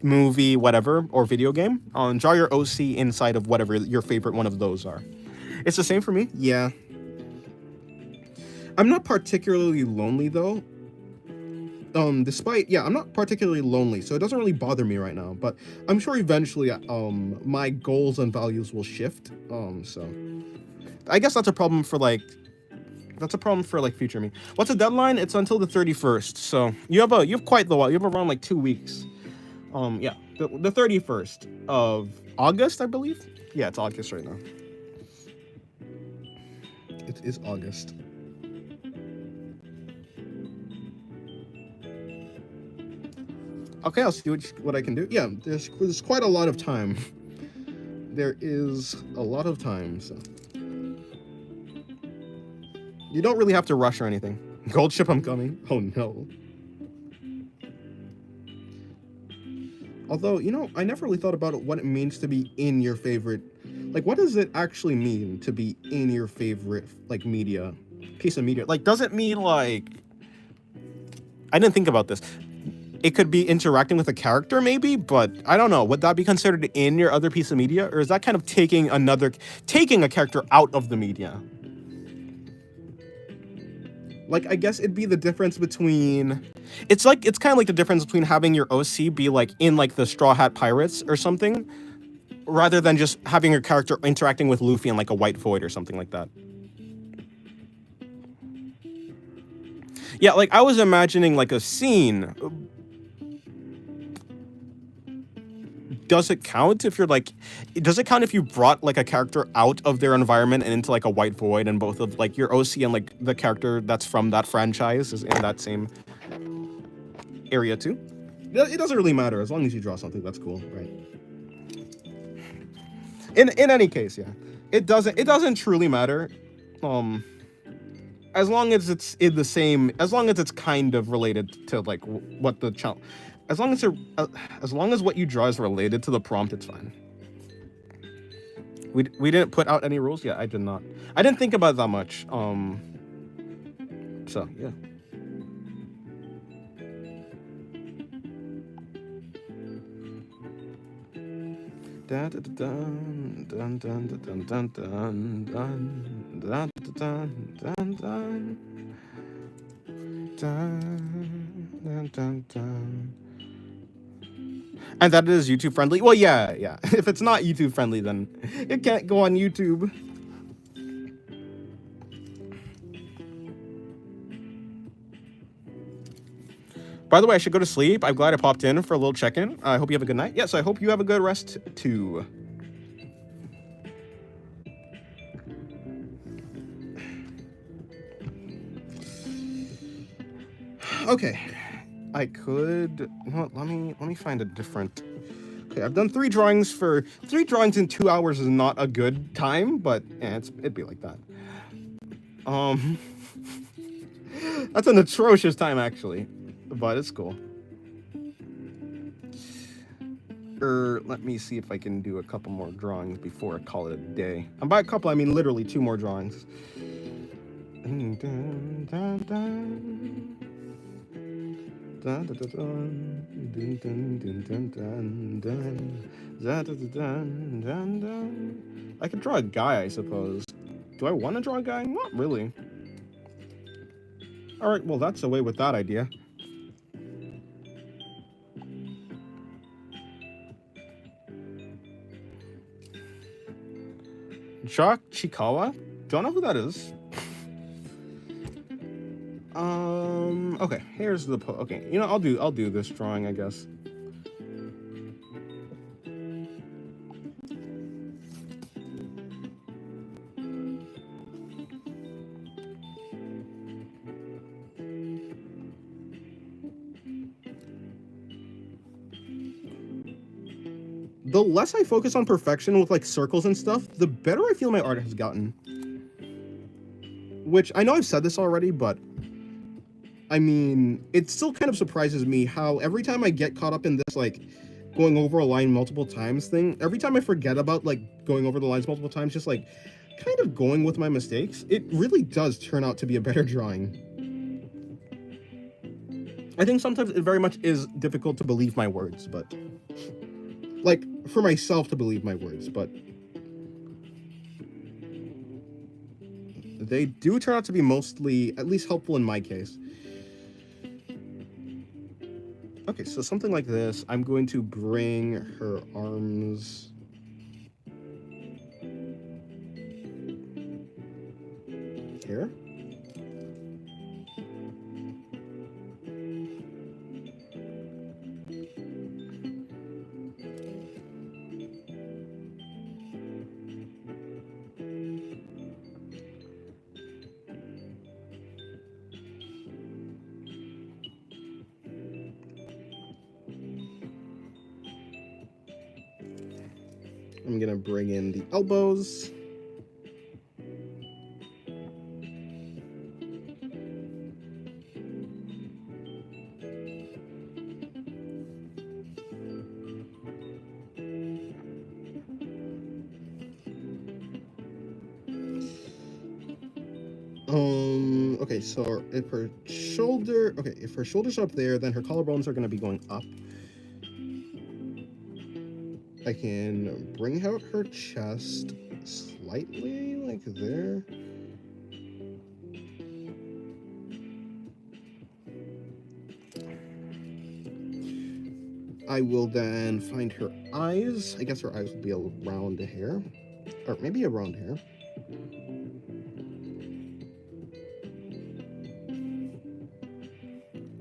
Speaker 1: movie, whatever, or video game. Draw your OC inside of whatever your favorite one of those are. It's the same for me. Yeah. I'm not particularly lonely though. I'm not particularly lonely, so it doesn't really bother me right now, but I'm sure eventually my goals and values will shift. So I guess that's a problem for like future me. What's the deadline? It's until the 31st. So you have quite the while. You have around like 2 weeks. Yeah, the 31st of August, I believe. Yeah, it's August right now. It is August. Okay, I'll see what I can do. Yeah, there's quite a lot of time. There is a lot of time, so you don't really have to rush or anything. Gold ship, I'm coming. Oh no. Although, I never really thought about what it means to be in your favorite. Like, what does it actually mean to be in your favorite, like, piece of media? Like, does it mean, like... I didn't think about this. It could be interacting with a character, maybe, but I don't know. Would that be considered in your other piece of media? Or is that kind of taking a character out of the media? Like, I guess it'd be the difference between... It's kind of like the difference between having your OC be, like, in, like, the Straw Hat Pirates or something, rather than just having your character interacting with Luffy in, like, a White Void or something like that. Yeah, like, I was imagining, like, a scene. Does it count if you brought like a character out of their environment and into like a White Void, and both of like your OC and like the character that's from that franchise is in that same area too? It doesn't really matter as long as you draw something that's cool, right? In any case, yeah, it doesn't truly matter, as long as it's in the same, as long as it's kind of related to like what the challenge. As long as what you draw is related to the prompt, it's fine. We didn't put out any rules. Yeah, I did not. I didn't think about it that much. So yeah. Dun dun dun dun dun dun dun dun dun dun dun dun dun. And that is YouTube friendly. Well, yeah. If it's not YouTube friendly, then it can't go on YouTube. By the way, I should go to sleep. I'm glad I popped in for a little check-in. I hope you have a good night. Yes, I hope you have a good rest too. Okay. I could... Well, let me find a different... Okay, I've done 3 drawings for... 3 drawings in 2 hours is not a good time, but yeah, it'd be like that. That's an atrocious time, actually. But it's cool. Let me see if I can do a couple more drawings before I call it a day. And by a couple, I mean literally 2 more drawings. dun, dun. Dun, dun, dun, dun, dun, dun, dun, dun, dun. Dun, dun, dun, dun, dun. I could draw a guy, I suppose. Do I want to draw a guy? Not really. Alright, well, that's away with that idea. Jock Chikawa? Don't know who that is. Okay, here's the okay, you know, I'll do this drawing, I guess. The less I focus on perfection with like circles and stuff, the better I feel my art has gotten. Which I know I've said this already, but I mean, it still kind of surprises me how every time I get caught up in this like going over a line multiple times thing, every time I forget about like going over the lines multiple times, just like kind of going with my mistakes, it really does turn out to be a better drawing. I think sometimes it very much is difficult to believe my words, but like for myself to believe my words, but they do turn out to be mostly at least helpful in my case. Okay, so something like this, I'm going to bring her arms here. I'm gonna bring in the elbows. Okay, so if her shoulder's up there, then her collarbones are gonna be going up. I can bring out her chest slightly, like there. I will then find her eyes. I guess her eyes will be around here, or maybe around here.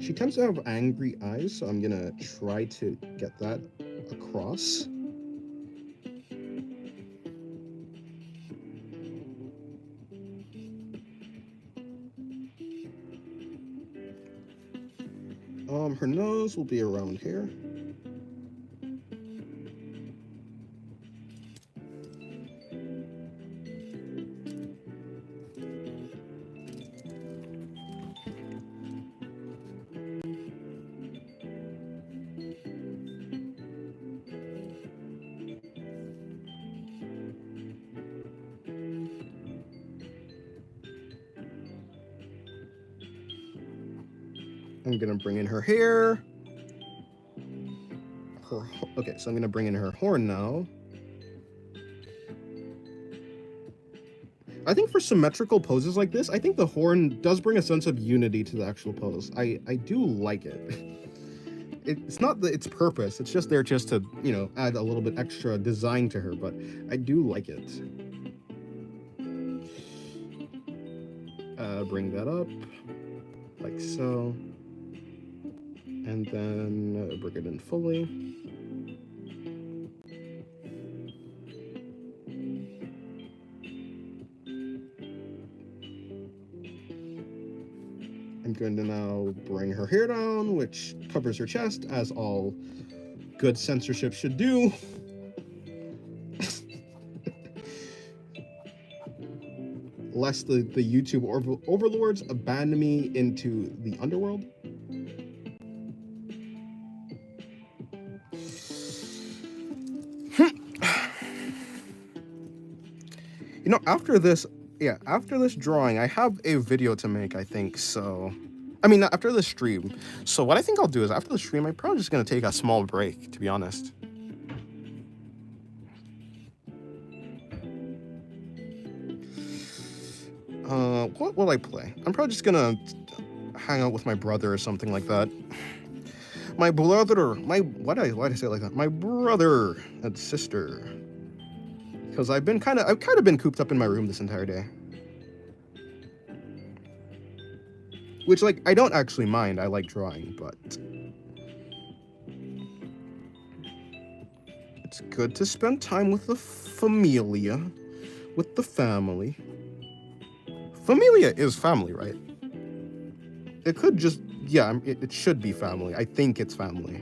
Speaker 1: She tends to have angry eyes, so I'm gonna try to get that across. Her nose will be around here. I'm gonna bring in her hair. Okay, so I'm gonna bring in her horn now. I think for symmetrical poses like this, I think the horn does bring a sense of unity to the actual pose. I do like it. It's not its purpose, it's just there just to, you know, add a little bit extra design to her, but I do like it. Bring that up, like so. And then bring it in fully. I'm going to now bring her hair down, which covers her chest, as all good censorship should do. Lest the YouTube overlords abandon me into the underworld. You know, after this, yeah, after this drawing, I have a video to make, I think, so... I mean, not after the stream. So what I think I'll do is, after the stream, I'm probably just gonna take a small break, to be honest. What will I play? I'm probably just gonna hang out with my brother or something like that. My brother, why'd I say it like that? My brother and sister. Because I've kind of been cooped up in my room this entire day. Which, like, I don't actually mind. I like drawing, but it's good to spend time with the familia, with the family. Familia is family, right? It could just, yeah, it should be family. I think it's family.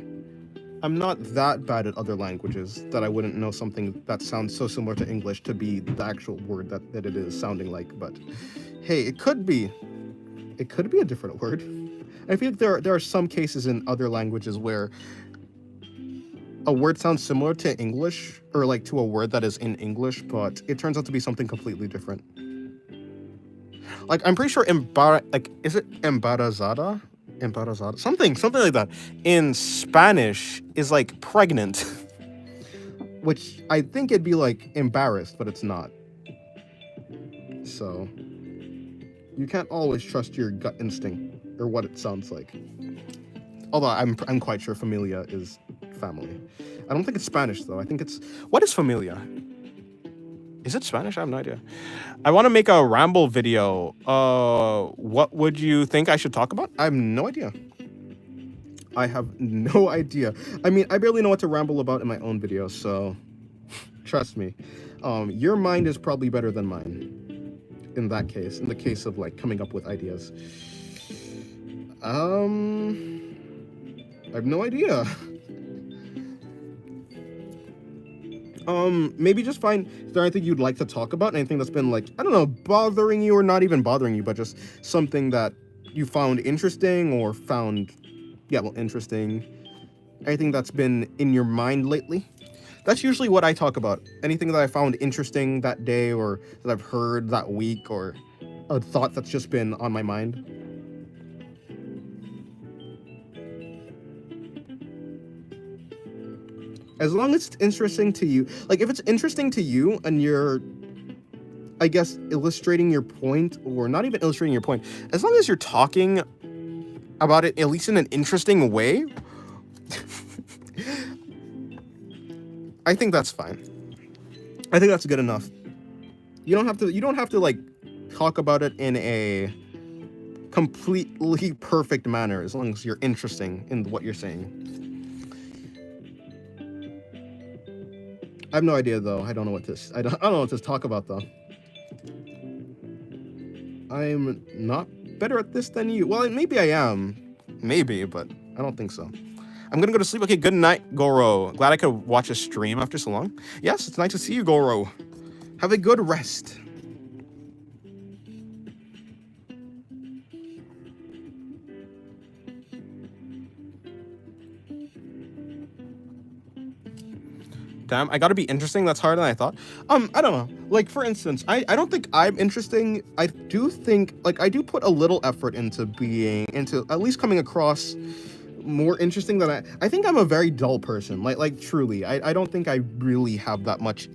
Speaker 1: I'm not that bad at other languages that I wouldn't know something that sounds so similar to English to be the actual word that it is sounding like, but hey, it could be a different word. I feel like there are some cases in other languages where a word sounds similar to English, or like to a word that is in English, but it turns out to be something completely different. Like, I'm pretty sure is it embarazada? Embarazada? Something like that. In Spanish is like pregnant. Which I think it'd be like embarrassed, but it's not. So you can't always trust your gut instinct or what it sounds like. Although I'm quite sure familia is family. I don't think it's Spanish though. I think it's, what is familia? Is it Spanish? I have no idea. I want to make a ramble video. What would you think I should talk about? I have no idea. I have no idea. I mean, I barely know what to ramble about in my own videos, so trust me. Your mind is probably better than mine in that case, in the case of like coming up with ideas. I have no idea. Maybe just find, is there anything you'd like to talk about? Anything that's been like, I don't know, bothering you, or not even bothering you, but just something that you found interesting or found, yeah, well, interesting. Anything that's been in your mind lately? That's usually what I talk about. Anything that I found interesting that day, or that I've heard that week, or a thought that's just been on my mind. As long as it's interesting to you, like if it's interesting to you and you're, I guess, illustrating your point, or not even illustrating your point, as long as you're talking about it, at least in an interesting way, I think that's fine. I think that's good enough. You don't have to like talk about it in a completely perfect manner, as long as you're interesting in what you're saying. I have no idea though. I don't know what to talk about though. I'm not better at this than you. Well, maybe I am. Maybe, but I don't think so. I'm gonna go to sleep. Okay, good night, Goro. Glad I could watch a stream after so long. Yes, it's nice to see you, Goro. Have a good rest. Damn, I gotta be interesting. That's harder than I thought. I don't know. Like, for instance, I don't think I'm interesting. I do think, like, I do put a little effort into at least coming across more interesting than I think I'm a very dull person. Like truly. I don't think I really have that much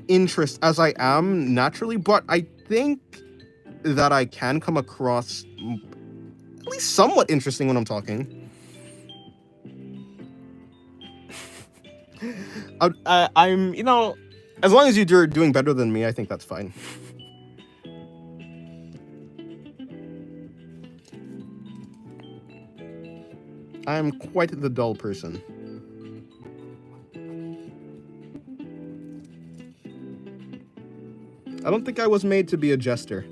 Speaker 1: interest as I am naturally, but I think that I can come across at least somewhat interesting when I'm talking. I'm, you know, as long as you're doing better than me, I think that's fine. I'm quite the dull person. I don't think I was made to be a jester.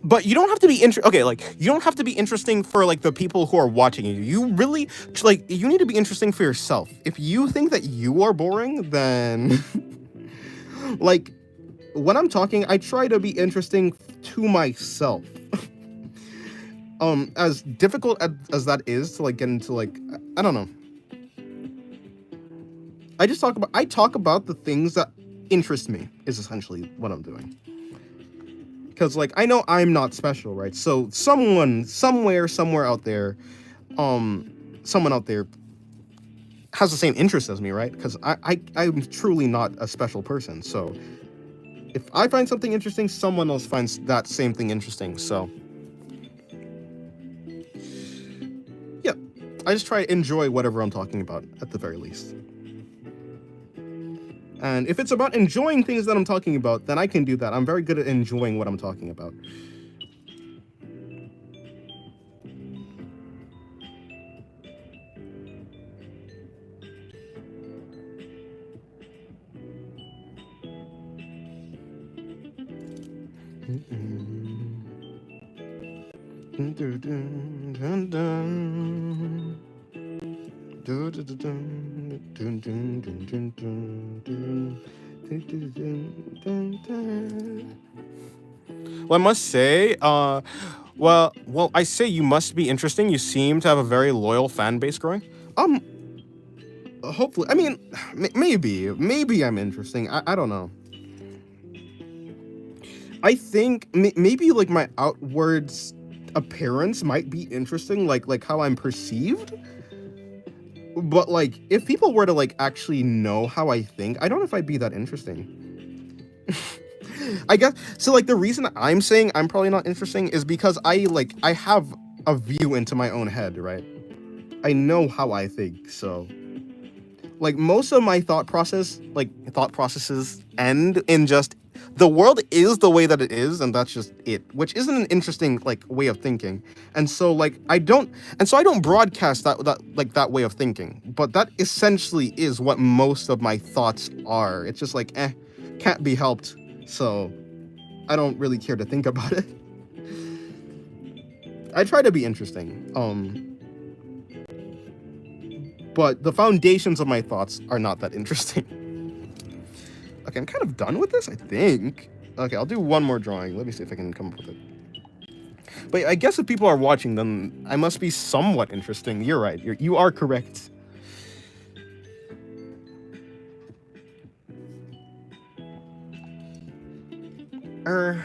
Speaker 1: But you don't have to be you don't have to be interesting for like the people who are watching you. You really, like, you need to be interesting for yourself. If you think that you are boring, then Like, when I'm talking, I try to be interesting to myself. As difficult as that is to like get into, like, I don't know. I talk about the things that interest me is essentially what I'm doing. Because like I know I'm not special, right? So somewhere out there, someone out there has the same interest as me, right? Because I'm truly not a special person. So if I find something interesting, someone else finds that same thing interesting. So yeah, I just try to enjoy whatever I'm talking about at the very least. And if it's about enjoying things that I'm talking about, then I can do that. I'm very good at enjoying what I'm talking about. Well, I must say, well, I say you must be interesting. You seem to have a very loyal fan base growing. Um, Hopefully, I mean, maybe I'm interesting. I don't know. I think maybe like my outwards appearance might be interesting, like how I'm perceived. But like, if people were to like actually know how I think, I don't know if I'd be that interesting. I guess so. Like the reason I'm saying I'm probably not interesting is because I have a view into my own head, right? I know how I think, so like most of my thought processes end in just the world is the way that it is, and that's just it, which isn't an interesting like way of thinking. And so like I don't broadcast that way of thinking, but that essentially is what most of my thoughts are. It's just like can't be helped, so I don't really care to think about it. I try to be interesting, but the foundations of my thoughts are not that interesting. Okay, I'm kind of done with this, I think. Okay, I'll do one more drawing. Let me see if I can come up with it. But I guess if people are watching, then I must be somewhat interesting. You're right. You are correct. I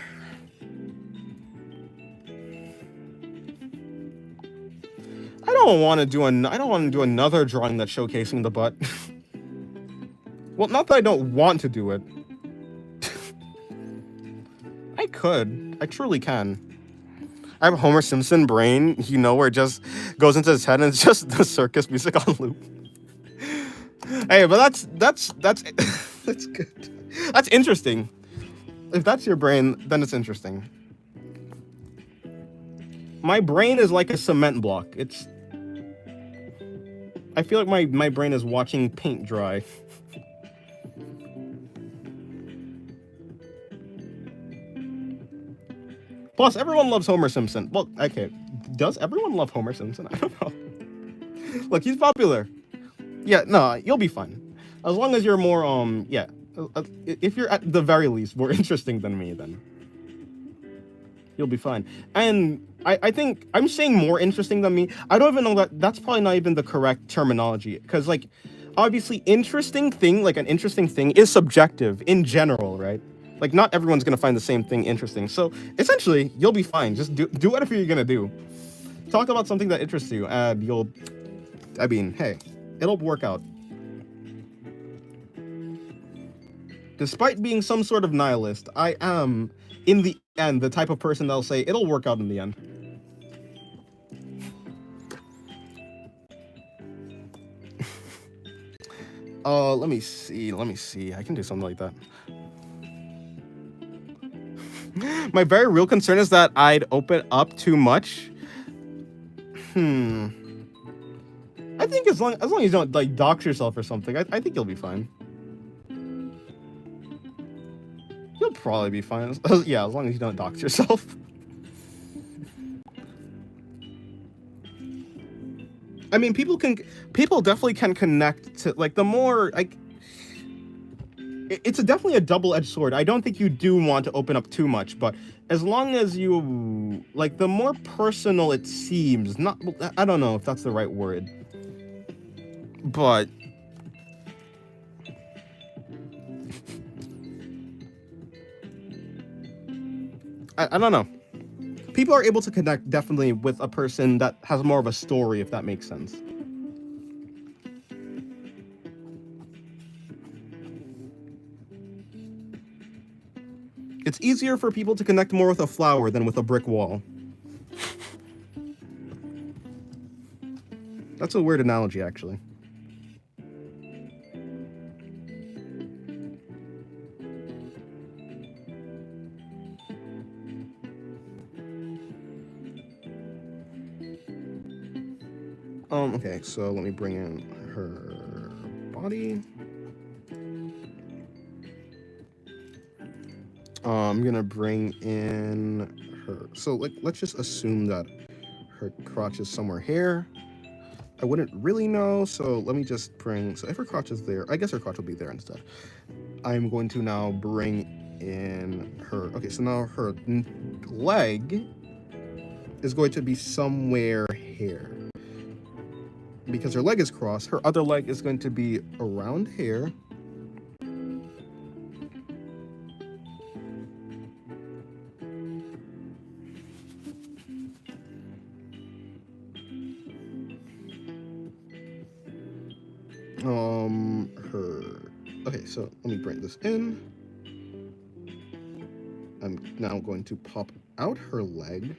Speaker 1: don't want to do another drawing that's showcasing the butt. Well, not that I don't want to do it. I could. I truly can. I have a Homer Simpson brain, where it just goes into his head and it's just the circus music on loop. Hey, but that's that's good. That's interesting. If that's your brain, then it's interesting. My brain is like a cement block. I feel like my brain is watching paint dry. Plus, everyone loves Homer Simpson. Well, okay. Does everyone love Homer Simpson? I don't know. Look, he's popular. Yeah, no, you'll be fine. As long as you're more, if you're at the very least more interesting than me, then you'll be fine. And I think I'm saying more interesting than me. I don't even know that's probably not even the correct terminology. Because, like, obviously, an interesting thing is subjective in general, right? Like, not everyone's going to find the same thing interesting. So, essentially, you'll be fine. Just do whatever you're going to do. Talk about something that interests you, and hey, it'll work out. Despite being some sort of nihilist, I am, in the end, the type of person that'll say, it'll work out in the end. Let me see. I can do something like that. My very real concern is that I'd open up too much. I think as long as you don't like dox yourself or something, I think you'll be fine. You'll probably be fine. Yeah, as long as you don't dox yourself. I mean, people definitely can connect to, like, the more, like, it's definitely a double-edged sword. I don't think you do want to open up too much, but as long as you like, the more personal it seems, not, I don't know if that's the right word, but I don't know. People are able to connect definitely with a person that has more of a story, if that makes sense. It's easier for people to connect more with a flower than with a brick wall. That's a weird analogy, actually. Okay, so let me bring in her body. I'm gonna bring in her. So like, let's just assume that her crotch is somewhere here. I wouldn't really know, so let me just bring. So if her crotch is there, I guess her crotch will be there instead. I'm going to now bring in her. Okay, so now her leg is going to be somewhere here. Because her leg is crossed, her other leg is going to be around here. Okay, so let me bring this in. I'm now going to pop out her leg.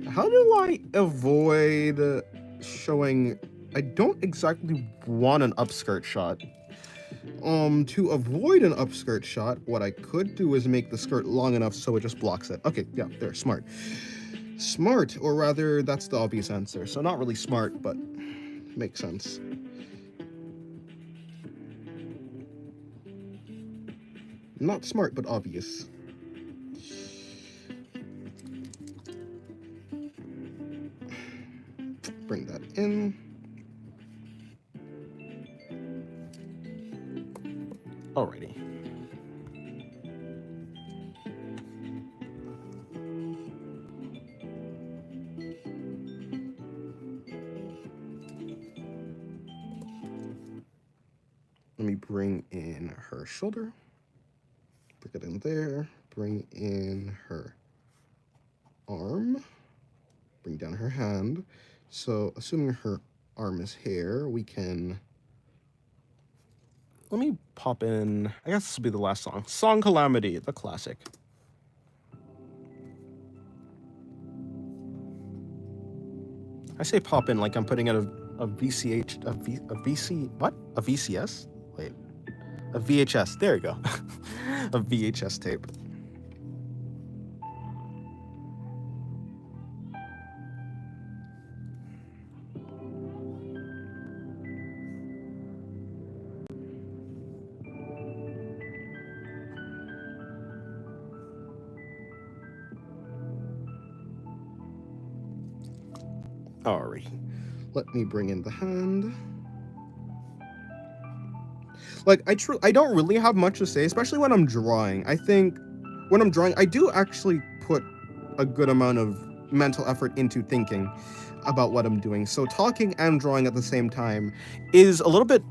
Speaker 1: How do I avoid showing? I don't exactly want an upskirt shot. To avoid an upskirt shot, what I could do is make the skirt long enough so it just blocks it. Okay, yeah, there, smart. Smart, or rather, that's the obvious answer. So not really smart, but makes sense. Not smart, but obvious. Bring that in. Alrighty. Let me bring in her shoulder. Put it in there. Bring in her arm. Bring down her hand. So, assuming her arm is here, we can. Let me pop in. I guess this will be the last song. Song Calamity, the classic. I say pop in like I'm putting out a VCH, a VC, what? A VCS? Wait. A VHS. There you go. A VHS tape. Alright. Let me bring in the hand. Like, I don't really have much to say, especially when I'm drawing. I think when I'm drawing, I do actually put a good amount of mental effort into thinking about what I'm doing. So talking and drawing at the same time is a little bit.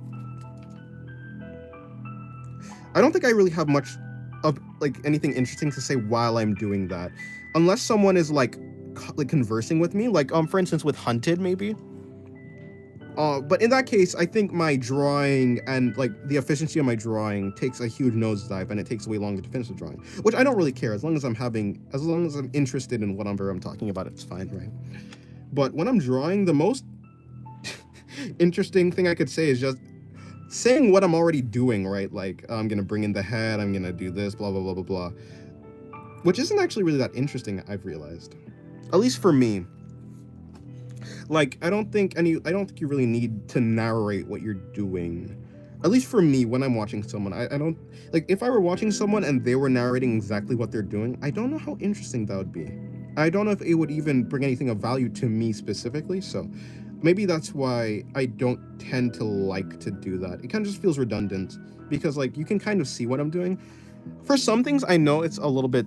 Speaker 1: I don't think I really have much of like anything interesting to say while I'm doing that, unless someone is like conversing with me, like for instance with Hunted maybe. But in that case, I think my drawing and like the efficiency of my drawing takes a huge nosedive, and it takes way longer to finish the drawing. Which I don't really care, as long as I'm interested in whatever I'm talking about, it's fine, right? But when I'm drawing, the most interesting thing I could say is just saying what I'm already doing, right? Like, I'm gonna bring in the head, I'm gonna do this, blah blah blah blah blah. Which isn't actually really that interesting, I've realized. At least for me. Like, I don't think you really need to narrate what you're doing. At least for me, when I'm watching someone, I don't like, if I were watching someone and they were narrating exactly what they're doing, I don't know how interesting that would be. I don't know if it would even bring anything of value to me specifically, so maybe that's why I don't tend to like to do that. It kind of just feels redundant because like you can kind of see what I'm doing. For some things I know it's a little bit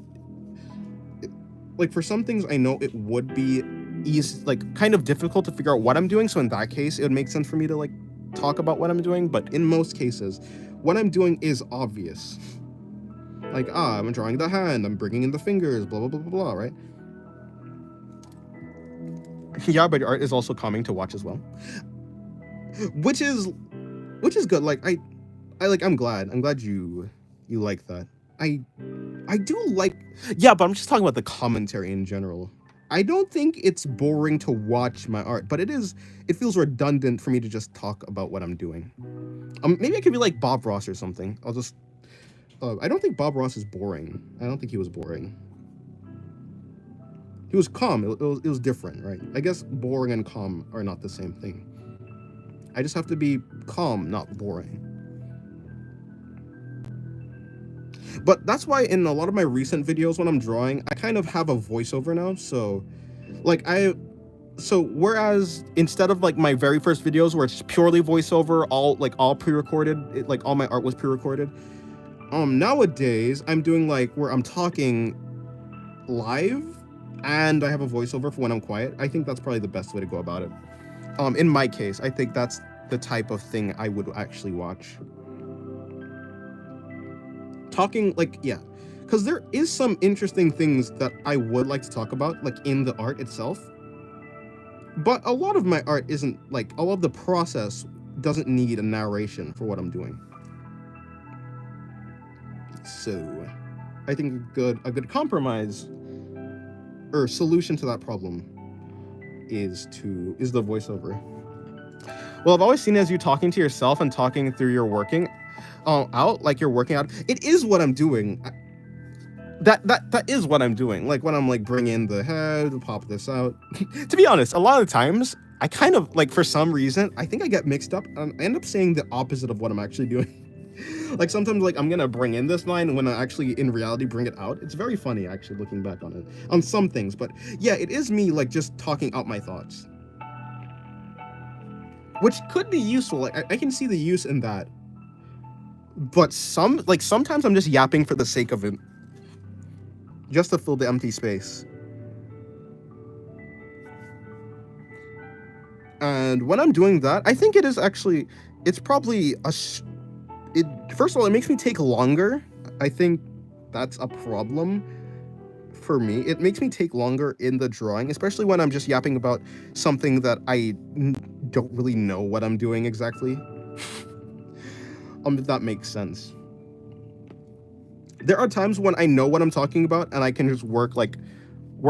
Speaker 1: like for some things I know it would be easy, like kind of difficult to figure out what I'm doing, so in that case it would make sense for me to like talk about what I'm doing, but in most cases what I'm doing is obvious. Like, I'm drawing the hand, I'm bringing in the fingers, blah blah blah blah blah, right? Yeah, but your art is also calming to watch as well, which is good. Like I'm glad you like that. I do like, yeah, but I'm just talking about the commentary in general. I don't think it's boring to watch my art, but it feels redundant for me to just talk about what I'm doing. Maybe I could be like Bob Ross or something. I'll just I don't think Bob Ross is boring. I don't think he was boring. He was calm. It was different, right? I guess boring and calm are not the same thing. I just have to be calm, not boring. But that's why in a lot of my recent videos when I'm drawing, I kind of have a voiceover now. So like whereas instead of like my very first videos where it's purely voiceover, all pre-recorded, like all my art was pre-recorded, nowadays I'm doing like where I'm talking live and I have a voiceover for when I'm quiet. I think that's probably the best way to go about it. In my case, I think that's the type of thing I would actually watch. Talking, like, yeah, because there is some interesting things that I would like to talk about, like in the art itself. But a lot of my art isn't, like, a lot of the process doesn't need a narration for what I'm doing. So I think a good compromise or solution to that problem is the voiceover. Well, I've always seen as you talking to yourself and talking through your working out, like you're working out. It is what I'm doing. That is what I'm doing. Like when I'm like bringing the head, pop this out. To be honest, a lot of times I kind of like, for some reason, I think I get mixed up and I end up saying the opposite of what I'm actually doing. Like sometimes like I'm gonna bring in this line when I actually in reality bring it out. It's very funny actually looking back on it on some things, but yeah, it is me like just talking out my thoughts, which could be useful. Like I can see the use in that, but sometimes I'm just yapping for the sake of it, just to fill the empty space. And when I'm doing that, I think it's probably first of all, it makes me take longer. I think that's a problem for me. It makes me take longer in the drawing, especially when I'm just yapping about something that I don't really know what I'm doing exactly. If that makes sense. There are times when I know what I'm talking about and I can just work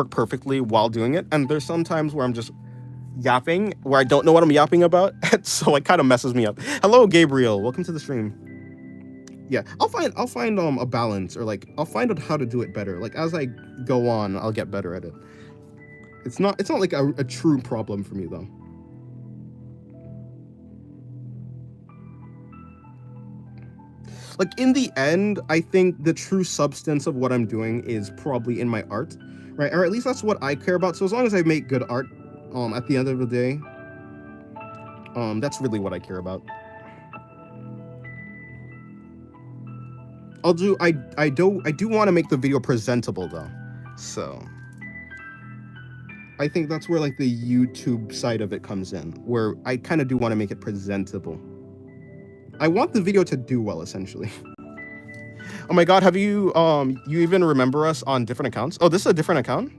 Speaker 1: perfectly while doing it, and there's some times where I'm just yapping where I don't know what I'm yapping about, so it kind of messes me up. Hello, Gabriel. Welcome to the stream. Yeah, I'll find a balance, or like I'll find out how to do it better. Like as I go on, I'll get better at it. It's not like a true problem for me though. Like in the end, I think the true substance of what I'm doing is probably in my art, right? Or at least that's what I care about. So as long as I make good art, at the end of the day, that's really what I care about. I do want to make the video presentable though, so I think that's where like the YouTube side of it comes in, where I kind of do want to make it presentable. I want the video to do well, essentially. Oh my god, have you you even remember us on different accounts? Oh, this is a different account?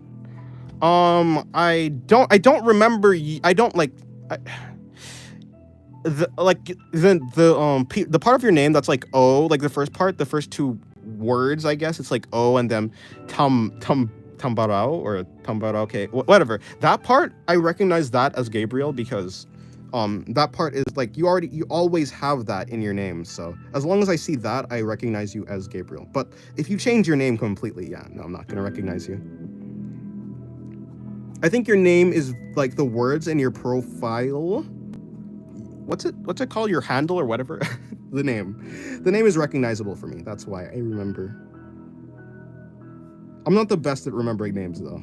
Speaker 1: I don't remember. I don't like the part of your name that's like O, like the first two words, I guess it's like O and then Tambarao or Tambarao. Okay, whatever. That part I recognize that as Gabriel because that part is like you always have that in your name. So as long as I see that, I recognize you as Gabriel. But if you change your name completely, yeah, no, I'm not gonna recognize you. I think your name is like the words in your profile. What's it called? Your handle or whatever? The name is recognizable for me. That's why I remember. I'm not the best at remembering names though.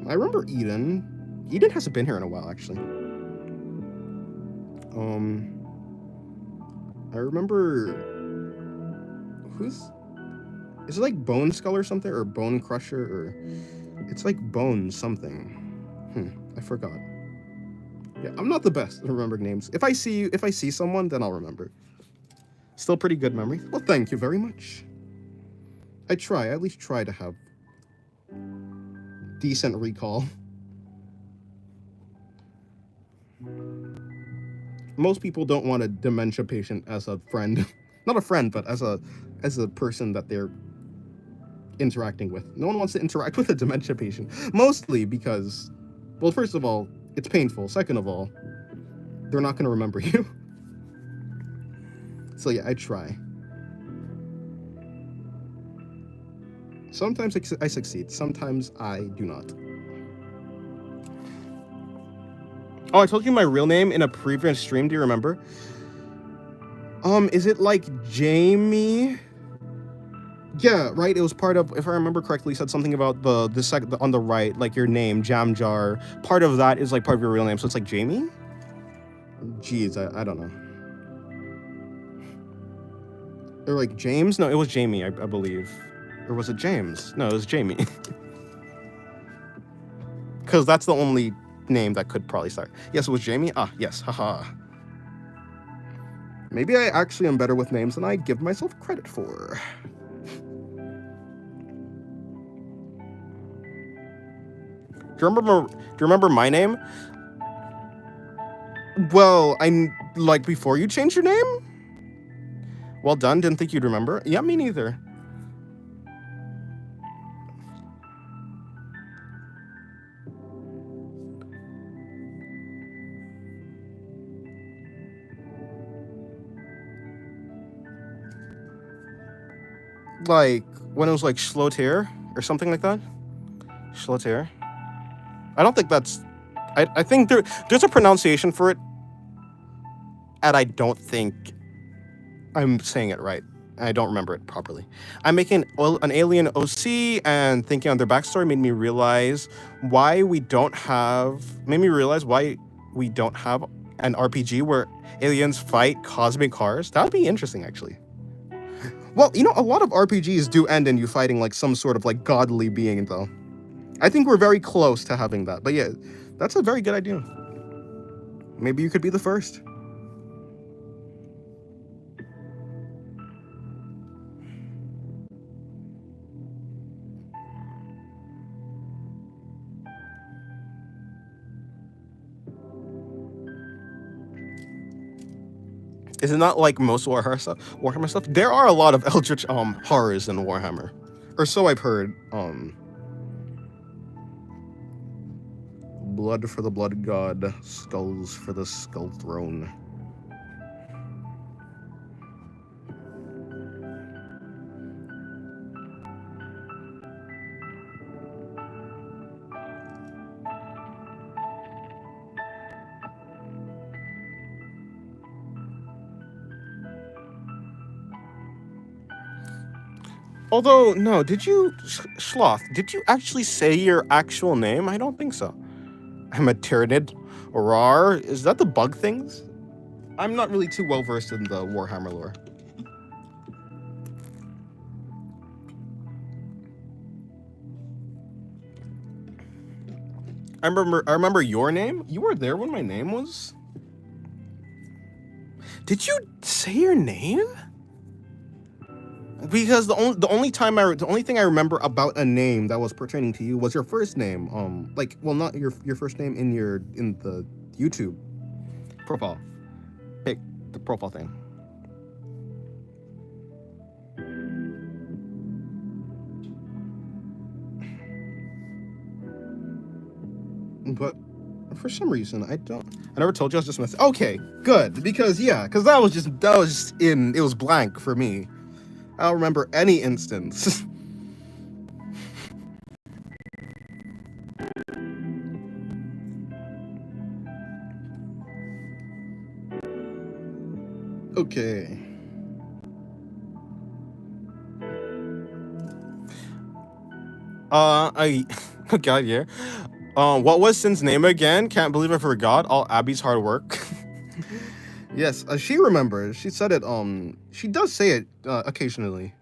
Speaker 1: I remember Eden. Eden hasn't been here in a while, actually. I remember... Is it like Bone Skull or something? Or Bone Crusher? Or... It's like Bone something. I forgot. Yeah, I'm not the best at remembering names. If I see someone, then I'll remember. Still pretty good memory. Well, thank you very much. I at least try to have decent recall. Most people don't want a dementia patient as a friend. Not a friend, but as a person that they're interacting with. No one wants to interact with a dementia patient. Mostly because, well, first of all, it's painful. Second of all, they're not going to remember you. So yeah, I try. Sometimes I succeed. Sometimes I do not. Oh, I told you my real name in a previous stream. Do you remember? Is it like Jamie? Yeah, right. It was part of, if I remember correctly, said something about the second on the right, like your name, Jam Jar. Part of that is like part of your real name, so it's like Jamie. Jeez, I don't know. Or like James? No, it was Jamie, I believe. Or was it James? No, it was Jamie. Because that's the only name that could probably start. Yes, it was Jamie. Ah, yes, haha. Maybe I actually am better with names than I give myself credit for. Do you remember my name? Well, I'm like before you changed your name? Well done, didn't think you'd remember. Yeah, me neither. Like when it was like Schlotier or something like that? Schlotier. I don't think that's... I think there's a pronunciation for it, and I don't think I'm saying it right. I don't remember it properly. I'm making an alien OC, and thinking on their backstory made me realize why we don't have an RPG where aliens fight cosmic cars. That would be interesting, actually. Well, you know, a lot of RPGs do end in you fighting like some sort of like godly being, though. I think we're very close to having that. But yeah, that's a very good idea. Maybe you could be the first. Is it not like most Warhammer stuff? There are a lot of eldritch horrors in Warhammer. Or so I've heard. Blood for the blood god, skulls for the skull throne. Although, no, did you, Sloth, did you actually say your actual name? I don't think so. I'm a Tyranid. Rar, is that the bug things? I'm not really too well versed in the Warhammer lore. I remember your name. You were there when my name was. Did you say your name? Because the only thing I remember about a name that was pertaining to you was your first name. Not your first name in the YouTube profile. Pick the profile thing. But for some reason I never told you. I was just messing. Okay, good, because that was it was blank for me. I don't remember any instance. Okay. I got here. What was Sin's name again? Can't believe I forgot. All Abby's hard work. Yes, she remembers. She said it. She does say it occasionally.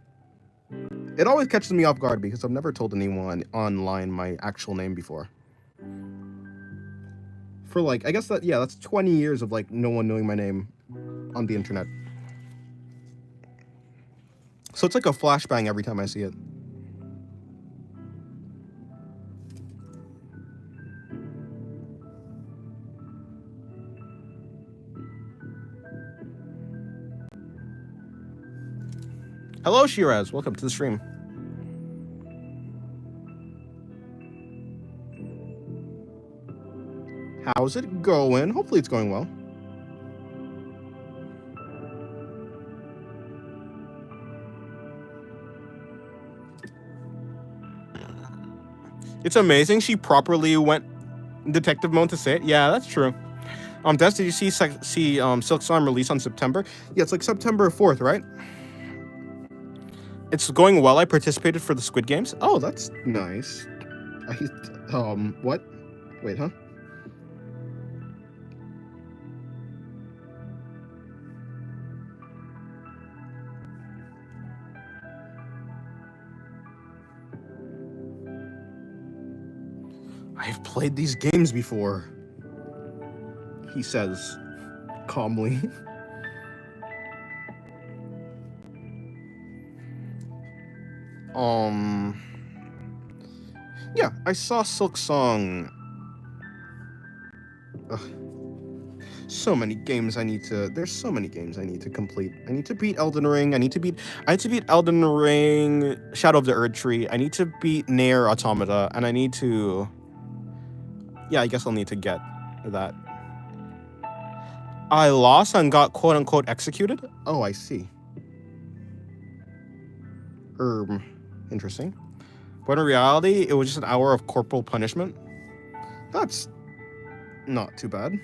Speaker 1: It always catches me off guard because I've never told anyone online my actual name before. For like, I guess that's 20 years of like no one knowing my name on the internet. So it's like a flashbang every time I see it. Hello, Shiraz. Welcome to the stream. How's it going? Hopefully it's going well. It's amazing she properly went detective mode to say it. Yeah, that's true. Des, did you see Silk Song release on September? Yeah, it's like September 4th, right? It's going well. I participated for the Squid Games. Oh, that's nice. What? Wait, huh? I've played these games before, he says calmly. Yeah, I saw Silk Song. Ugh. So many games there's so many games I need to complete. I need to beat Elden Ring. I need to beat Elden Ring, Shadow of the Erdtree. I need to beat Nier Automata, and I need to, yeah, I guess I'll need to get that. I lost and got quote unquote executed? Oh, I see. Interesting. But in reality, it was just an hour of corporal punishment. That's not too bad.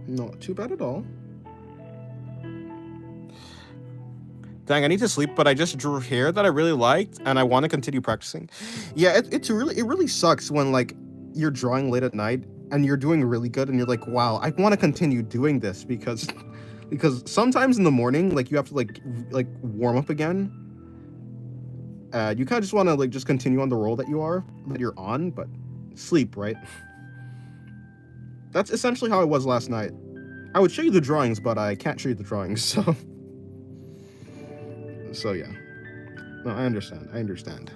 Speaker 1: Not too bad at all. Dang, I need to sleep, but I just drew hair that I really liked, and I want to continue practicing. Yeah, it really sucks when like you're drawing late at night and you're doing really good, and you're like, wow, I want to continue doing this because sometimes in the morning, like you have to like warm up again. You kind of just want to like just continue on the roll that you're on, but sleep, right? That's essentially how it was last night. I would show you the drawings, but I can't show you the drawings, so yeah. No, I understand.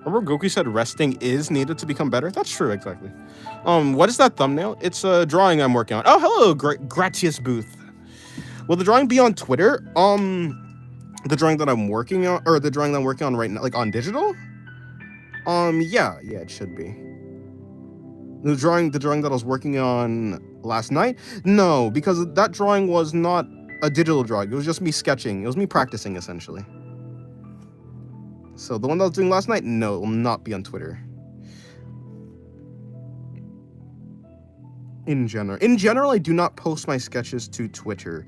Speaker 1: Remember Goku said resting is needed to become better? That's true, exactly. What is that thumbnail? It's a drawing I'm working on. Oh, hello, Gratius Booth. Will the drawing be on Twitter? The drawing that I'm working on, or the drawing that I'm working on right now, like on digital? Yeah, it should be. The drawing that I was working on last night? No, because that drawing was not a digital drawing. It was just me sketching. It was me practicing, essentially. So the one that I was doing last night, no, it will not be on Twitter. In general, I do not post my sketches to Twitter.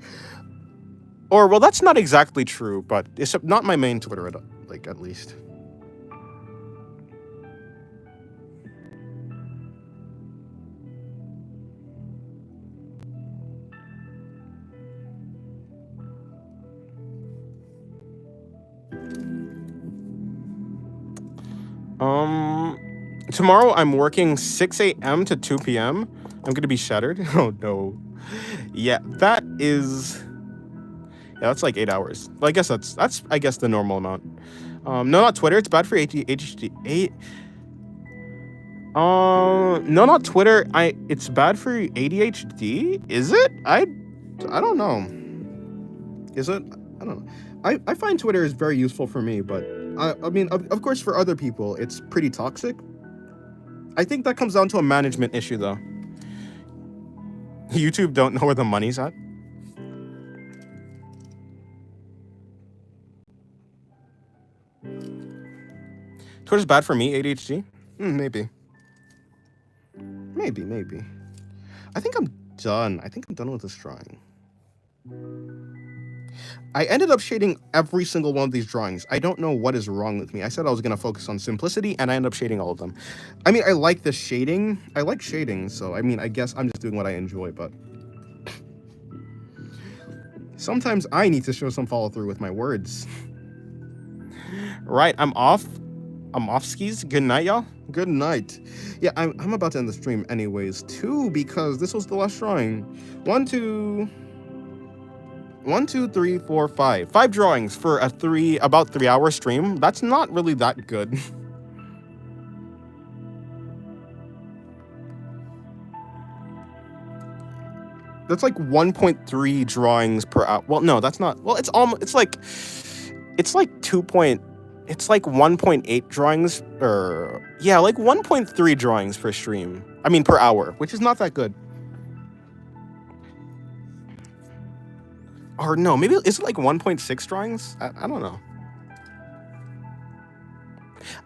Speaker 1: Or, well, that's not exactly true, but it's not my main Twitter, at least. Tomorrow I'm working 6 a.m. to 2 p.m. I'm gonna be shattered. Oh no. Yeah, that's like 8 hours. Well, I guess that's the normal amount. No, not Twitter. It's bad for ADHD. No, not Twitter. It's bad for ADHD. Is it? I don't know. Is it? I don't know. I find Twitter is very useful for me, but I mean, of course, for other people, it's pretty toxic. I think that comes down to a management issue, though. YouTube don't know where the money's at. Twitter's bad for me, ADHD. Maybe. Maybe. I think I'm done. I think I'm done with this drawing. I ended up shading every single one of these drawings. I don't know what is wrong with me. I said I was going to focus on simplicity, and I ended up shading all of them. I mean, I like the shading. I like shading, so, I mean, I guess I'm just doing what I enjoy, but... sometimes I need to show some follow-through with my words. Right, I'm off. I'm off skis. Good night, y'all. Good night. Yeah, I'm about to end the stream anyways, too, because this was the last drawing. 1, 2, 3, 4, 5. 5 drawings for a about 3-hour stream. That's not really that good. That's like 1.3 drawings per hour. Well, no, that's not. Well, it's almost. It's like 2. It's like 1.8 drawings, or yeah, like 1.3 drawings per stream. I mean, per hour, which is not that good. Or no, maybe is it like 1.6 drawings? I don't know.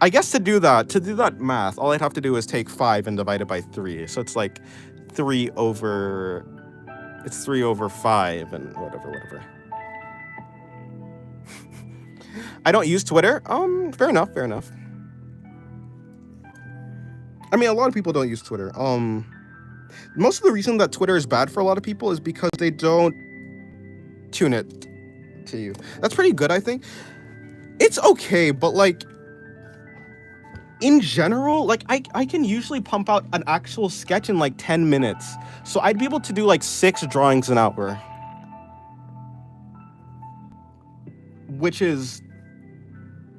Speaker 1: I guess to do that math, all I'd have to do is take 5 and divide it by 3. So it's like 3 over 5 and whatever. I don't use Twitter. Fair enough. I mean, a lot of people don't use Twitter. Most of the reason that Twitter is bad for a lot of people is because they don't tune it to you. That's pretty good, I think. It's okay, but like in general, like I can usually pump out an actual sketch in like 10 minutes. So I'd be able to do like 6 drawings an hour. Which is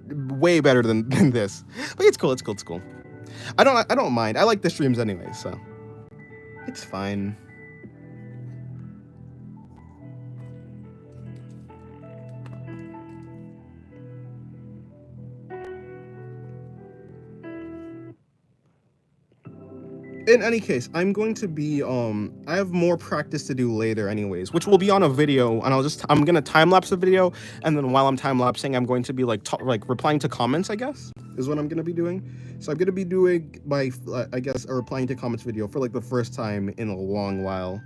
Speaker 1: way better than this. But it's cool. I don't mind. I like the streams anyway, so it's fine. In any case, I'm going to be I have more practice to do later anyways, which will be on a video, and I'm gonna time-lapse a video, and then while I'm time-lapsing, I'm going to be like replying to comments, I guess, is what I'm gonna be doing. So I'm gonna be doing my I guess a replying to comments video for like the first time in a long while.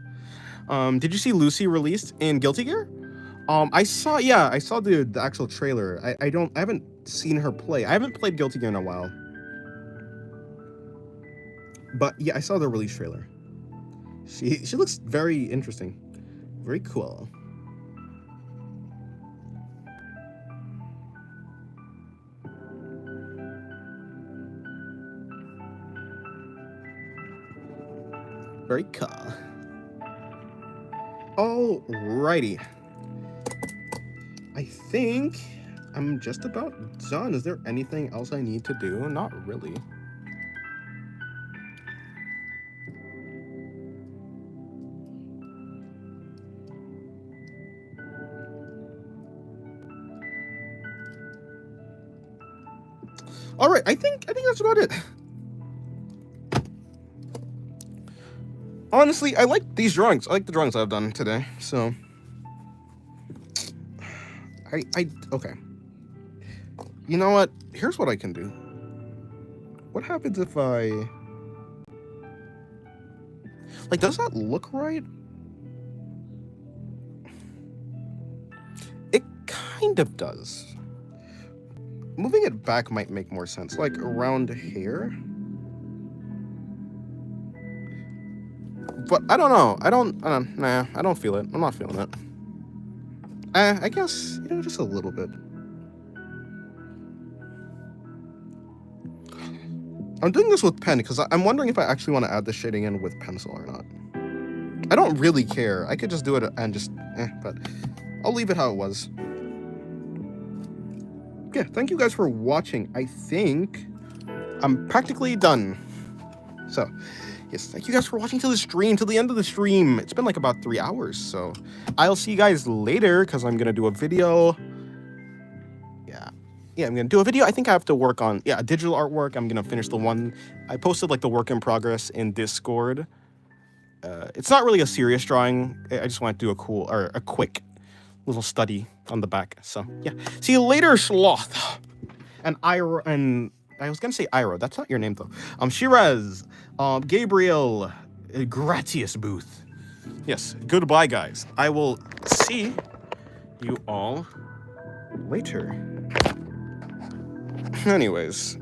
Speaker 1: Did you see Lucy released in Guilty Gear? I saw the actual trailer. I haven't seen her play. I haven't played Guilty Gear in a while. But yeah, I saw the release trailer. She looks very interesting. Very cool. Very cool. Alrighty. I think I'm just about done. Is there anything else I need to do? Not really. All right, I think that's about it. Honestly, I like these drawings. I like the drawings I've done today. So, okay. You know what? Here's what I can do. What happens if I like? Does that look right? It kind of does. Moving it back might make more sense, like around here. But I don't know. Nah, I don't feel it. I'm not feeling it. I guess, just a little bit. I'm doing this with pen because I'm wondering if I actually want to add the shading in with pencil or not. I don't really care. I could just do it and just, but I'll leave it how it was. Yeah, thank you guys for watching. I think I'm practically done. So, yes, thank you guys for watching till the end of the stream. It's been like about 3 hours, so I'll see you guys later because I'm gonna do a video. Yeah, I'm gonna do a video. I think I have to work on digital artwork. I'm gonna finish the one I posted, like the work in progress in Discord. It's not really a serious drawing. I just want to do a quick little study on the back. So yeah, see you later, Sloth. And I was gonna say Iro. That's not your name though. Shiraz, Gabriel, Gratius Booth. Yes. Goodbye, guys. I will see you all later. Anyways.